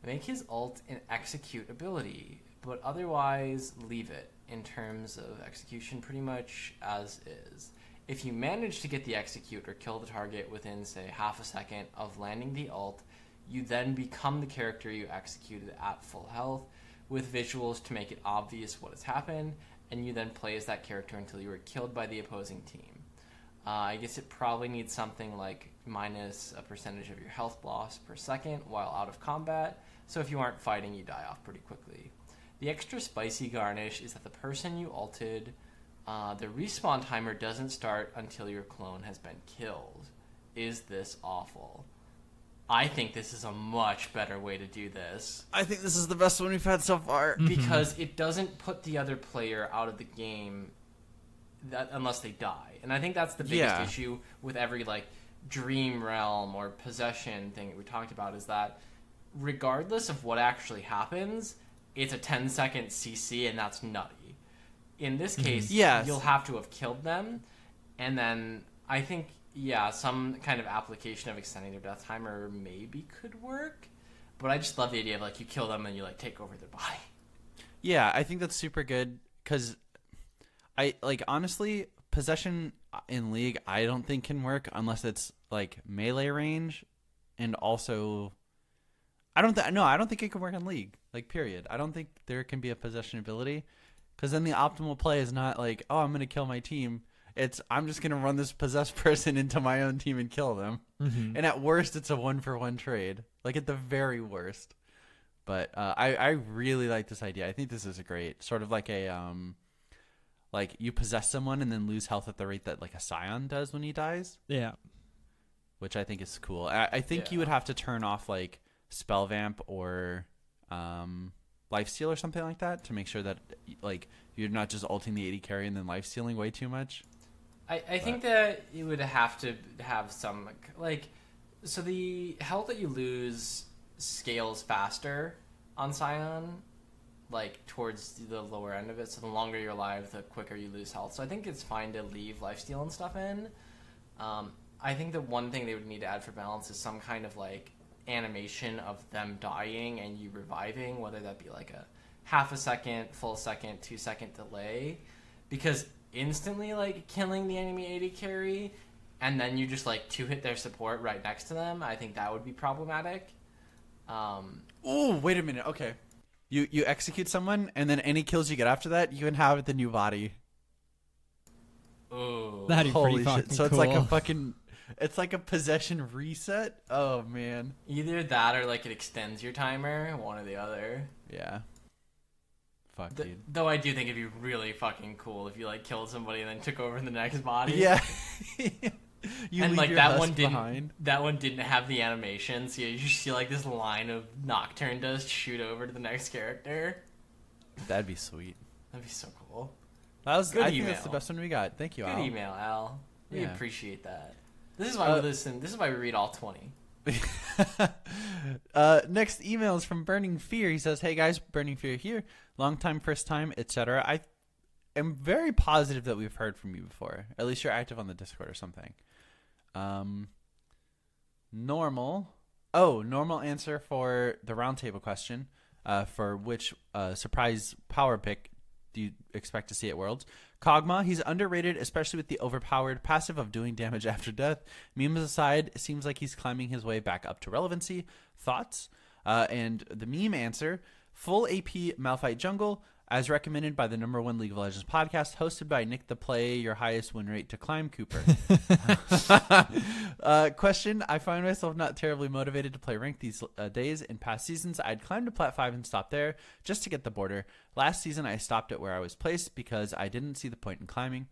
Make his ult an execute ability, but otherwise leave it in terms of execution pretty much as is. If you manage to get the execute or kill the target within, say, half a second of landing the ult, you then become the character you executed at full health, with visuals to make it obvious what has happened, and you then play as that character until you are killed by the opposing team. I guess it probably needs something like minus a percentage of your health loss per second while out of combat, so if you aren't fighting, you die off pretty quickly. The extra spicy garnish is that the person you ulted, the respawn timer doesn't start until your clone has been killed. Is this awful? I think this is a much better way to do this. I think this is the best one we've had so far. Because it doesn't put the other player out of the game unless they die. And I think that's the biggest issue with every like Dream Realm or Possession thing that we talked about, is that regardless of what actually happens, it's a 10-second CC, and that's nutty. In this case, you'll have to have killed them, and then I think, some kind of application of extending their death timer maybe could work, but I just love the idea of, like, you kill them and you, like, take over their body. Yeah, I think that's super good, because honestly, Possession in League I don't think can work unless it's, like, melee range, and also I don't think it can work in League, like, period. I don't think there can be a Possession ability, because then the optimal play is not like, oh, I'm going to kill my team. It's, I'm just going to run this possessed person into my own team and kill them. And at worst, it's a 1-for-1 trade. Like, at the very worst. But I really like this idea. I think this is a great, sort of like a, like, you possess someone and then lose health at the rate that, like, a Scion does when he dies. Yeah. Which I think is cool. I think you would have to turn off, like, Spell Vamp or Lifesteal or something like that to make sure that, like, you're not just ulting the 80 carry and then lifestealing way too much. I think that you would have to have some, like, so the health that you lose scales faster on Scion, like, towards the lower end of it. So the longer you're alive, the quicker you lose health. So I think it's fine to leave lifesteal and stuff in. I think the one thing they would need to add for balance is some kind of, like, animation of them dying and you reviving, whether that be like a half a second, full second, 2-second delay, because instantly, like, killing the enemy 80 carry and then you just, like, 2-hit their support right next to them, I think that would be problematic. Oh, wait a minute. Okay, You execute someone, and then any kills you get after that, you inhabit the new body. Oh, That'd be Holy pretty fucking shit! So it's cool. like a fucking, it's like a possession reset. Oh man. either that or like it extends your timer, one or the other. Yeah. Fuck, dude. Though I do think it'd be really fucking cool if you like killed somebody and then took over the next body. Yeah. You and leave like your that husk one didn't. behind. That one didn't have the animation, so you just see like this line of Nocturne dust shoot over to the next character. That'd be sweet. That'd be so cool. That was Good I think that's the email. best one we got. Thank you, Good Al. email, Al. We Yeah. appreciate that. This is why we listen. This is why we read all 20. Next email is from Burning Fear. He says, "Hey guys, Burning Fear here. Long time, first time, etc. I am very positive that we've heard from you before. At least you're active on the Discord or something. Normal answer for the roundtable question. For which surprise power pick do you expect to see at Worlds? Kog'Maw, he's underrated, especially with the overpowered passive of doing damage after death. Memes aside, it seems like he's climbing his way back up to relevancy. Thoughts? And the meme answer, full AP Malphite jungle, as recommended by the #1 League of Legends podcast, hosted by Nick the Play, your highest win rate to climb Cooper. Question, I find myself not terribly motivated to play ranked these days. In past seasons, I'd climb to Plat 5 and stop there, just to get the border. Last season, I stopped at where I was placed because I didn't see the point in climbing.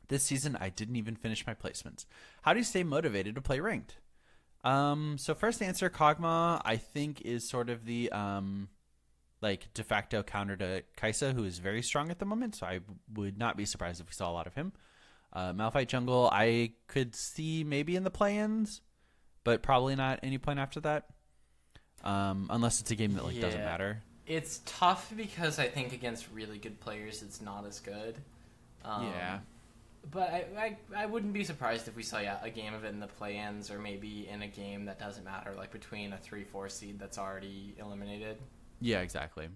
This season, I didn't even finish my placements. How do you stay motivated to play ranked? So first answer, Kog'Maw, I think is sort of the like de facto counter to Kaisa, who is very strong at the moment, so I would not be surprised if we saw a lot of him. Malphite jungle, I could see maybe in the play-ins, but probably not any point after that, unless it's a game that like doesn't matter. It's tough because I think against really good players, it's not as good. Yeah. But I wouldn't be surprised if we saw a game of it in the play-ins, or maybe in a game that doesn't matter, like between a 3-4 seed that's already eliminated. Yeah, exactly.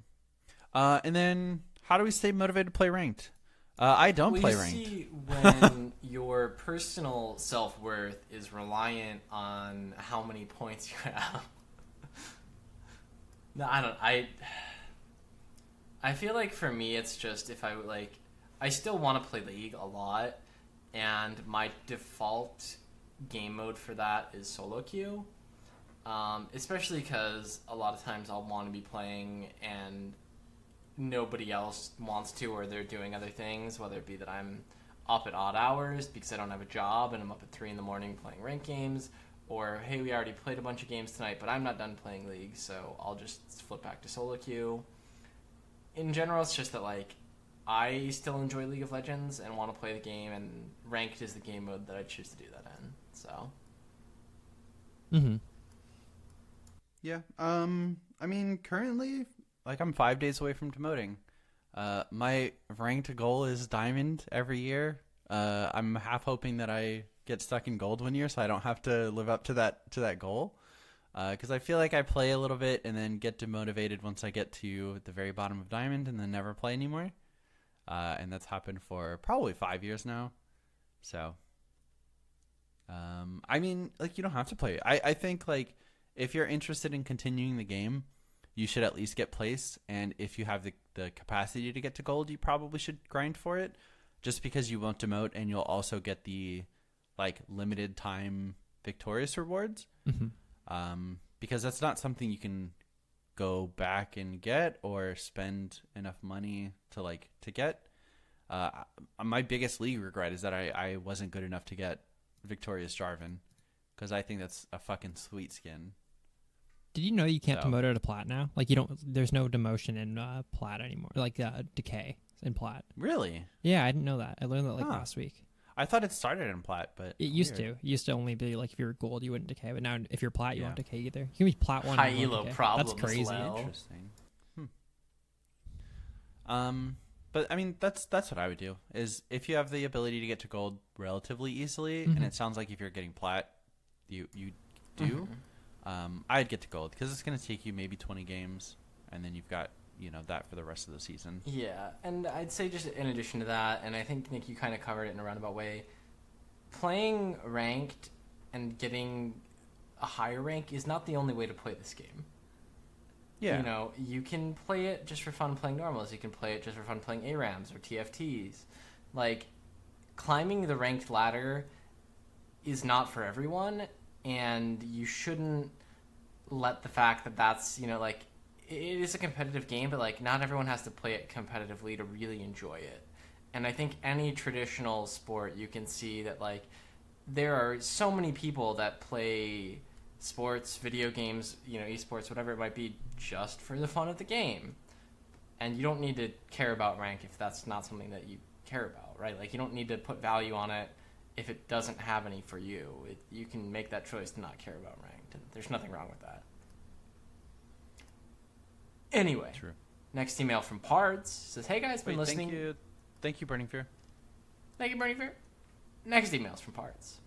And then, how do we stay motivated to play ranked? I don't play ranked. You see, when your personal self-worth is reliant on how many points you have. No, I feel like for me, it's just if I still want to play League a lot, and my default game mode for that is solo queue. Especially because a lot of times I'll want to be playing and nobody else wants to, or they're doing other things, whether it be that I'm up at odd hours because I don't have a job and I'm up at 3 in the morning playing ranked games, or hey, we already played a bunch of games tonight but I'm not done playing League, so I'll just flip back to solo queue. In general, it's just that like I still enjoy League of Legends and want to play the game, and ranked is the game mode that I choose to do that in. So Yeah. I mean, currently, like, I'm 5 days away from demoting. My ranked goal is diamond every year. I'm half hoping that I get stuck in gold one year, so I don't have to live up to that goal. Because I feel like I play a little bit and then get demotivated once I get to the very bottom of diamond, and then never play anymore. And that's happened for probably 5 years now. So, I mean, like, you don't have to play. I think, like, if you're interested in continuing the game, you should at least get placed. And if you have the capacity to get to gold, you probably should grind for it, just because you won't demote, and you'll also get the like limited time victorious rewards. Because that's not something you can go back and get or spend enough money to get. My biggest League regret is that I wasn't good enough to get Victorious Jarvan, because I think that's a fucking sweet skin. Did you know you can't demote it to plat now? Like, you don't. There's no demotion in plat anymore. Like decay in plat. Really? Yeah, I didn't know that. I learned that last week. I thought it started in plat, but it used to. It used to only be like if you were gold, you wouldn't decay. But now, if you're plat, you won't decay either. You can be plat 1. High and elo decay. problems. That's crazy. Well. Interesting. But I mean, that's what I would do. Is if you have the ability to get to gold relatively easily, and it sounds like if you're getting plat, you do. I'd get to gold, because it's going to take you maybe 20 games, and then you've got that for the rest of the season. Yeah, and I'd say just in addition to that, and I think, Nick, you kind of covered it in a roundabout way, playing ranked and getting a higher rank is not the only way to play this game. Yeah. You know, you can play it just for fun playing normals. You can play it just for fun playing ARAMs or TFTs. Like, climbing the ranked ladder is not for everyone, and you shouldn't let the fact that that's, you know, like, it is a competitive game, but, like, not everyone has to play it competitively to really enjoy it. And I think any traditional sport, you can see that, like, there are so many people that play sports, video games, you know, esports, whatever it might be, just for the fun of the game. And you don't need to care about rank if that's not something that you care about, right? Like, you don't need to put value on it if it doesn't have any for you. You can make that choice to not care about ranked, and there's nothing wrong with that. Anyway, True. Next email from Pards says, "Hey guys, been Wait, listening." Thank you, Burning Fear. Thank you, Bernie Fair. Next email's from Parts.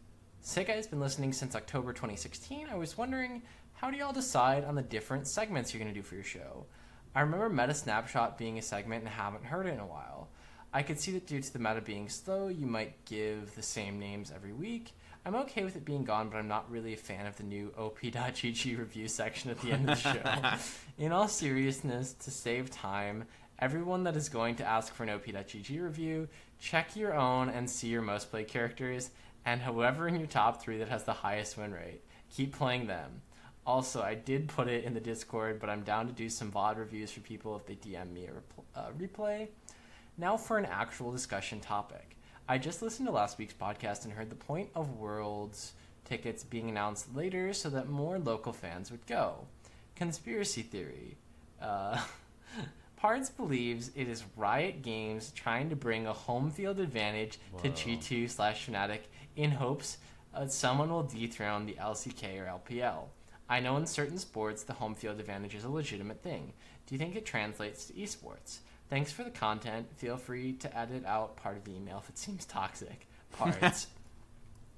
Sega has been listening since October 2016. I was wondering, how do y'all decide on the different segments you're going to do for your show? I remember Meta Snapshot being a segment and haven't heard it in a while. I could see that due to the meta being slow, you might give the same names every week. I'm okay with it being gone, but I'm not really a fan of the new op.gg review section at the end of the show. In all seriousness, to save time, everyone that is going to ask for an op.gg review, check your own and see your most played characters, and whoever in your top 3 that has the highest win rate. Keep playing them. Also, I did put it in the Discord, but I'm down to do some VOD reviews for people if they DM me a replay. Now for an actual discussion topic. I just listened to last week's podcast and heard the point of Worlds tickets being announced later so that more local fans would go. Conspiracy theory. Pards believes it is Riot Games trying to bring a home field advantage to G2/Fnatic in hopes someone will dethrone the LCK or LPL. I know in certain sports the home field advantage is a legitimate thing. Do you think it translates to esports? Thanks for the content. Feel free to edit out part of the email if it seems toxic. Parts.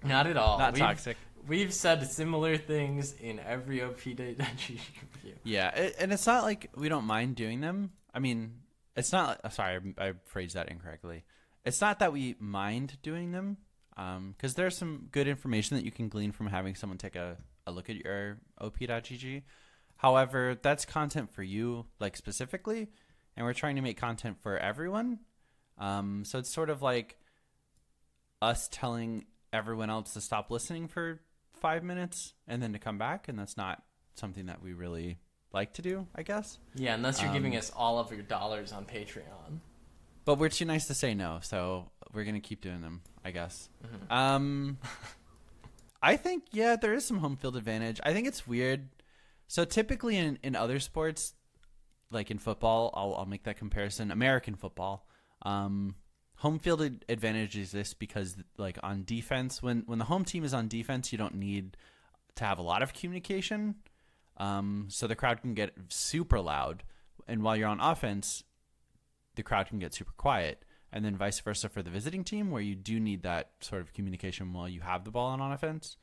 Not at all. Not toxic. We've said similar things in every op.gg review. Yeah, and it's not like we don't mind doing them. I mean, it's not... Sorry, I phrased that incorrectly. It's not that we mind doing them, because there's some good information that you can glean from having someone take a look at your op.gg. However, that's content for you, like, specifically, and we're trying to make content for everyone. So it's sort of like us telling everyone else to stop listening for 5 minutes and then to come back, and that's not something that we really like to do, I guess. Yeah, unless you're giving us all of your dollars on Patreon. But we're too nice to say no, so we're going to keep doing them, I guess. Mm-hmm. I think, yeah, there is some home field advantage. I think it's weird. So typically in other sports, like in football, I'll make that comparison. American football, home field advantage exists because, like, on defense, when the home team is on defense, you don't need to have a lot of communication. So the crowd can get super loud, and while you're on offense, the crowd can get super quiet. And then vice versa for the visiting team, where you do need that sort of communication while you have the ball on offense,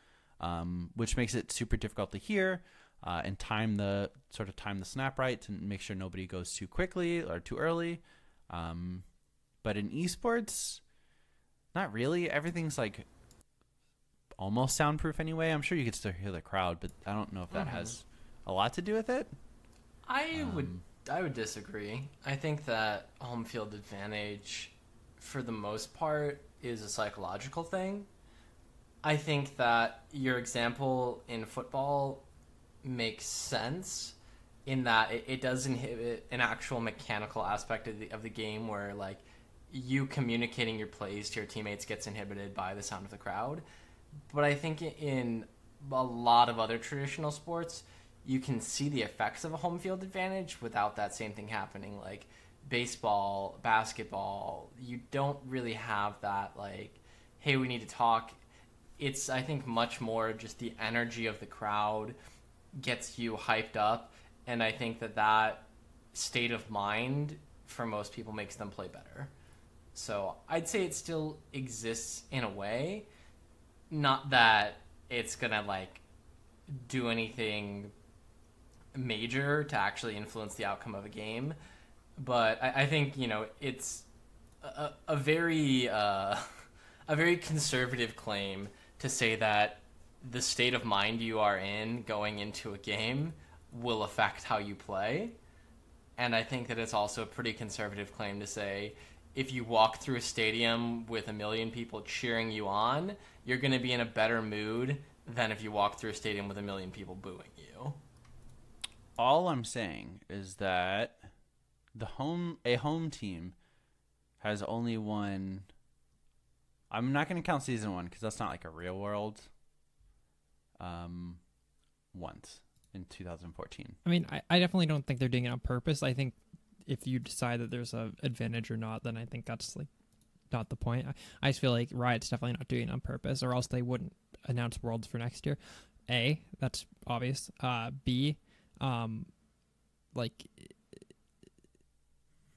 which makes it super difficult to hear and time the snap right to make sure nobody goes too quickly or too early. But in esports, not really. Everything's like almost soundproof anyway. I'm sure you could still hear the crowd, but I don't know if that has a lot to do with it. I would disagree. I think that home field advantage, for the most part, is a psychological thing. I think that your example in football makes sense in that it does inhibit an actual mechanical aspect of the game where, like, you communicating your plays to your teammates gets inhibited by the sound of the crowd. But I think in a lot of other traditional sports, you can see the effects of a home field advantage without that same thing happening. Like baseball, basketball, you don't really have that, like, hey, we need to talk. It's, I think, much more just the energy of the crowd gets you hyped up, and I think that state of mind for most people makes them play better. So I'd say it still exists in a way, not that it's gonna, like, do anything major to actually influence the outcome of a game, but I think, you know, it's a very conservative claim to say that the state of mind you are in going into a game will affect how you play. And I think that it's also a pretty conservative claim to say, if you walk through a stadium with 1 million people cheering you on, you're going to be in a better mood than if you walk through a stadium with 1 million people booing you. All I'm saying is that a home team has only won. I'm not going to count season 1 because that's not like a real world. Once in 2014. I mean, I definitely don't think they're doing it on purpose. I think if you decide that there's an advantage or not, then I think that's like not the point. I just feel like Riot's definitely not doing it on purpose, or else they wouldn't announce Worlds for next year. A, that's obvious. B, like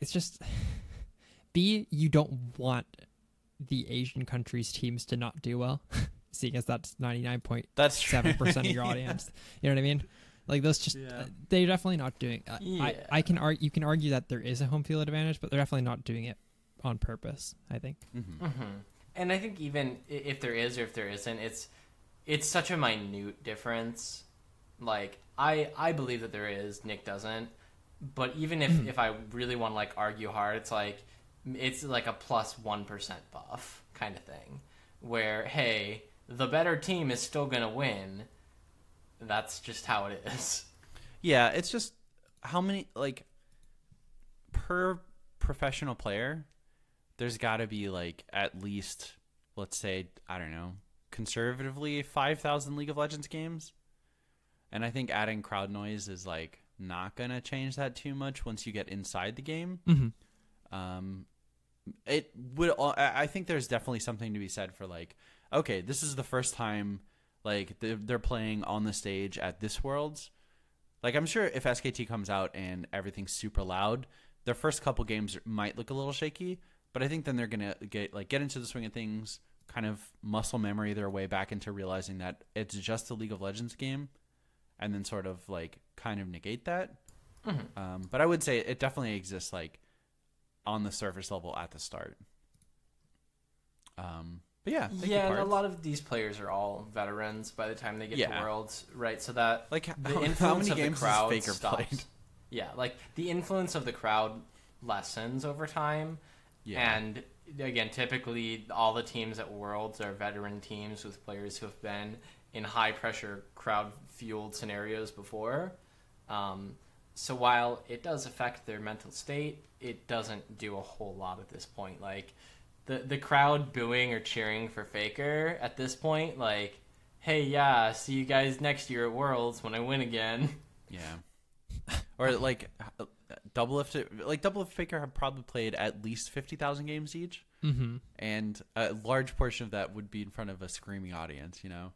it's just B, you don't want the Asian countries teams to not do well, seeing as that's 99.7% of your audience. You know what I mean? Like those just they're definitely not doing. I can argue. You can argue that there is a home field advantage, but they're definitely not doing it on purpose. I think. Mm-hmm. And I think even if there is or if there isn't, it's such a minute difference. Like I believe that there is. Nick doesn't. But even if I really want to like argue hard, it's like a plus 1% buff kind of thing, where hey, the better team is still gonna win. That's just how it is. Yeah, it's just how many, like, per professional player, there's got to be, like, at least, let's say, I don't know, conservatively 5,000 League of Legends games. And I think adding crowd noise is, like, not going to change that too much once you get inside the game. Mm-hmm. It would. I think there's definitely something to be said for, like, okay, this is the first time like they're playing on the stage at this Worlds. Like I'm sure if SKT comes out and everything's super loud, their first couple games might look a little shaky, but I think then they're gonna get into the swing of things, kind of muscle memory their way back into realizing that it's just a League of Legends game, and then sort of like kind of negate that. Mm-hmm. But I would say it definitely exists like on the surface level at the start. But yeah, and a lot of these players are all veterans by the time they get to Worlds, right? So that like the influence how many of games the crowd has Faker stops. played? Yeah, like the influence of the crowd lessens over time. Yeah. And again, typically all the teams at Worlds are veteran teams with players who have been in high pressure crowd fueled scenarios before. So while it does affect their mental state, it doesn't do a whole lot at this point. Like the crowd booing or cheering for Faker at this point, like, hey, yeah, see you guys next year at Worlds when I win again. Yeah. Or like Doublelift Faker have probably played at least 50,000 games each. Mm-hmm. And a large portion of that would be in front of a screaming audience, you know?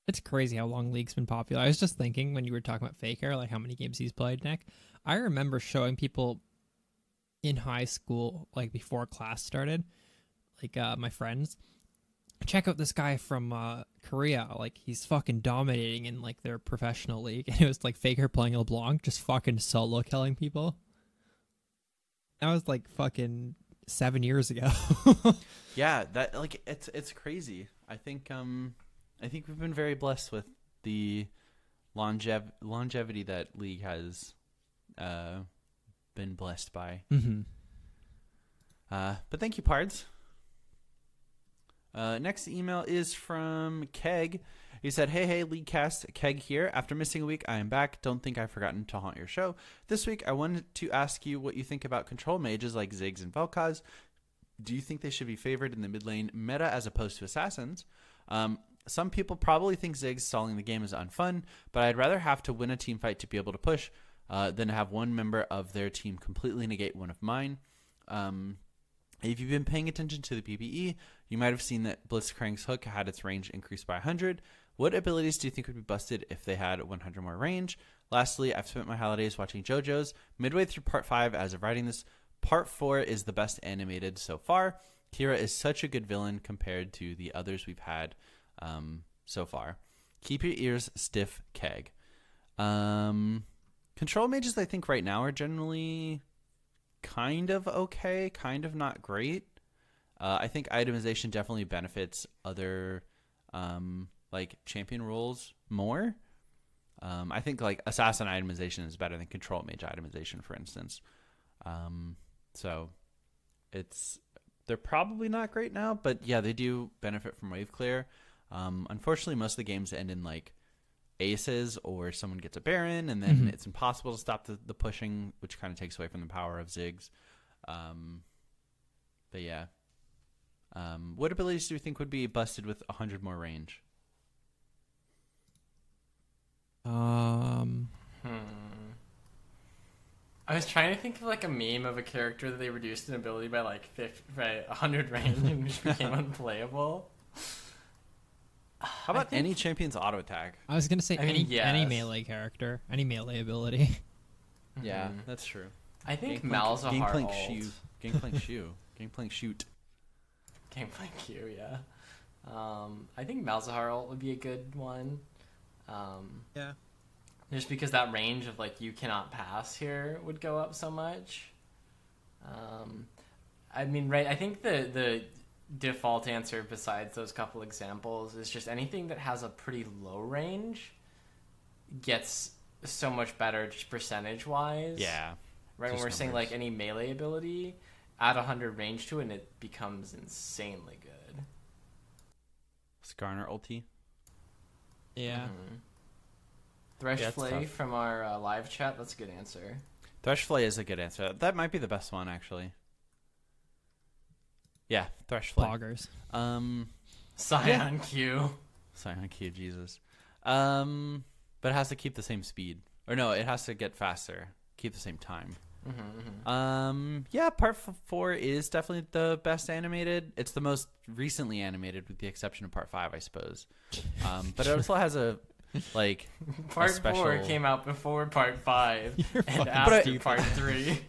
It's crazy how long League's been popular. I was just thinking when you were talking about Faker, like how many games he's played, Nick. I remember showing people in high school, like before class started, like my friends, check out this guy from Korea. Like he's fucking dominating in like their professional league. And it was like Faker playing LeBlanc, just fucking solo killing people. That was like fucking 7 years ago. Yeah, that like it's crazy. I think we've been very blessed with the longevity that League has been blessed by. Mm-hmm. But thank you, Pards. Next email is from Keg. He said, hey, Leaguecast, Keg here. After missing a week, I am back. Don't think I've forgotten to haunt your show. This week, I wanted to ask you what you think about control mages like Ziggs and Vel'Koz. Do you think they should be favored in the mid lane meta as opposed to assassins? Some people probably think Ziggs stalling the game is unfun, but I'd rather have to win a team fight to be able to push than have one member of their team completely negate one of mine. If you've been paying attention to the PvE, you might have seen that Blitzcrank's hook had its range increased by 100. What abilities do you think would be busted if they had 100 more range? Lastly, I've spent my holidays watching JoJo's. Midway through Part 5 as of writing this, Part 4 is the best animated so far. Kira is such a good villain compared to the others we've had so far. Keep your ears stiff, Keg. Control mages, I think, right now are generally kind of okay, kind of not great. I think itemization definitely benefits other like champion roles more. I think like assassin itemization is better than control mage itemization, for instance. So they're probably not great now, but yeah, they do benefit from wave clear. Unfortunately, most of the games end in like aces or someone gets a baron, and then it's impossible to stop the pushing, which kind of takes away from the power of Ziggs. But yeah. What abilities do you think would be busted with 100 more range? I was trying to think of like a meme of a character that they reduced an ability by like 100 range and just became unplayable. How about any champion's auto attack? I was gonna say any yes. melee character, any melee ability. Yeah, that's true. I think Malzahar Malzahar ult. Gangplank shoe. Gangplank shoot. Gangplank Q, yeah. I think Malzahar ult would be a good one. Yeah. Just because that range of like you cannot pass here would go up so much. I mean, right? I think the default answer besides those couple examples is just anything that has a pretty low range gets so much better just percentage wise. Yeah. Right, when we're saying numbers. like any melee ability, add 100 range to it and it becomes insanely good. Skarner ulti. Yeah. Thresh Yeah, it's Flay tough. from our live chat, that's a good answer. Thresh Flay is a good answer. That might be the best one, actually. Yeah, Thresh Flay. Poggers. Scion Q. Scion Q, Jesus. But it has to keep the same speed. Or no, it has to get faster. Keep the same time. Yeah, part 4 is definitely the best animated. It's the most recently animated, with the exception of part 5, I suppose. But it also has a like Part a special... 4 came out before part 5 and fucking after stupid. part 3.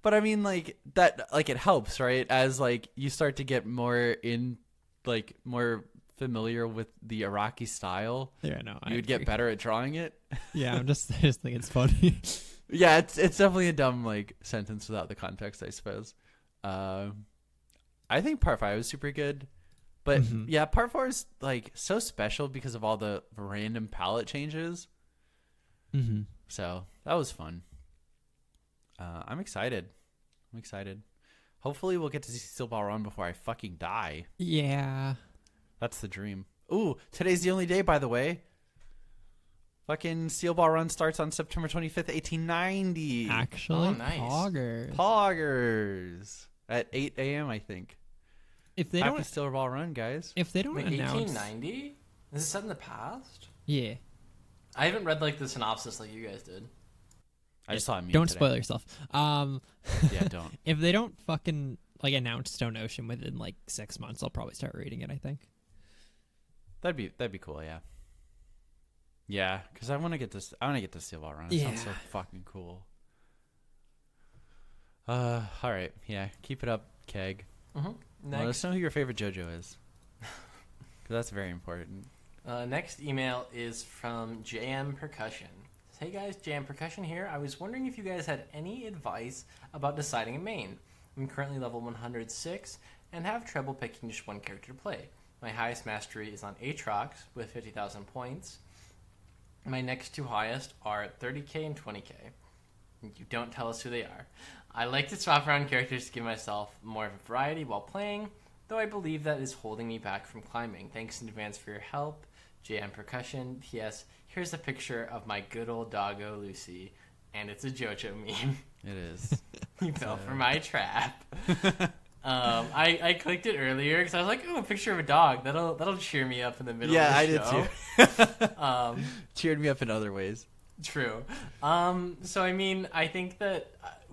But I mean, like that, like it helps, right? As like you start to get more more familiar with the Iraqi style, Yeah, no, you would get better at drawing it. Yeah, I just think it's funny. Yeah, it's definitely a dumb like sentence without the context, I suppose. I think part 5 is super good, but yeah, part 4 is like so special because of all the random palette changes. So that was fun. I'm excited. Hopefully we'll get to see Steel Ball Run before I fucking die. Yeah. That's the dream. Ooh, today's the only day, by the way. Fucking Steel Ball Run starts on September 25th, 1890. Actually, Oh, nice. Poggers. Poggers. At 8 a.m., I think. If they Happy don't, Steel Ball Run, guys. if they don't Wait, announce, 1890? Is this set in the past? yeah, I haven't read like the synopsis like you guys did. I just saw a meme don't today. spoil yourself. Yeah, don't. If they don't fucking like announce Stone Ocean within like 6 months, I'll probably start reading it. I think. That'd be cool, yeah. Yeah, because I want to get this. I want to get this Steel Ball Run. It sounds so fucking cool. All right, yeah, keep it up, Keg. Let Next, us know who your favorite JoJo is, because that's very important. next email is from JM Percussion. Hey guys, JM Percussion here. I was wondering if you guys had any advice about deciding a main. I'm currently level 106 and have trouble picking just one character to play. My highest mastery is on Aatrox with 50,000 points. My next two highest are 30k and 20k. You don't tell us who they are. I like to swap around characters to give myself more of a variety while playing, though I believe that is holding me back from climbing. Thanks in advance for your help. JM Percussion. P.S. Here's a picture of my good old doggo Lucy, and it's a JoJo meme. It is. You fell for my trap. I clicked it earlier because I was like, "Oh, a picture of a dog. That'll cheer me up in the middle of the show." I did too. Cheered me up in other ways. True. So I mean, I think that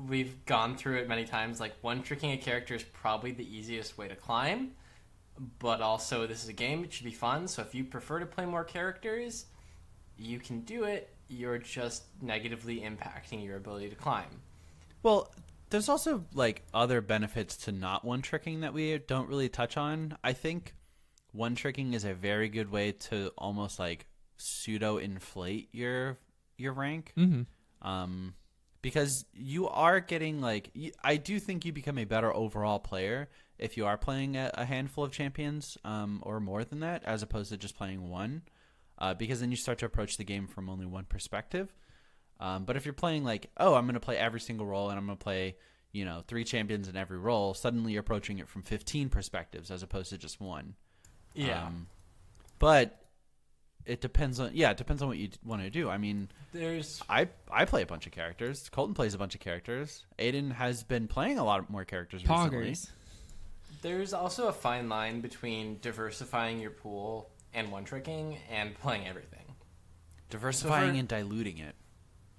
we've gone through it many times. Like, one-tricking a character is probably the easiest way to climb, but also this is a game. It should be fun. So if you prefer to play more characters, you can do it. You're just negatively impacting your ability to climb. Well, there's also like other benefits to not one-tricking that we don't really touch on. I think one-tricking is a very good way to almost like pseudo-inflate your rank. Because you are getting like, I do think you become a better overall player if you are playing a handful of champions or more than that, as opposed to just playing one. because then you start to approach the game from only one perspective. But if you're playing like, oh, I'm going to play every single role and I'm going to play, 3 champions in every role, suddenly you're approaching it from 15 perspectives as opposed to just one. Yeah. But it depends on what you want to do. I mean, I play a bunch of characters. Colton plays a bunch of characters. Aiden has been playing a lot more characters recently. Poggers. There's also a fine line between diversifying your pool and one-tricking and playing everything. Diversifying and diluting it.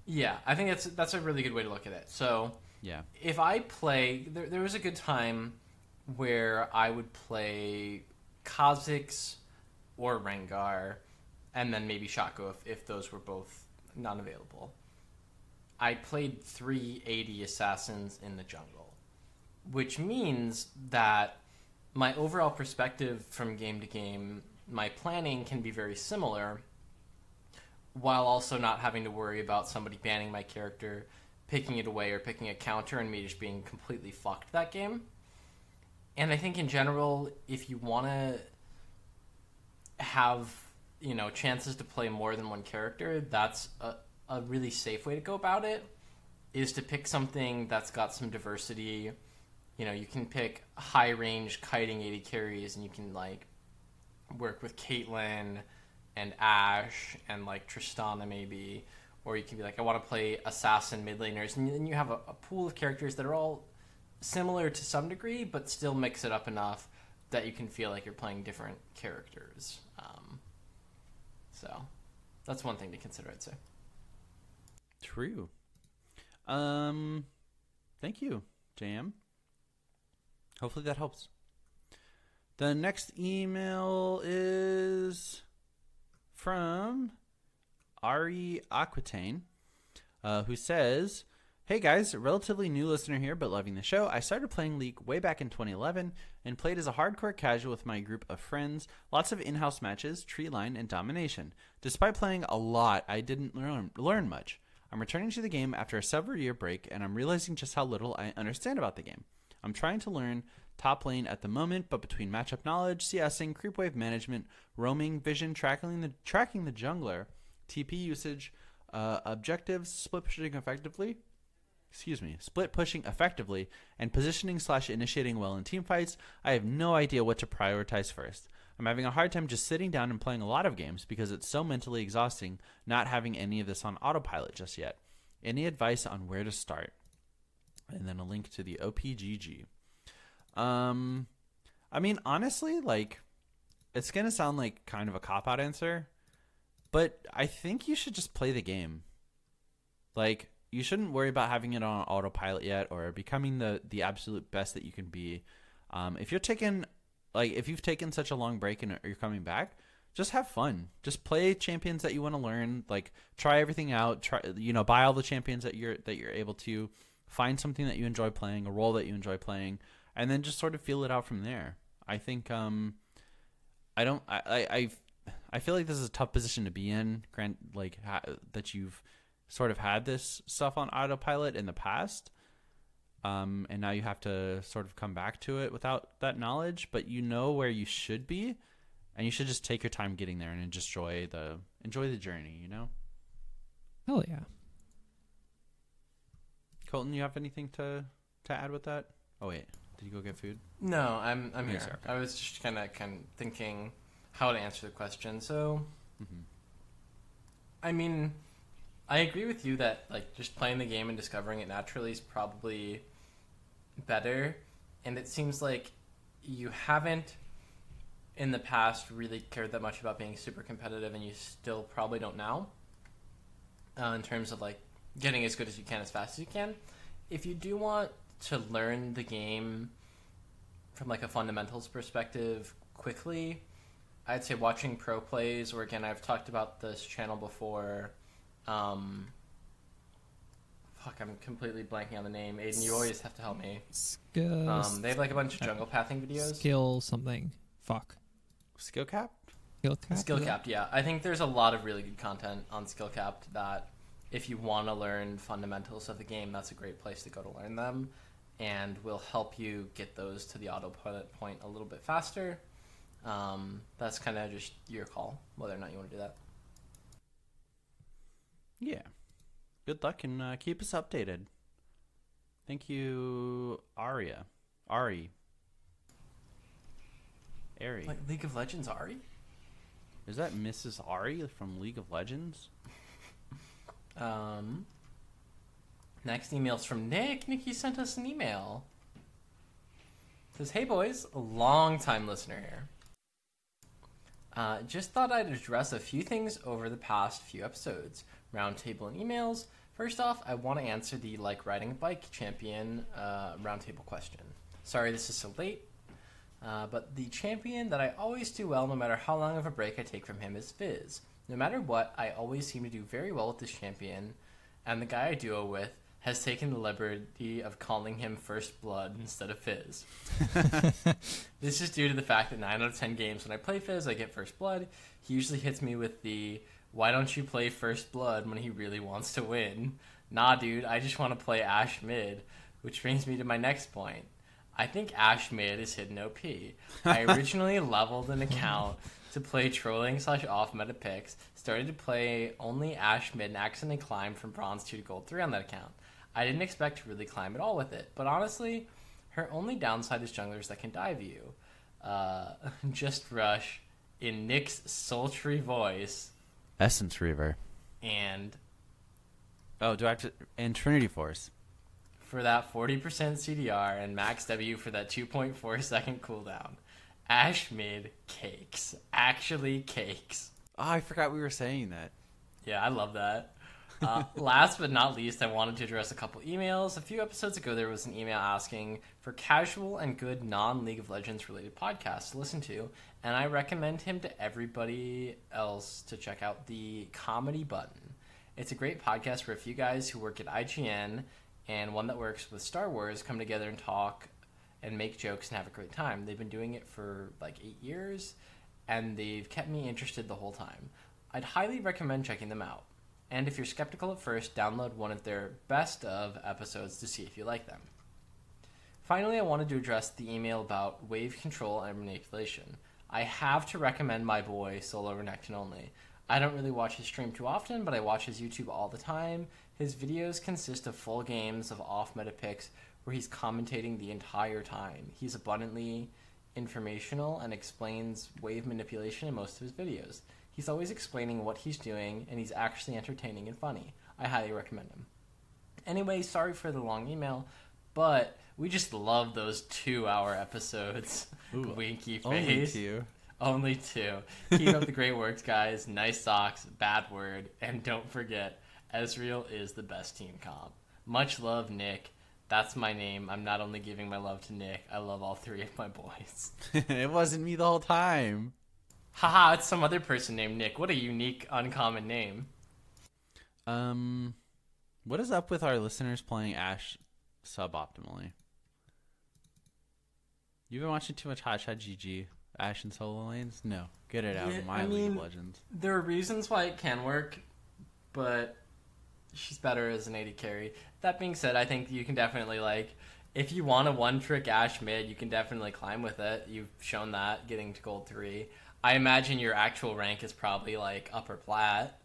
Yeah, I think that's a really good way to look at it. So Yeah. if I play... There was a good time where I would play Kha'Zix or Rengar, and then maybe Shaco if those were both non-available. I played 380 assassins in the jungle, which means that my overall perspective from game to game, my planning can be very similar, while also not having to worry about somebody banning my character, picking it away, or picking a counter, and me just being completely fucked that game. And I think in general, if you want to have, chances to play more than one character, that's a really safe way to go about it, is to pick something that's got some diversity. You can pick high-range kiting 80 carries, and you can, work with Caitlyn and Ashe and, Tristana maybe. Or you can be I want to play assassin mid laners. And then you have a pool of characters that are all similar to some degree, but still mix it up enough that you can feel like you're playing different characters. So that's one thing to consider, I'd say. True. Thank you, JM. Hopefully that helps. The next email is from Ari Aquitaine, who says, "Hey guys, relatively new listener here, but loving the show. I started playing League way back in 2011 and played as a hardcore casual with my group of friends. Lots of in-house matches, tree line, and domination. Despite playing a lot, I didn't learn much. I'm returning to the game after a several-year break, and I'm realizing just how little I understand about the game. I'm trying to learn top lane at the moment, but between matchup knowledge, CSing, creep wave management, roaming, vision, tracking the jungler, TP usage, objectives, split pushing effectively, and positioning/initiating well in team fights, I have no idea what to prioritize first. I'm having a hard time just sitting down and playing a lot of games because it's so mentally exhausting not having any of this on autopilot just yet. Any advice on where to start?" And then a link to the OPGG. I mean, honestly, it's going to sound like kind of a cop-out answer, but I think you should just play the game. You shouldn't worry about having it on autopilot yet or becoming the absolute best that you can be. If you've taken such a long break and you're coming back, just have fun. Just play champions that you want to learn. Try everything out. Buy all the champions that you're able to. Find something that you enjoy playing, a role that you enjoy playing, and then just sort of feel it out from there. I think I feel like this is a tough position to be in. That you've sort of had this stuff on autopilot in the past, and now you have to sort of come back to it without that knowledge. But you know where you should be, and you should just take your time getting there and just enjoy the journey. Hell yeah. Colton, you have anything to add with that? Oh wait, did you go get food? No, I'm here. Sorry. I was just kind of thinking how to answer the question. So, I mean, I agree with you that just playing the game and discovering it naturally is probably better. And it seems like you haven't in the past really cared that much about being super competitive, and you still probably don't now. In terms of getting as good as you can as fast as you can. If you do want to learn the game from a fundamentals perspective quickly, I'd say watching pro plays, or again, I've talked about this channel before. I'm completely blanking on the name. Aiden, you always have to help me. They have a bunch of jungle pathing videos. Skill something. Fuck. Skill Capped? Skill Capped, yeah. I think there's a lot of really good content on Skill Capped that if you want to learn fundamentals of the game, that's a great place to go to learn them, and will help you get those to the autopilot point a little bit faster. That's kind of just your call, whether or not you want to do that. Yeah. Good luck and keep us updated. Thank you, Ari. Like League of Legends Ari? Is that Mrs. Ari from League of Legends? Next email's from Nick. Nick, you sent us an email. Says, hey boys, a long-time listener here. Just thought I'd address a few things over the past few episodes. Roundtable and emails. First off, I want to answer the like riding a bike champion roundtable question. Sorry this is so late, but the champion that I always do well no matter how long of a break I take from him is Fizz. No matter what, I always seem to do very well with this champion, and the guy I duo with has taken the liberty of calling him First Blood instead of Fizz. This is due to the fact that 9 out of 10 games when I play Fizz, I get First Blood. He usually hits me with the, why don't you play First Blood when he really wants to win? Nah, dude, I just want to play Ashe mid. Which brings me to my next point. I think Ashe mid is hidden OP. I originally leveled an account to play trolling/off meta picks, started to play only Ashe mid and accidentally climbed from bronze 2 to gold 3 on that account. I didn't expect to really climb at all with it, but honestly, her only downside is junglers that can dive you. Just rush in Nick's sultry voice. Essence Reaver. And Oh, do I have to... And Trinity Force. for that 40% CDR and max W for that 2.4 second cooldown. Ashe mid cakes. Actually cakes. Oh, I forgot we were saying that. Yeah, I love that. Last but not least, I wanted to address a couple emails. A few episodes ago, there was an email asking for casual and good non-League of Legends related podcasts to listen to, and I recommend him to everybody else to check out the Comedy Button. It's a great podcast where a few guys who work at IGN and one that works with Star Wars come together and talk and make jokes and have a great time. They've been doing it for like 8 years, and they've kept me interested the whole time. I'd highly recommend checking them out. And if you're skeptical at first, download one of their best of episodes to see if you like them. Finally, I wanted to address the email about wave control and manipulation. I have to recommend my boy, Solo Renekton Only. I don't really watch his stream too often, but I watch his YouTube all the time. His videos consist of full games of off-meta picks where he's commentating the entire time. He's abundantly informational and explains wave manipulation in most of his videos. He's always explaining what he's doing, and he's actually entertaining and funny. I highly recommend him. Anyway, sorry for the long email, but we just love those 2-hour episodes. Ooh, Winky face. Only 2. Only 2. Keep up the great work, guys. Nice socks, bad word, and don't forget, Ezreal is the best team comp. Much love, Nick. That's my name. I'm not only giving my love to Nick, I love all 3 of my boys. It wasn't me the whole time. Haha, it's some other person named Nick. What a unique, uncommon name. What is up with our listeners playing Ashe suboptimally? You've been watching too much Hot Shot GG, Ashe and solo lanes? No, get it out of my League of Legends. There are reasons why it can work, but she's better as an AD carry. That being said, I think you can definitely, like, if you want a one-trick Ashe mid, you can definitely climb with it. You've shown that, getting to gold 3. I imagine your actual rank is probably, like, upper plat.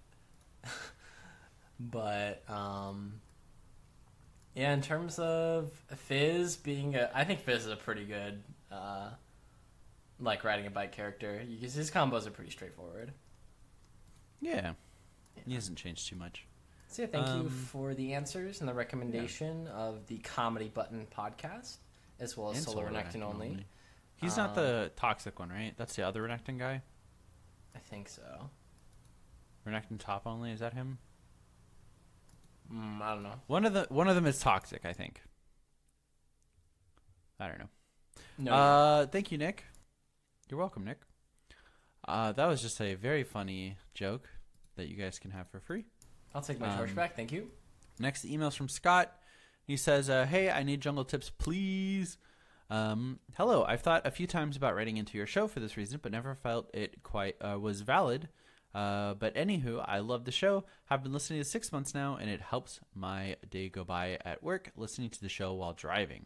But, yeah, in terms of Fizz being I think Fizz is a pretty good, like, riding a bike character. His combos are pretty straightforward. Yeah. He hasn't changed too much. So, yeah, thank you for the answers and the recommendation of the Comedy Button podcast, as well as And Solar Solar Renekton only. He's not the toxic one, right? That's the other Renekton guy? I think so. Renekton top only, is that him? I don't know. One of them is toxic, I think. I don't know. No. Thank you, Nick. You're welcome, Nick. That was just a very funny joke that you guys can have for free. I'll take my charge back. Thank you. Next email's from Scott. He says, hey, I need jungle tips, please. Hello, I've thought a few times about writing into your show for this reason, but never felt it quite was valid. But anywho, I love the show. Have been listening to 6 months now, and it helps my day go by at work, listening to the show while driving.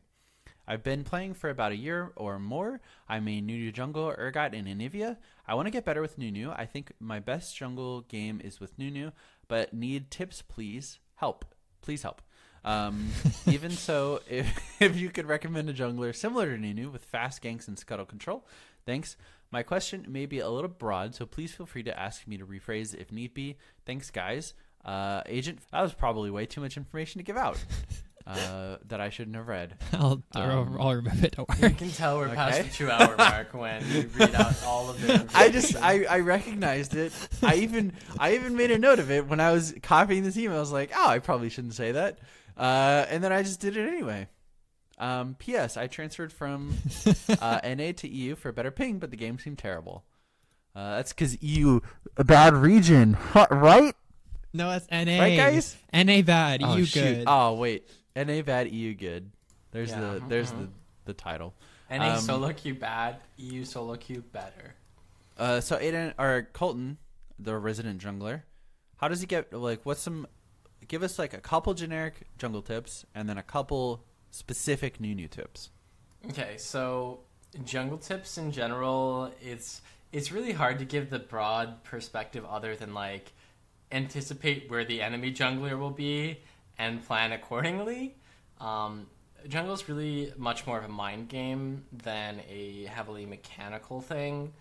I've been playing for about a year or more. I'm a Nunu jungle, Urgot, and Anivia. I want to get better with Nunu. I think my best jungle game is with Nunu, but need tips, please. Help. Please help. Even so, if you could recommend a jungler similar to Nunu with fast ganks and scuttle control, thanks. My question may be a little broad, so please feel free to ask me to rephrase if need be. Thanks, guys. Agent, that was probably way too much information to give out that I shouldn't have read. I'll remove it. Don't worry. You can tell we're past the 2-hour mark when you read out all of it. I recognized it. I even made a note of it when I was copying this email. I was like, oh, I probably shouldn't say that. And then I just did it anyway. P.S. I transferred from NA to EU for a better ping, but the game seemed terrible. That's because EU, a bad region, right? No, that's NA. Right, guys? NA bad, Oh, EU shoot. good. Oh, wait. NA bad, EU good. There's the title. NA solo queue bad, EU solo queue better. So Aiden or Colton, the resident jungler, how does he get give us like a couple generic jungle tips and then a couple specific Nunu tips. Okay, so jungle tips in general, it's really hard to give the broad perspective other than like anticipate where the enemy jungler will be and plan accordingly. Jungle is really much more of a mind game than a heavily mechanical thing,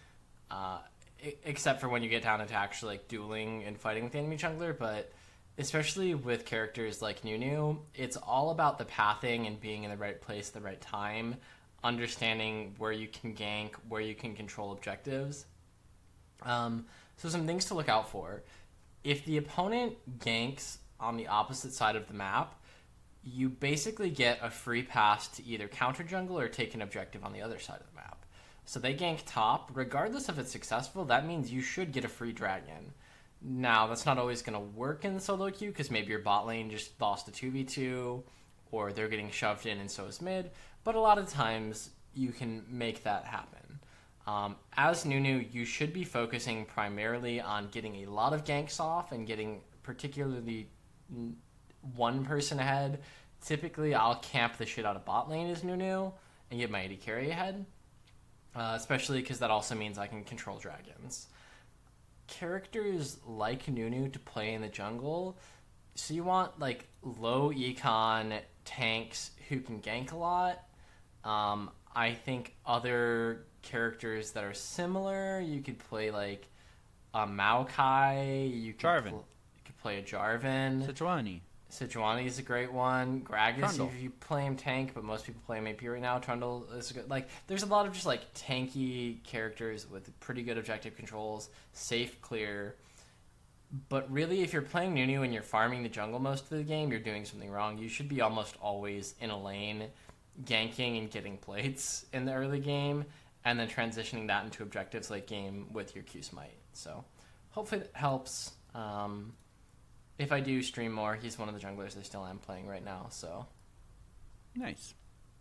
except for when you get down to actually like dueling and fighting with the enemy jungler. But especially with characters like Nunu, it's all about the pathing and being in the right place at the right time, understanding where you can gank, where you can control objectives. So some things to look out for. If the opponent ganks on the opposite side of the map, you basically get a free pass to either counter jungle or take an objective on the other side of the map. So they gank top. Regardless if it's successful, that means you should get a free dragon. Now, that's not always going to work in solo queue because maybe your bot lane just lost a 2v2 or they're getting shoved in and so is mid. But a lot of times you can make that happen. As Nunu, you should be focusing primarily on getting a lot of ganks off and getting particularly one person ahead. Typically, I'll camp the shit out of bot lane as Nunu and get my AD carry ahead, especially because that also means I can control dragons. Characters like Nunu to play in the jungle, so you want like low econ tanks who can gank a lot. I think other characters that are similar, you could play like a Maokai, you could play a Jarvan. Sejuani is a great one. Gragas, if you play him tank, but most people play him AP right now. Trundle is good. Like, there's a lot of just like tanky characters with pretty good objective controls, safe, clear. But really, if you're playing Nunu and you're farming the jungle most of the game, you're doing something wrong. You should be almost always in a lane, ganking and getting plates in the early game, and then transitioning that into objectives late game with your Q Smite. So, hopefully that helps. If I do stream more, he's one of the junglers I still am playing right now, so nice.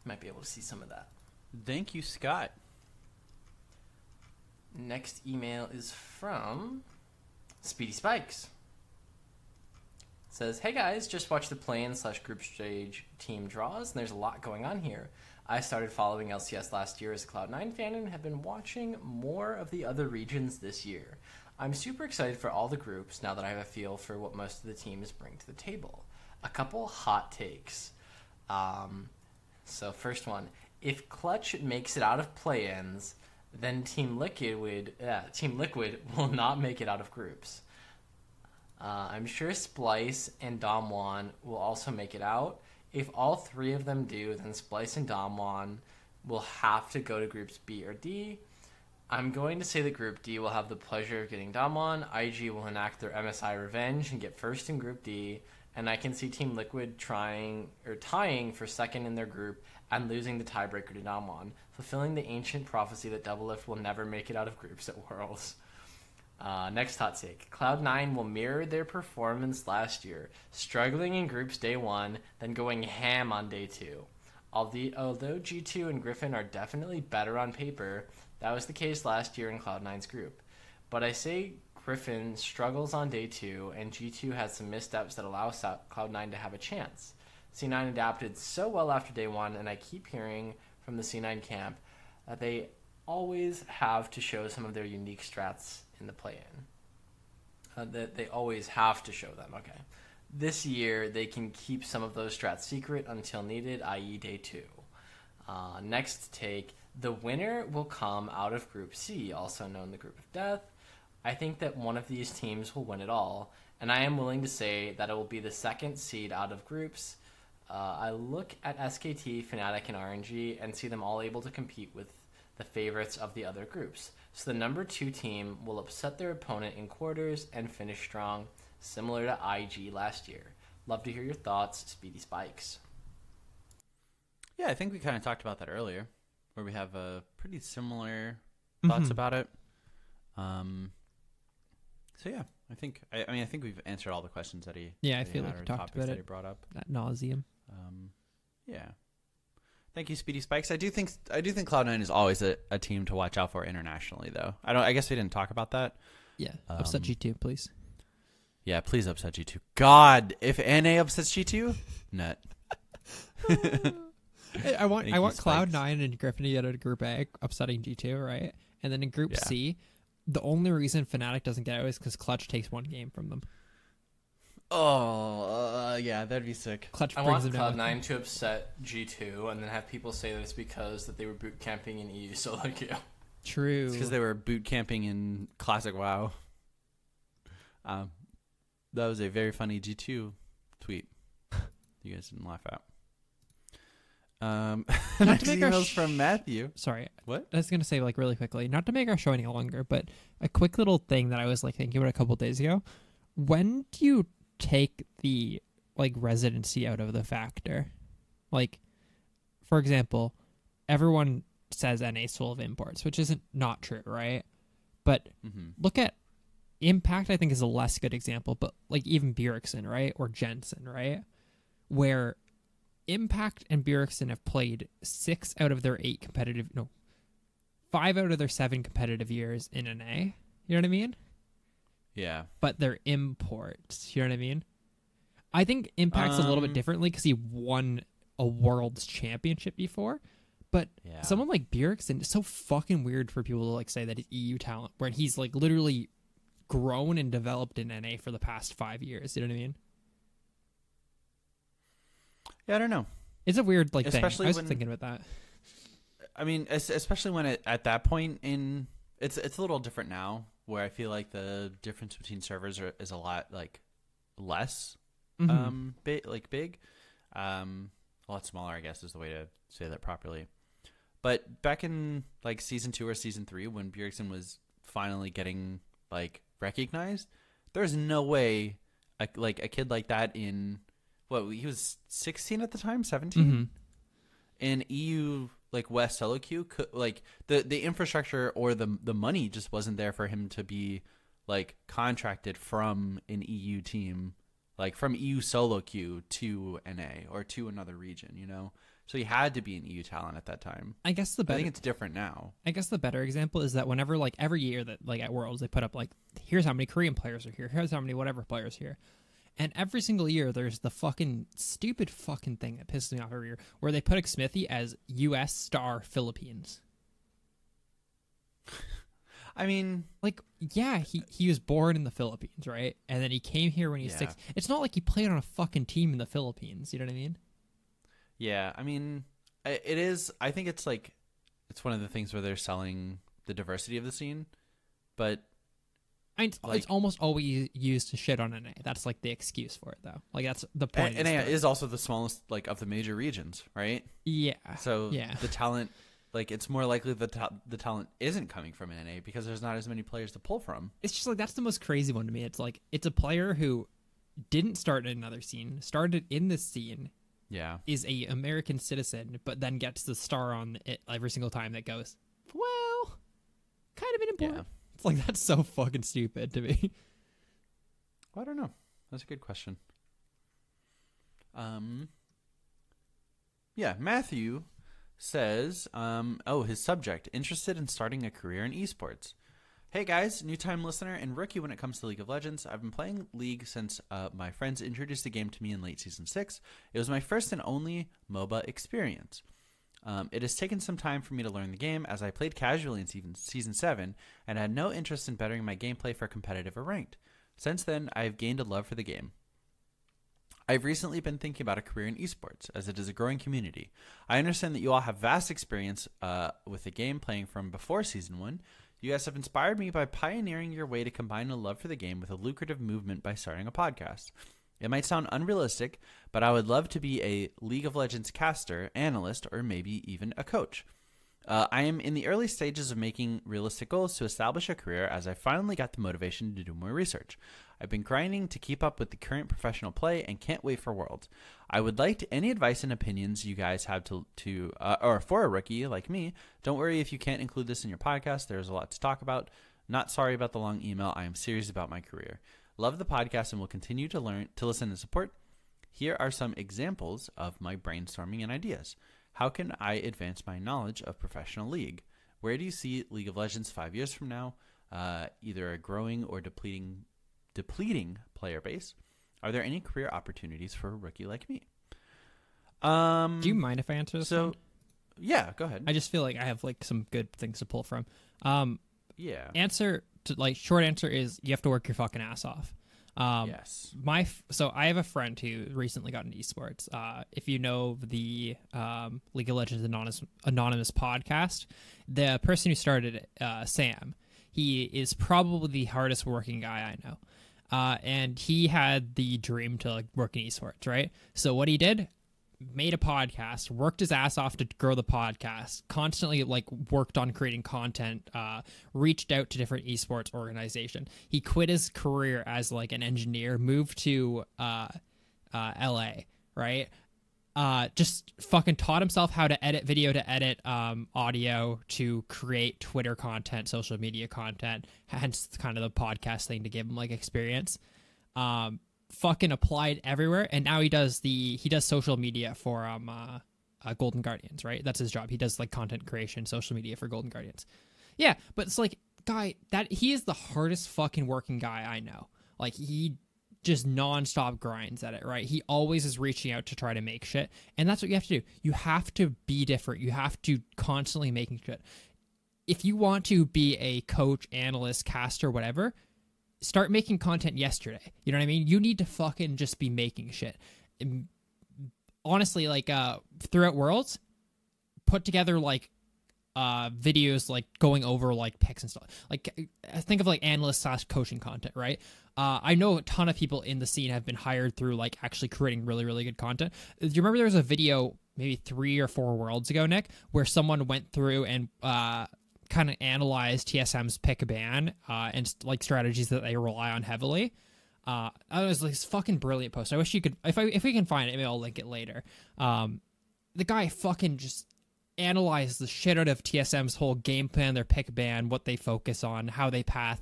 Might be able to see some of that. Thank you, Scott. Next email is from Speedy Spikes. It says, hey guys, just watched the play-in/group stage team draws, and there's a lot going on here. I started following LCS last year as a Cloud9 fan and have been watching more of the other regions this year. I'm super excited for all the groups now that I have a feel for what most of the teams bring to the table. A couple hot takes. So first one, if Clutch makes it out of play-ins, then Team Liquid will not make it out of groups. I'm sure Splice and Damwon will also make it out. If all three of them do, then Splice and Damwon will have to go to groups B or D. I'm going to say that Group D will have the pleasure of getting Damwon. IG will enact their MSI revenge and get first in Group D, and I can see Team Liquid tying for second in their group and losing the tiebreaker to Damwon, fulfilling the ancient prophecy that Doublelift will never make it out of groups at Worlds. Next hot take. Cloud9 will mirror their performance last year, struggling in groups day 1, then going ham on day 2. Although G2 and Griffin are definitely better on paper, that was the case last year in Cloud9's group. But I say Griffin struggles on day 2, and G2 has some missteps that allow Cloud9 to have a chance. C9 adapted so well after day one, and I keep hearing from the C9 camp that they always have to show some of their unique strats in the play-in. That they always have to show them, okay. This year, they can keep some of those strats secret until needed, i.e. day 2. Next take, the winner will come out of Group C, also known the Group of Death. I think that one of these teams will win it all, and I am willing to say that it will be the second seed out of groups. I look at SKT, Fnatic, and RNG and see them all able to compete with the favorites of the other groups. So the number 2 team will upset their opponent in quarters and finish strong, similar to IG last year. Love to hear your thoughts, Speedy Spikes. Yeah, I think we kind of talked about that earlier, where we have pretty similar thoughts about it. So yeah, I think we've answered all the questions that he. Yeah, I that he feel had, like we or talked topics about that it he brought up. ad nauseum. Yeah. Thank you, Speedy Spikes. I do think Cloud9 is always a team to watch out for internationally, though. I guess we didn't talk about that. Yeah, upset G2, please. Yeah, please upset G2. God, if NA upsets G2, nut. Hey, I want Spikes. Cloud9 and Griffin to get out of Group A, upsetting G2, right? And then in Group Yeah. C, the only reason Fnatic doesn't get out is because Clutch takes one game from them. Oh, yeah, that'd be sick. Clutch I brings want them down. Cloud9 to upset G2 and then have people say that it's because that they were boot camping in EU solo queue. True. It's because they were boot camping in Classic WoW. That was a very funny G2 tweet. You guys didn't laugh at. Next make our email's from Matthew. Sorry. What? I was going to say, like, really quickly, not to make our show any longer, but a quick little thing that I was, like, thinking about a couple days ago. When do you take the, like, residency out of the factor? Like, for example, everyone says NA's full of imports, which isn't not true, right? But look at Impact, I think, is a less good example, but, like, even Bjergsen, right? Or Jensen, right? Where Impact and Bjergsen have played 5 out of their 7 competitive years in NA. You know what I mean? Yeah. But they're imports. You know what I mean? I think Impact's a little bit differently because he won a World's Championship before. But Yeah. someone like Bjergsen, it's so fucking weird for people to, like, say that he's EU talent, where he's, like, literally grown and developed in NA for the past 5 years. You know what I mean? Yeah, I don't know. It's a weird, like, Especially thing. I was when- thinking about that. I mean, especially when at that point in it's a little different now, where I feel like the difference between servers is a lot like less big, a lot smaller, I guess is the way to say that properly. But back in like season 2 or season 3, when Bjergsen was finally getting like recognized, there's no way a kid like that in he was 16 at the time, 17 in EU like West solo queue could, like the infrastructure or the money just wasn't there for him to be like contracted from an EU team, like from EU solo queue to NA or to another region, you know. So he had to be an EU talent at that time. I guess I think it's different now. I guess the better example is that whenever, like, every year that, like, at Worlds, they put up, like, here's how many Korean players are here, here's how many whatever players here. And every single year, there's the fucking stupid fucking thing that pisses me off every year, where they put Smithy as U.S. star Philippines. I mean, Like, yeah, he was born in the Philippines, right? And then he came here when he was Yeah. 6. It's not like he played on a fucking team in the Philippines, you know what I mean? yeah, I mean, it is. I think it's like it's one of the things where they're selling the diversity of the scene, but It's Like- almost always used to shit on NA. That's, like, the excuse for it, though. Like, that's the point. of the NA story. is also the smallest like of the major regions, right? Yeah. So yeah. the talent, like it's more likely the talent isn't coming from NA because there's not as many players to pull from. It's just like that's the most crazy one to me. It's like it's a player who didn't start in another scene, started in this scene, Yeah. is a American citizen, but then gets the star on it every single time that goes, well, kind of an important. Yeah. It's like that's so fucking stupid to me. Well, I don't know. That's a good question. Yeah, Matthew says, his subject, interested in starting a career in esports. Hey guys, new time listener and rookie when it comes to League of Legends. I've been playing League since my friends introduced the game to me in late Season 6. It was my first and only MOBA experience. It has taken some time for me to learn the game as I played casually in Season 7 and had no interest in bettering my gameplay for competitive or ranked. Since then, I have gained a love for the game. I've recently been thinking about a career in esports, as it is a growing community. I understand that you all have vast experience with the game playing from before Season 1. You guys have inspired me by pioneering your way to combine a love for the game with a lucrative movement by starting a podcast. It might sound unrealistic, but I would love to be a League of Legends caster, analyst, or maybe even a coach. I am in the early stages of making realistic goals to establish a career as I finally got the motivation to do more research. I've been grinding to keep up with the current professional play and can't wait for Worlds. I would like any advice and opinions you guys have or for a rookie like me. Don't worry if you can't include this in your podcast. There's a lot to talk about. Not sorry about the long email. I am serious about my career. Love the podcast and will continue to listen and support. Here are some examples of my brainstorming and ideas. How can I advance my knowledge of professional League? Where do you see League of Legends 5 years from now? Either a growing or depleting player base. Are there any career opportunities for a rookie like me? Do you mind if I answer this one? Yeah, go ahead. I just feel like I have like some good things to pull from. Yeah. Short answer is you have to work your fucking ass off. Yes. So I have a friend who recently got into esports. If you know the League of Legends Anonymous podcast, the person who started it, Sam, he is probably the hardest working guy I know. And he had the dream to like work in esports, right? So what he did, made a podcast, worked his ass off to grow the podcast, constantly like worked on creating content, reached out to different esports organization. He quit his career as like an engineer, moved to LA, right? Just fucking taught himself how to edit video, to edit audio, to create Twitter content, social media content, hence kind of the podcast thing to give him like experience. Fucking applied everywhere, and now he does social media for Golden Guardians, right? That's his job. He does like content creation, social media for Golden Guardians. Yeah, but it's like, guy, that he is the hardest fucking working guy I know. Like, he just nonstop grinds at it, right? He always is reaching out to try to make shit, and that's what you have to do. You have to be different. You have to constantly making shit. If you want to be a coach, analyst, caster, whatever, start making content yesterday. You know what I mean? You need to fucking just be making shit. And honestly, like throughout Worlds, put together like videos like going over like picks and stuff. Like think of like analyst / coaching content, right? I know a ton of people in the scene have been hired through like actually creating really, really good content. Do you remember there was a video maybe 3 or 4 Worlds ago, Nick, where someone went through and kind of analyze TSM's pick a ban and like strategies that they rely on heavily. That was like this fucking brilliant post. I wish you could, if we can find it, maybe I'll link it later. The guy fucking just analyzed the shit out of TSM's whole game plan, their pick ban, what they focus on, how they path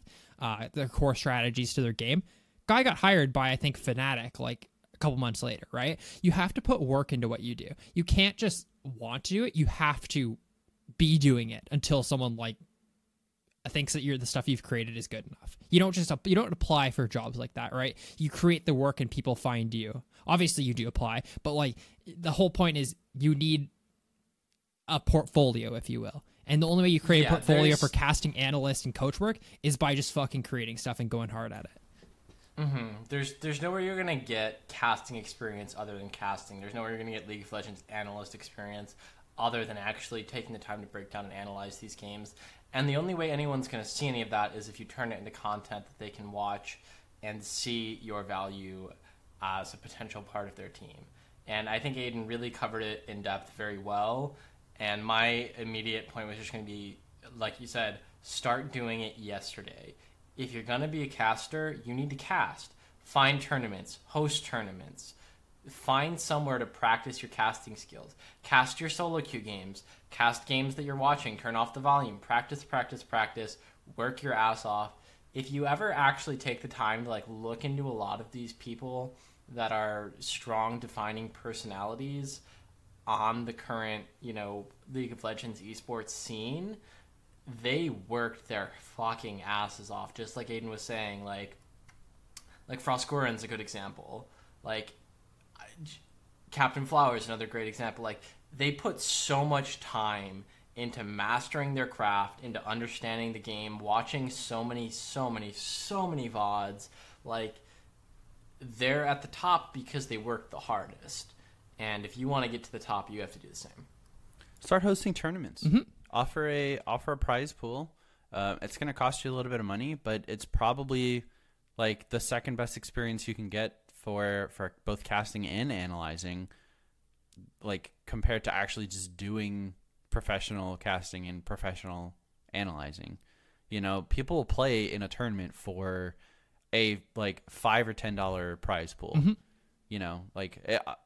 their core strategies to their game. Guy got hired by, I think, Fnatic like a couple months later, right? You have to put work into what you do. You can't just want to do it. You have to be doing it until someone like thinks that the stuff you've created is good enough. You don't apply for jobs like that, right? You create the work and people find you. Obviously you do apply, but like the whole point is you need a portfolio, if you will. And the only way you create a portfolio for casting, analyst, and coach work is by just fucking creating stuff and going hard at it. Mm-hmm. There's nowhere you're gonna get casting experience other than casting. There's nowhere you're gonna get League of Legends analyst experience other than actually taking the time to break down and analyze these games. And the only way anyone's going to see any of that is if you turn it into content that they can watch and see your value as a potential part of their team. And I think Aiden really covered it in depth very well. And my immediate point was just going to be, like you said, start doing it yesterday. If you're going to be a caster, you need to cast. Find tournaments, host tournaments. Find somewhere to practice your casting skills. Cast your solo queue games. Cast games that you're watching. Turn off the volume. Practice, practice, practice. Work your ass off. If you ever actually take the time to like look into a lot of these people that are strong, defining personalities on the current, League of Legends esports scene, they worked their fucking asses off, just like Aiden was saying. Like Frostgorin's a good example. Like Captain Flower's another great example. Like they put so much time into mastering their craft, into understanding the game, watching so many VODs. Like they're at the top because they worked the hardest. And if you want to get to the top, you have to do the same. Start hosting tournaments. Offer a prize pool. It's going to cost you a little bit of money, but it's probably like the second best experience you can get for both casting and analyzing, like compared to actually just doing professional casting and professional analyzing. You know, people will play in a tournament for a like $5 or $10 prize pool. You know, like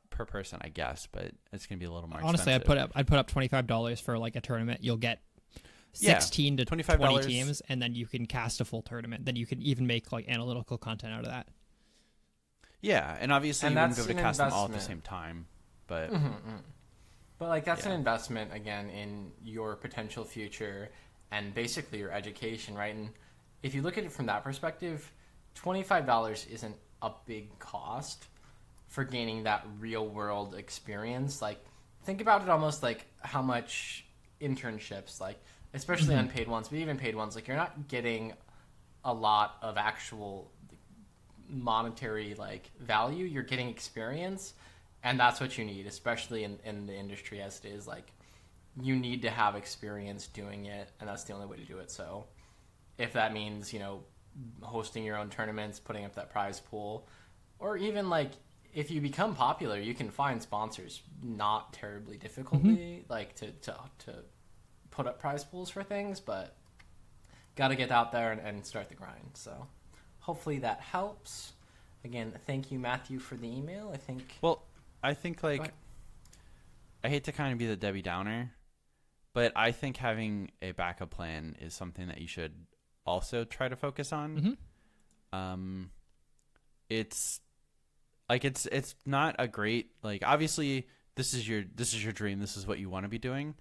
per person, I guess, but it's gonna be a little more honestly expensive. I'd put up $25 for like a tournament. You'll get 16 to 20 teams, and then you can cast a full tournament. Then you can even make like analytical content out of that. Yeah, and obviously And you wouldn't be that's able to an cast them all at the investment. same time, but But like that's Yeah. an investment again in your potential future and basically your education, right? And if you look at it from that perspective, $25 isn't a big cost for gaining that real world experience. Like think about it almost like how much internships, like especially unpaid ones, but even paid ones, like you're not getting a lot of actual monetary like value. You're getting experience, and that's what you need, especially in the industry as it is. Like you need to have experience doing it, and that's the only way to do it. So if that means, you know, hosting your own tournaments, putting up that prize pool, or even like if you become popular, you can find sponsors not terribly difficultly, like to put up prize pools for things, but got to get out there and start the grind. So hopefully that helps. Again, thank you, Matthew, for the email. I think Go like ahead. I hate to kind of be the Debbie Downer, but I think having a backup plan is something that you should also try to focus on. It's like it's not a great, like obviously this is your dream, this is what you want to be doing,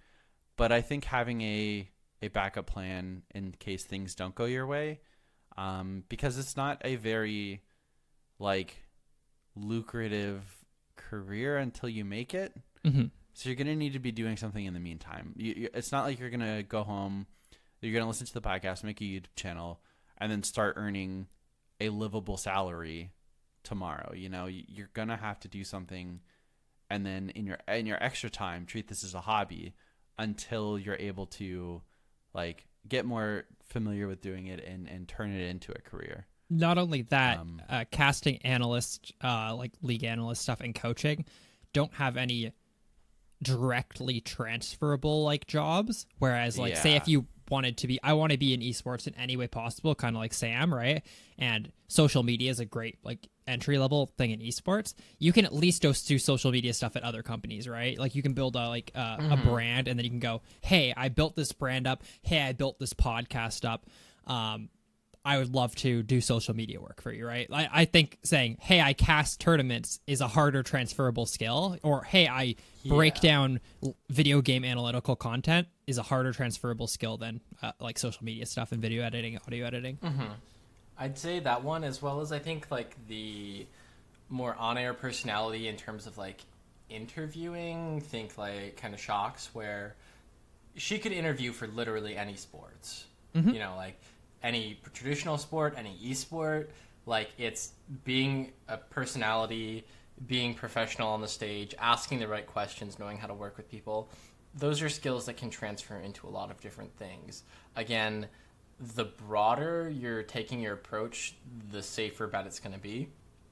but I think having a backup plan in case things don't go your way, because it's not a very like lucrative career until you make it. So you're gonna need to be doing something in the meantime. It's not like you're gonna go home, you're gonna listen to the podcast, make a YouTube channel, and then start earning a livable salary tomorrow. You know, you're gonna have to do something, and then in your extra time, treat this as a hobby until you're able to like get more familiar with doing it and turn it into a career. Not only that, casting analyst, like league analyst stuff and coaching don't have any directly transferable like jobs. Whereas like say if you wanted to be, I want to be in esports in any way possible, kind of like Sam, right? And social media is a great like entry level thing in esports. You can at least go do social media stuff at other companies, right? Like you can build a brand, and then you can go, hey, I built this brand up. Hey, I built this podcast up. I would love to do social media work for you, right? I think saying, hey, I cast tournaments is a harder transferable skill, or hey, I break down video game analytical content is a harder transferable skill than like social media stuff and video editing, audio editing. I'd say that one, as well as I think like the more on-air personality in terms of like interviewing, think like kind of Shocks, where she could interview for literally any sports, you know, like any traditional sport, any esport. Like it's being a personality, being professional on the stage, asking the right questions, knowing how to work with people. Those are skills that can transfer into a lot of different things. Again, the broader you're taking your approach, the safer bet it's going to be.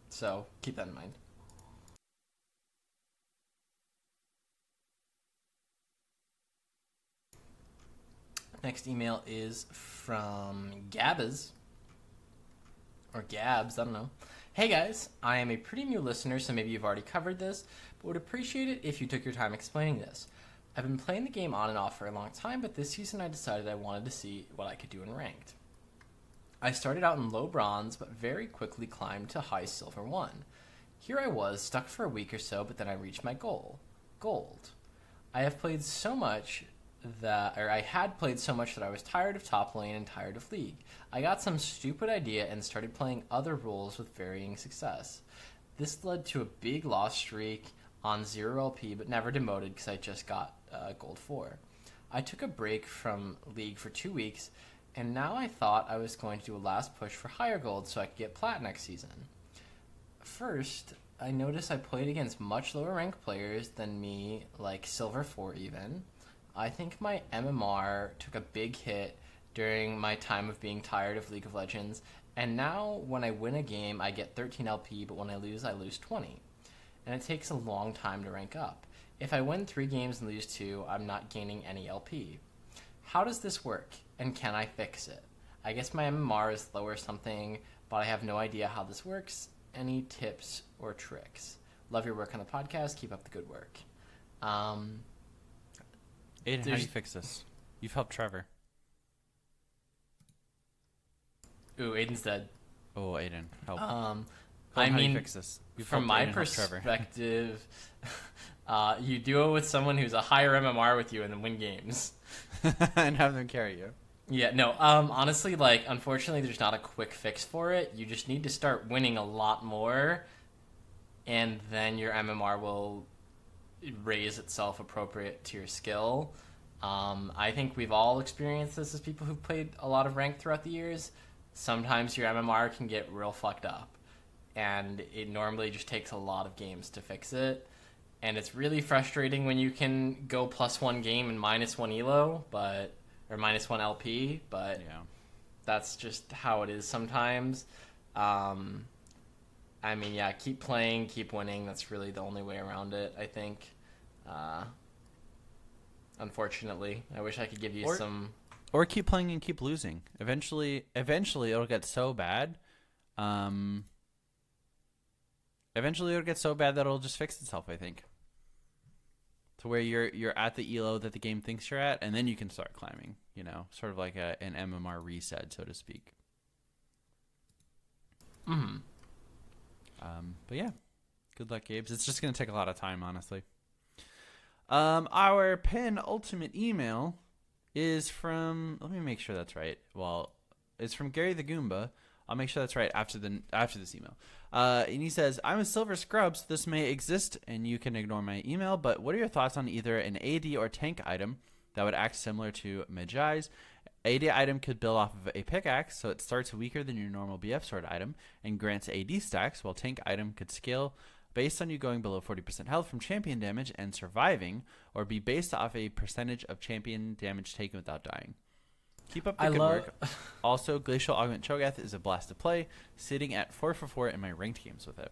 So keep that in mind. Next email is from Gabs, or Gabs, I don't know. Hey guys, I am a pretty new listener, so maybe you've already covered this, but would appreciate it if you took your time explaining this. I've been playing the game on and off for a long time, but this season I decided I wanted to see what I could do in ranked. I started out in low bronze, but very quickly climbed to high silver 1. Here I was, stuck for a week or so, but then I reached my goal, gold. I have played so much I had played so much that I was tired of top lane and tired of League. I got some stupid idea and started playing other roles with varying success. This led to a big loss streak on 0 LP, but never demoted because I just got Gold 4. I took a break from League for 2 weeks, and now I thought I was going to do a last push for higher gold so I could get plat next season. First, I noticed I played against much lower ranked players than me, like Silver 4 even. I think my MMR took a big hit during my time of being tired of League of Legends, and now when I win a game I get 13 LP, but when I lose 20. And it takes a long time to rank up. If I win 3 games and lose 2, I'm not gaining any LP. How does this work, and can I fix it? I guess my MMR is low or something, but I have no idea how this works. Any tips or tricks? Love your work on the podcast. Keep up the good work. Aiden, how do you fix this? You've helped Trevor. Ooh, Aiden's dead. Oh, Aiden, help. I how do mean, you fix this? You've from helped my Aiden help Trevor. perspective, you duo with someone who's a higher MMR with you and then win games. And have them carry you. Yeah, no, honestly, like, unfortunately, there's not a quick fix for it. You just need to start winning a lot more, and then your MMR will raise itself appropriate to your skill. I think we've all experienced this as people who've played a lot of ranked throughout the years. Sometimes your MMR can get real fucked up, and it normally just takes a lot of games to fix it. And it's really frustrating when you can go +1 game and -1 elo, or -1 LP, but Yeah. that's just how it is sometimes. I mean, yeah, keep playing, keep winning. That's really the only way around it, I think. Unfortunately, I wish I could give you some... Or keep playing and keep losing. Eventually it'll get so bad. Eventually it'll get so bad that it'll just fix itself, I think. To where you're at the elo that the game thinks you're at, and then you can start climbing, you know, sort of like an MMR reset, so to speak. Mm-hmm. But yeah, good luck, Gabes. It's just going to take a lot of time, honestly. Our penultimate email is from, let me make sure that's right. Well, it's from Gary the Goomba. I'll make sure that's right after this email. And he says, I'm a silver scrub, so this may exist, and you can ignore my email, but what are your thoughts on either an AD or tank item that would act similar to Mejai's? AD item could build off of a pickaxe, so it starts weaker than your normal BF sword item, and grants AD stacks, while tank item could scale based on you going below 40% health from champion damage and surviving, or be based off a percentage of champion damage taken without dying. Keep up the good work. Also, Glacial Augment Cho'Gath is a blast to play, sitting at 4 for 4 in my ranked games with it.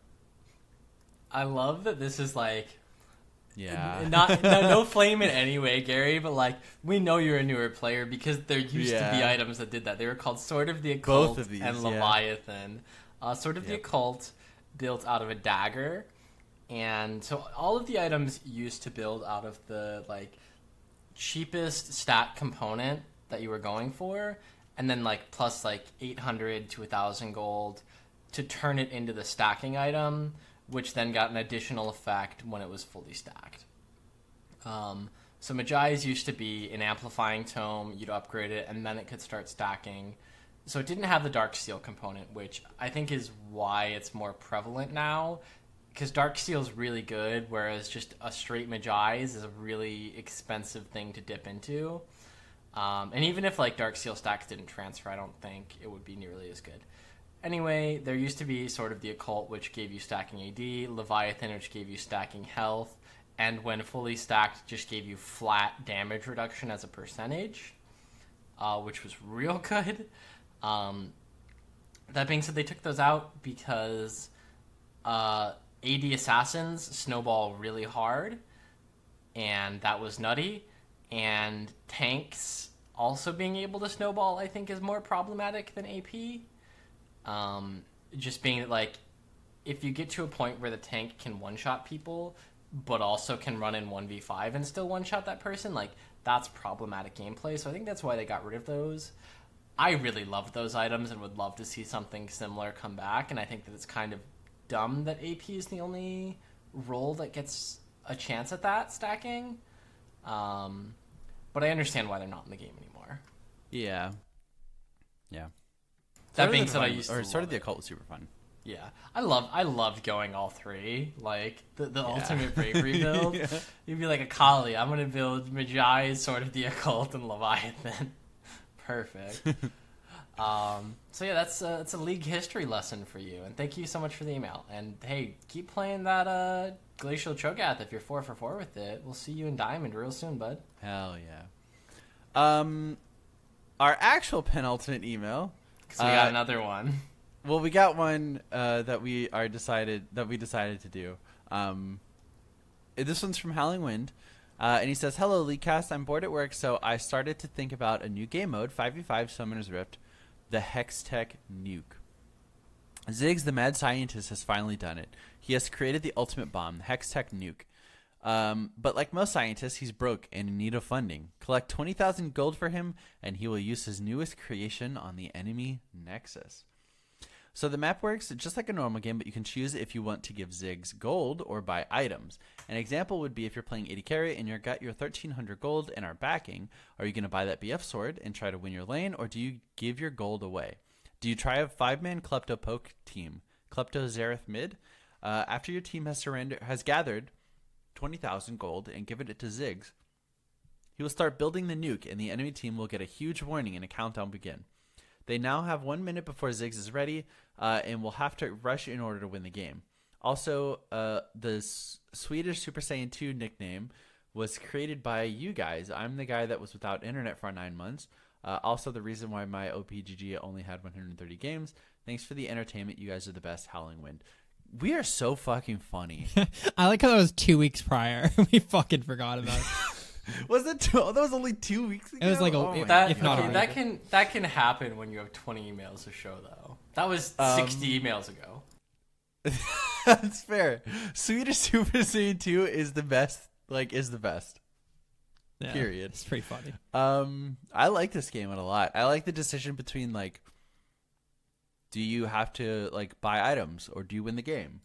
I love that this is like... Yeah. No flame in any way, Gary, but like, we know you're a newer player because there used to be items that did that. They were called Sword of the Occult Both of these, and Leviathan. Sword of the Occult built out of a dagger, and so all of the items used to build out of the like cheapest stat component that you were going for, and then like plus like 800 to 1,000 gold to turn it into the stacking item, which then got an additional effect when it was fully stacked. So Mejai's used to be an amplifying tome, you'd upgrade it, and then it could start stacking. So it didn't have the Dark Steel component, which I think is why it's more prevalent now, because Dark Steel is really good, whereas just a straight Mejai's is a really expensive thing to dip into. And even if like Dark Steel stacks didn't transfer, I don't think it would be nearly as good. Anyway, there used to be Sword of the Occult, which gave you stacking AD, Leviathan, which gave you stacking health, and when fully stacked, just gave you flat damage reduction as a percentage, which was real good. That being said, they took those out because AD assassins snowball really hard, and that was nutty. And tanks also being able to snowball, I think, is more problematic than AP. Just being that, like, if you get to a point where the tank can one-shot people, but also can run in 1v5 and still one-shot that person, like, that's problematic gameplay. So I think that's why they got rid of those. I really loved those items and would love to see something similar come back, and I think that it's kind of dumb that AP is the only role that gets a chance at that stacking. but I understand why they're not in the game anymore. Yeah. That being said, I used to Sword of love the it. Occult was super fun. Yeah, I loved going all three. Like the ultimate bravery build. Yeah. You'd be like a Kali. I'm gonna build Magi, Sword of the Occult, and Leviathan. Perfect. So yeah, that's a League history lesson for you, and thank you so much for the email. And hey, keep playing that Glacial Cho'Gath if you're 4 for 4 with it. We'll see you in Diamond real soon, bud. Hell yeah. Our actual penultimate email. Because we got another one. Well, we got one that we decided to do. This one's from Howling Wind, and he says, "Hello, Leakcast. I'm bored at work, so I started to think about a new game mode, 5v5 Summoner's Rift, the Hextech Nuke. Ziggs, the mad scientist, has finally done it. He has created the ultimate bomb, the Hextech Nuke. But like most scientists, he's broke and in need of funding. Collect 20,000 gold for him, and he will use his newest creation on the enemy Nexus." So the map works just like a normal game, but you can choose if you want to give Ziggs gold or buy items. An example would be if you're playing AD carry and you've got your 1,300 gold and are backing, are you going to buy that BF sword and try to win your lane, or do you give your gold away? Do you try a 5-man Klepto poke team, Klepto Xerath mid? After your team has gathered 20,000 gold and given it to Ziggs, he will start building the nuke, and the enemy team will get a huge warning and a countdown begin. They now have 1 minute before Ziggs is ready, and will have to rush in order to win the game. Also, the Swedish Super Saiyan 2 nickname was created by you guys. I'm the guy that was without internet for 9 months. Also, the reason why my OPGG only had 130 games. Thanks for the entertainment. You guys are the best. Howling Wind. We are so fucking funny. I like how that was 2 weeks prior. We fucking forgot about it. Was it that was only 2 weeks ago? It was like if not a week. That can happen when you have 20 emails to show though. That was 60 emails ago. That's fair. Swedish Super Saiyan 2 is the best. Is the best. Yeah, Period. It's pretty funny. I like this game a lot. I like the decision between do you have to buy items or do you win the game?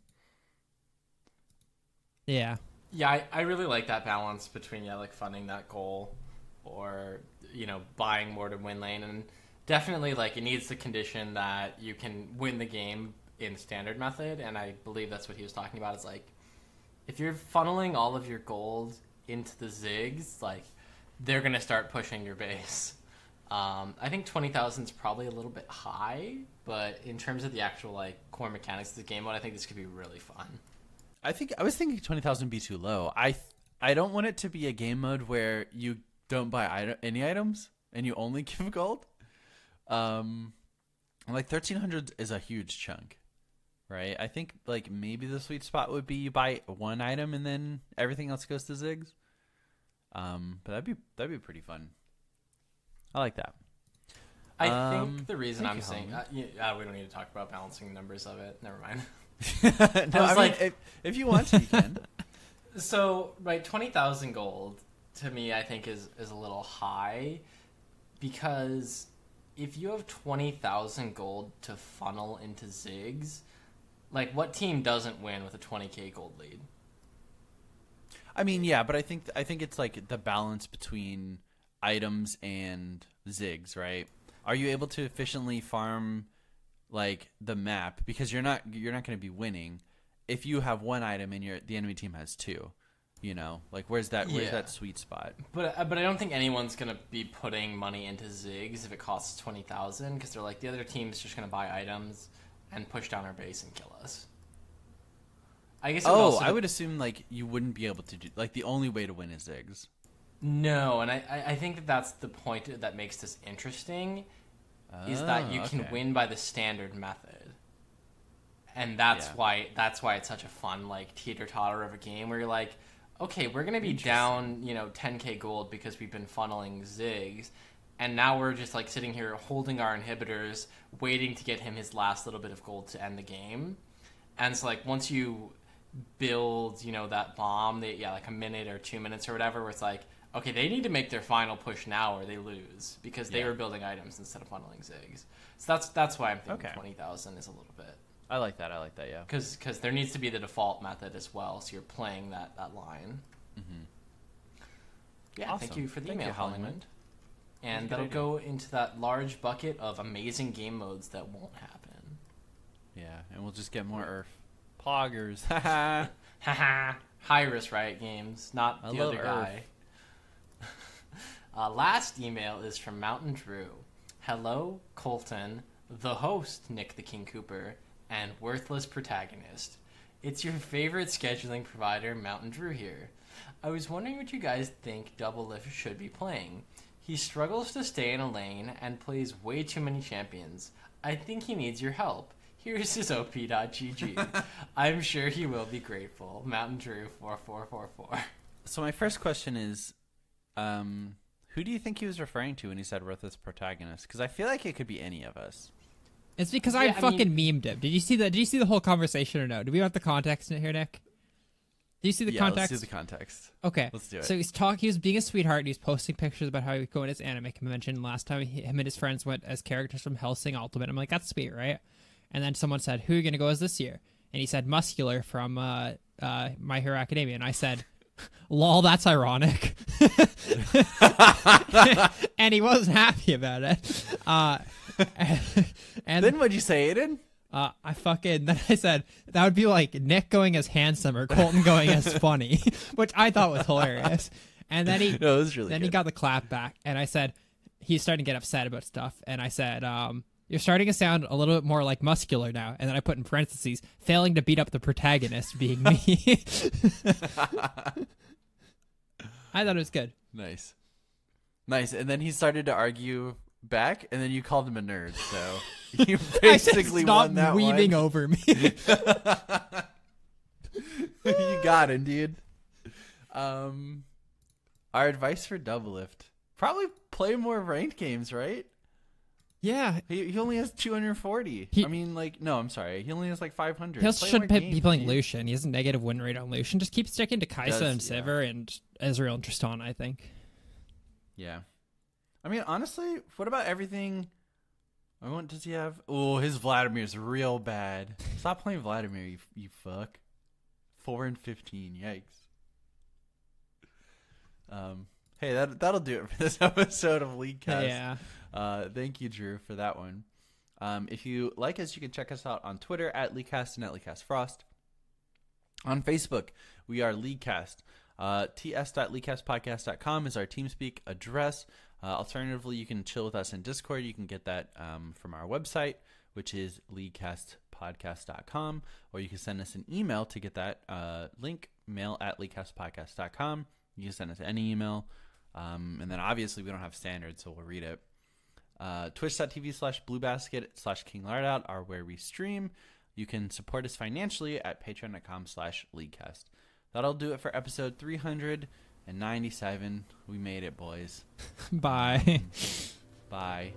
Yeah. Yeah, I really like that balance between funding that goal or buying more to win lane, and definitely it needs the condition that you can win the game in standard method, and I believe that's what he was talking about. Is if you're funneling all of your gold into the Ziggs, they're gonna start pushing your base. I think 20,000 is probably a little bit high, but in terms of the actual core mechanics of the game mode, I think this could be really fun. I was thinking 20,000 would be too low. I don't want it to be a game mode where you don't buy any items and you only give gold. 1,300 is a huge chunk, right? I think maybe the sweet spot would be you buy one item and then everything else goes to Ziggs. But that'd be pretty fun. I like that. I think the reason I'm saying we don't need to talk about balancing numbers of it. Never mind. No, I mean, if you want to, you can. So, 20,000 gold to me, I think is a little high, because if you have 20,000 gold to funnel into Ziggs, what team doesn't win with a 20k gold lead? I mean, yeah, but I think it's the balance between items and Ziggs, right? Are you able to efficiently farm the map, because you're not going to be winning if you have one item and the enemy team has two, where's that sweet spot? But I don't think anyone's going to be putting money into Ziggs if it costs 20,000, because they're the other team's just going to buy items and push down our base and kill us. I guess. I would assume you wouldn't be able to do the only way to win is Ziggs. No, and I think that's the point that makes this interesting. Is that you can win by the standard method, and that's why it's such a fun teeter-totter of a game where you're okay, we're gonna be down 10k gold because we've been funneling Ziggs, and now we're just sitting here holding our inhibitors, waiting to get him his last little bit of gold to end the game. And so once you build that bomb, a minute or 2 minutes or whatever, where it's okay, they need to make their final push now or they lose, because they were building items instead of funneling Ziggs. So that's why I'm thinking 20,000 is a little bit. I like that, yeah. Because there needs to be the default method as well, so you're playing that line. Yeah, Awesome. thank you for the Thank email, you, Hollywood. And Good that'll idea. go into that large bucket of amazing game modes that won't happen. Yeah, and we'll just get more Earth. Poggers. Haha. Haha. High-risk Riot Games, not I the love other guy. Last email is from Mountain Drew. Hello, Colton, the host, Nick the King Cooper, and worthless protagonist. It's your favorite scheduling provider, Mountain Drew here. I was wondering what you guys think Doublelift should be playing. He struggles to stay in a lane and plays way too many champions. I think he needs your help. Here's his op.gg. I'm sure he will be grateful. Mountain Drew 4444. So my first question is, who do you think he was referring to when he said worthless protagonist? Because I feel like it could be any of us. It's because Yeah, I I fucking memed him. Did you see that? Did you see the whole conversation or no? Do we want the context in here, Nick? Do you see the context? Let's do the context. Okay, Let's do it. So he was being a sweetheart, and he's posting pictures about how he would go in his anime convention. Last time, him and his friends went as characters from Hellsing Ultimate. I'm like, that's sweet, right? And then someone said, who are you going to go as this year? And he said, Muscular from My Hero Academia. And I said, lol, that's ironic. And he wasn't happy about it. And Then what'd you say, Aiden? then I said, that would be like Nick going as handsome or Colton going as funny, which I thought was hilarious. And then he No, it was really then good. he got the clap back, and I said, he's starting to get upset about stuff. And I said, you're starting to sound a little bit more like Muscular now. And then I put in parentheses, failing to beat up the protagonist being me. I thought it was good. Nice. And then he started to argue back, and then you called him a nerd. So you I said, basically stop won that weaving one. over me. You got him, dude. Our advice for Doublelift: probably play more ranked games, right? Yeah. He only has 240. He- I mean, like, no, I'm sorry. He only has like 500. He Play should more be games, playing dude. Lucian. He has a negative win rate on Lucian. Just keep sticking to Kaisa and Does, yeah. Sivir and Ezreal and Tristan, I think. Yeah. I mean, honestly, what about everything? What does he have? Oh, his Vladimir's real bad. Stop playing Vladimir, you fuck. 4 and 15. Yikes. Hey, that'll do it for this episode of Leaguecast. Yeah. Thank you, Drew, for that one. If you like us, you can check us out on Twitter at Leaguecast and at LeaguecastFrost. On Facebook, we are Leaguecast. ts.leaguecastpodcast.com is our TeamSpeak address. Alternatively, you can chill with us in Discord. You can get that from our website, which is leaguecastpodcast.com, or you can send us an email to get that link, mail@leaguecastpodcast.com. You can send us any email. And then obviously we don't have standards, so we'll read it. Twitch.tv/bluebasket/KingLardout are where we stream. You can support us financially at patreon.com/leaguecast. That'll do it for episode 397. We made it, boys. Bye. Bye.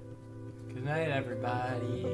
Good night, everybody.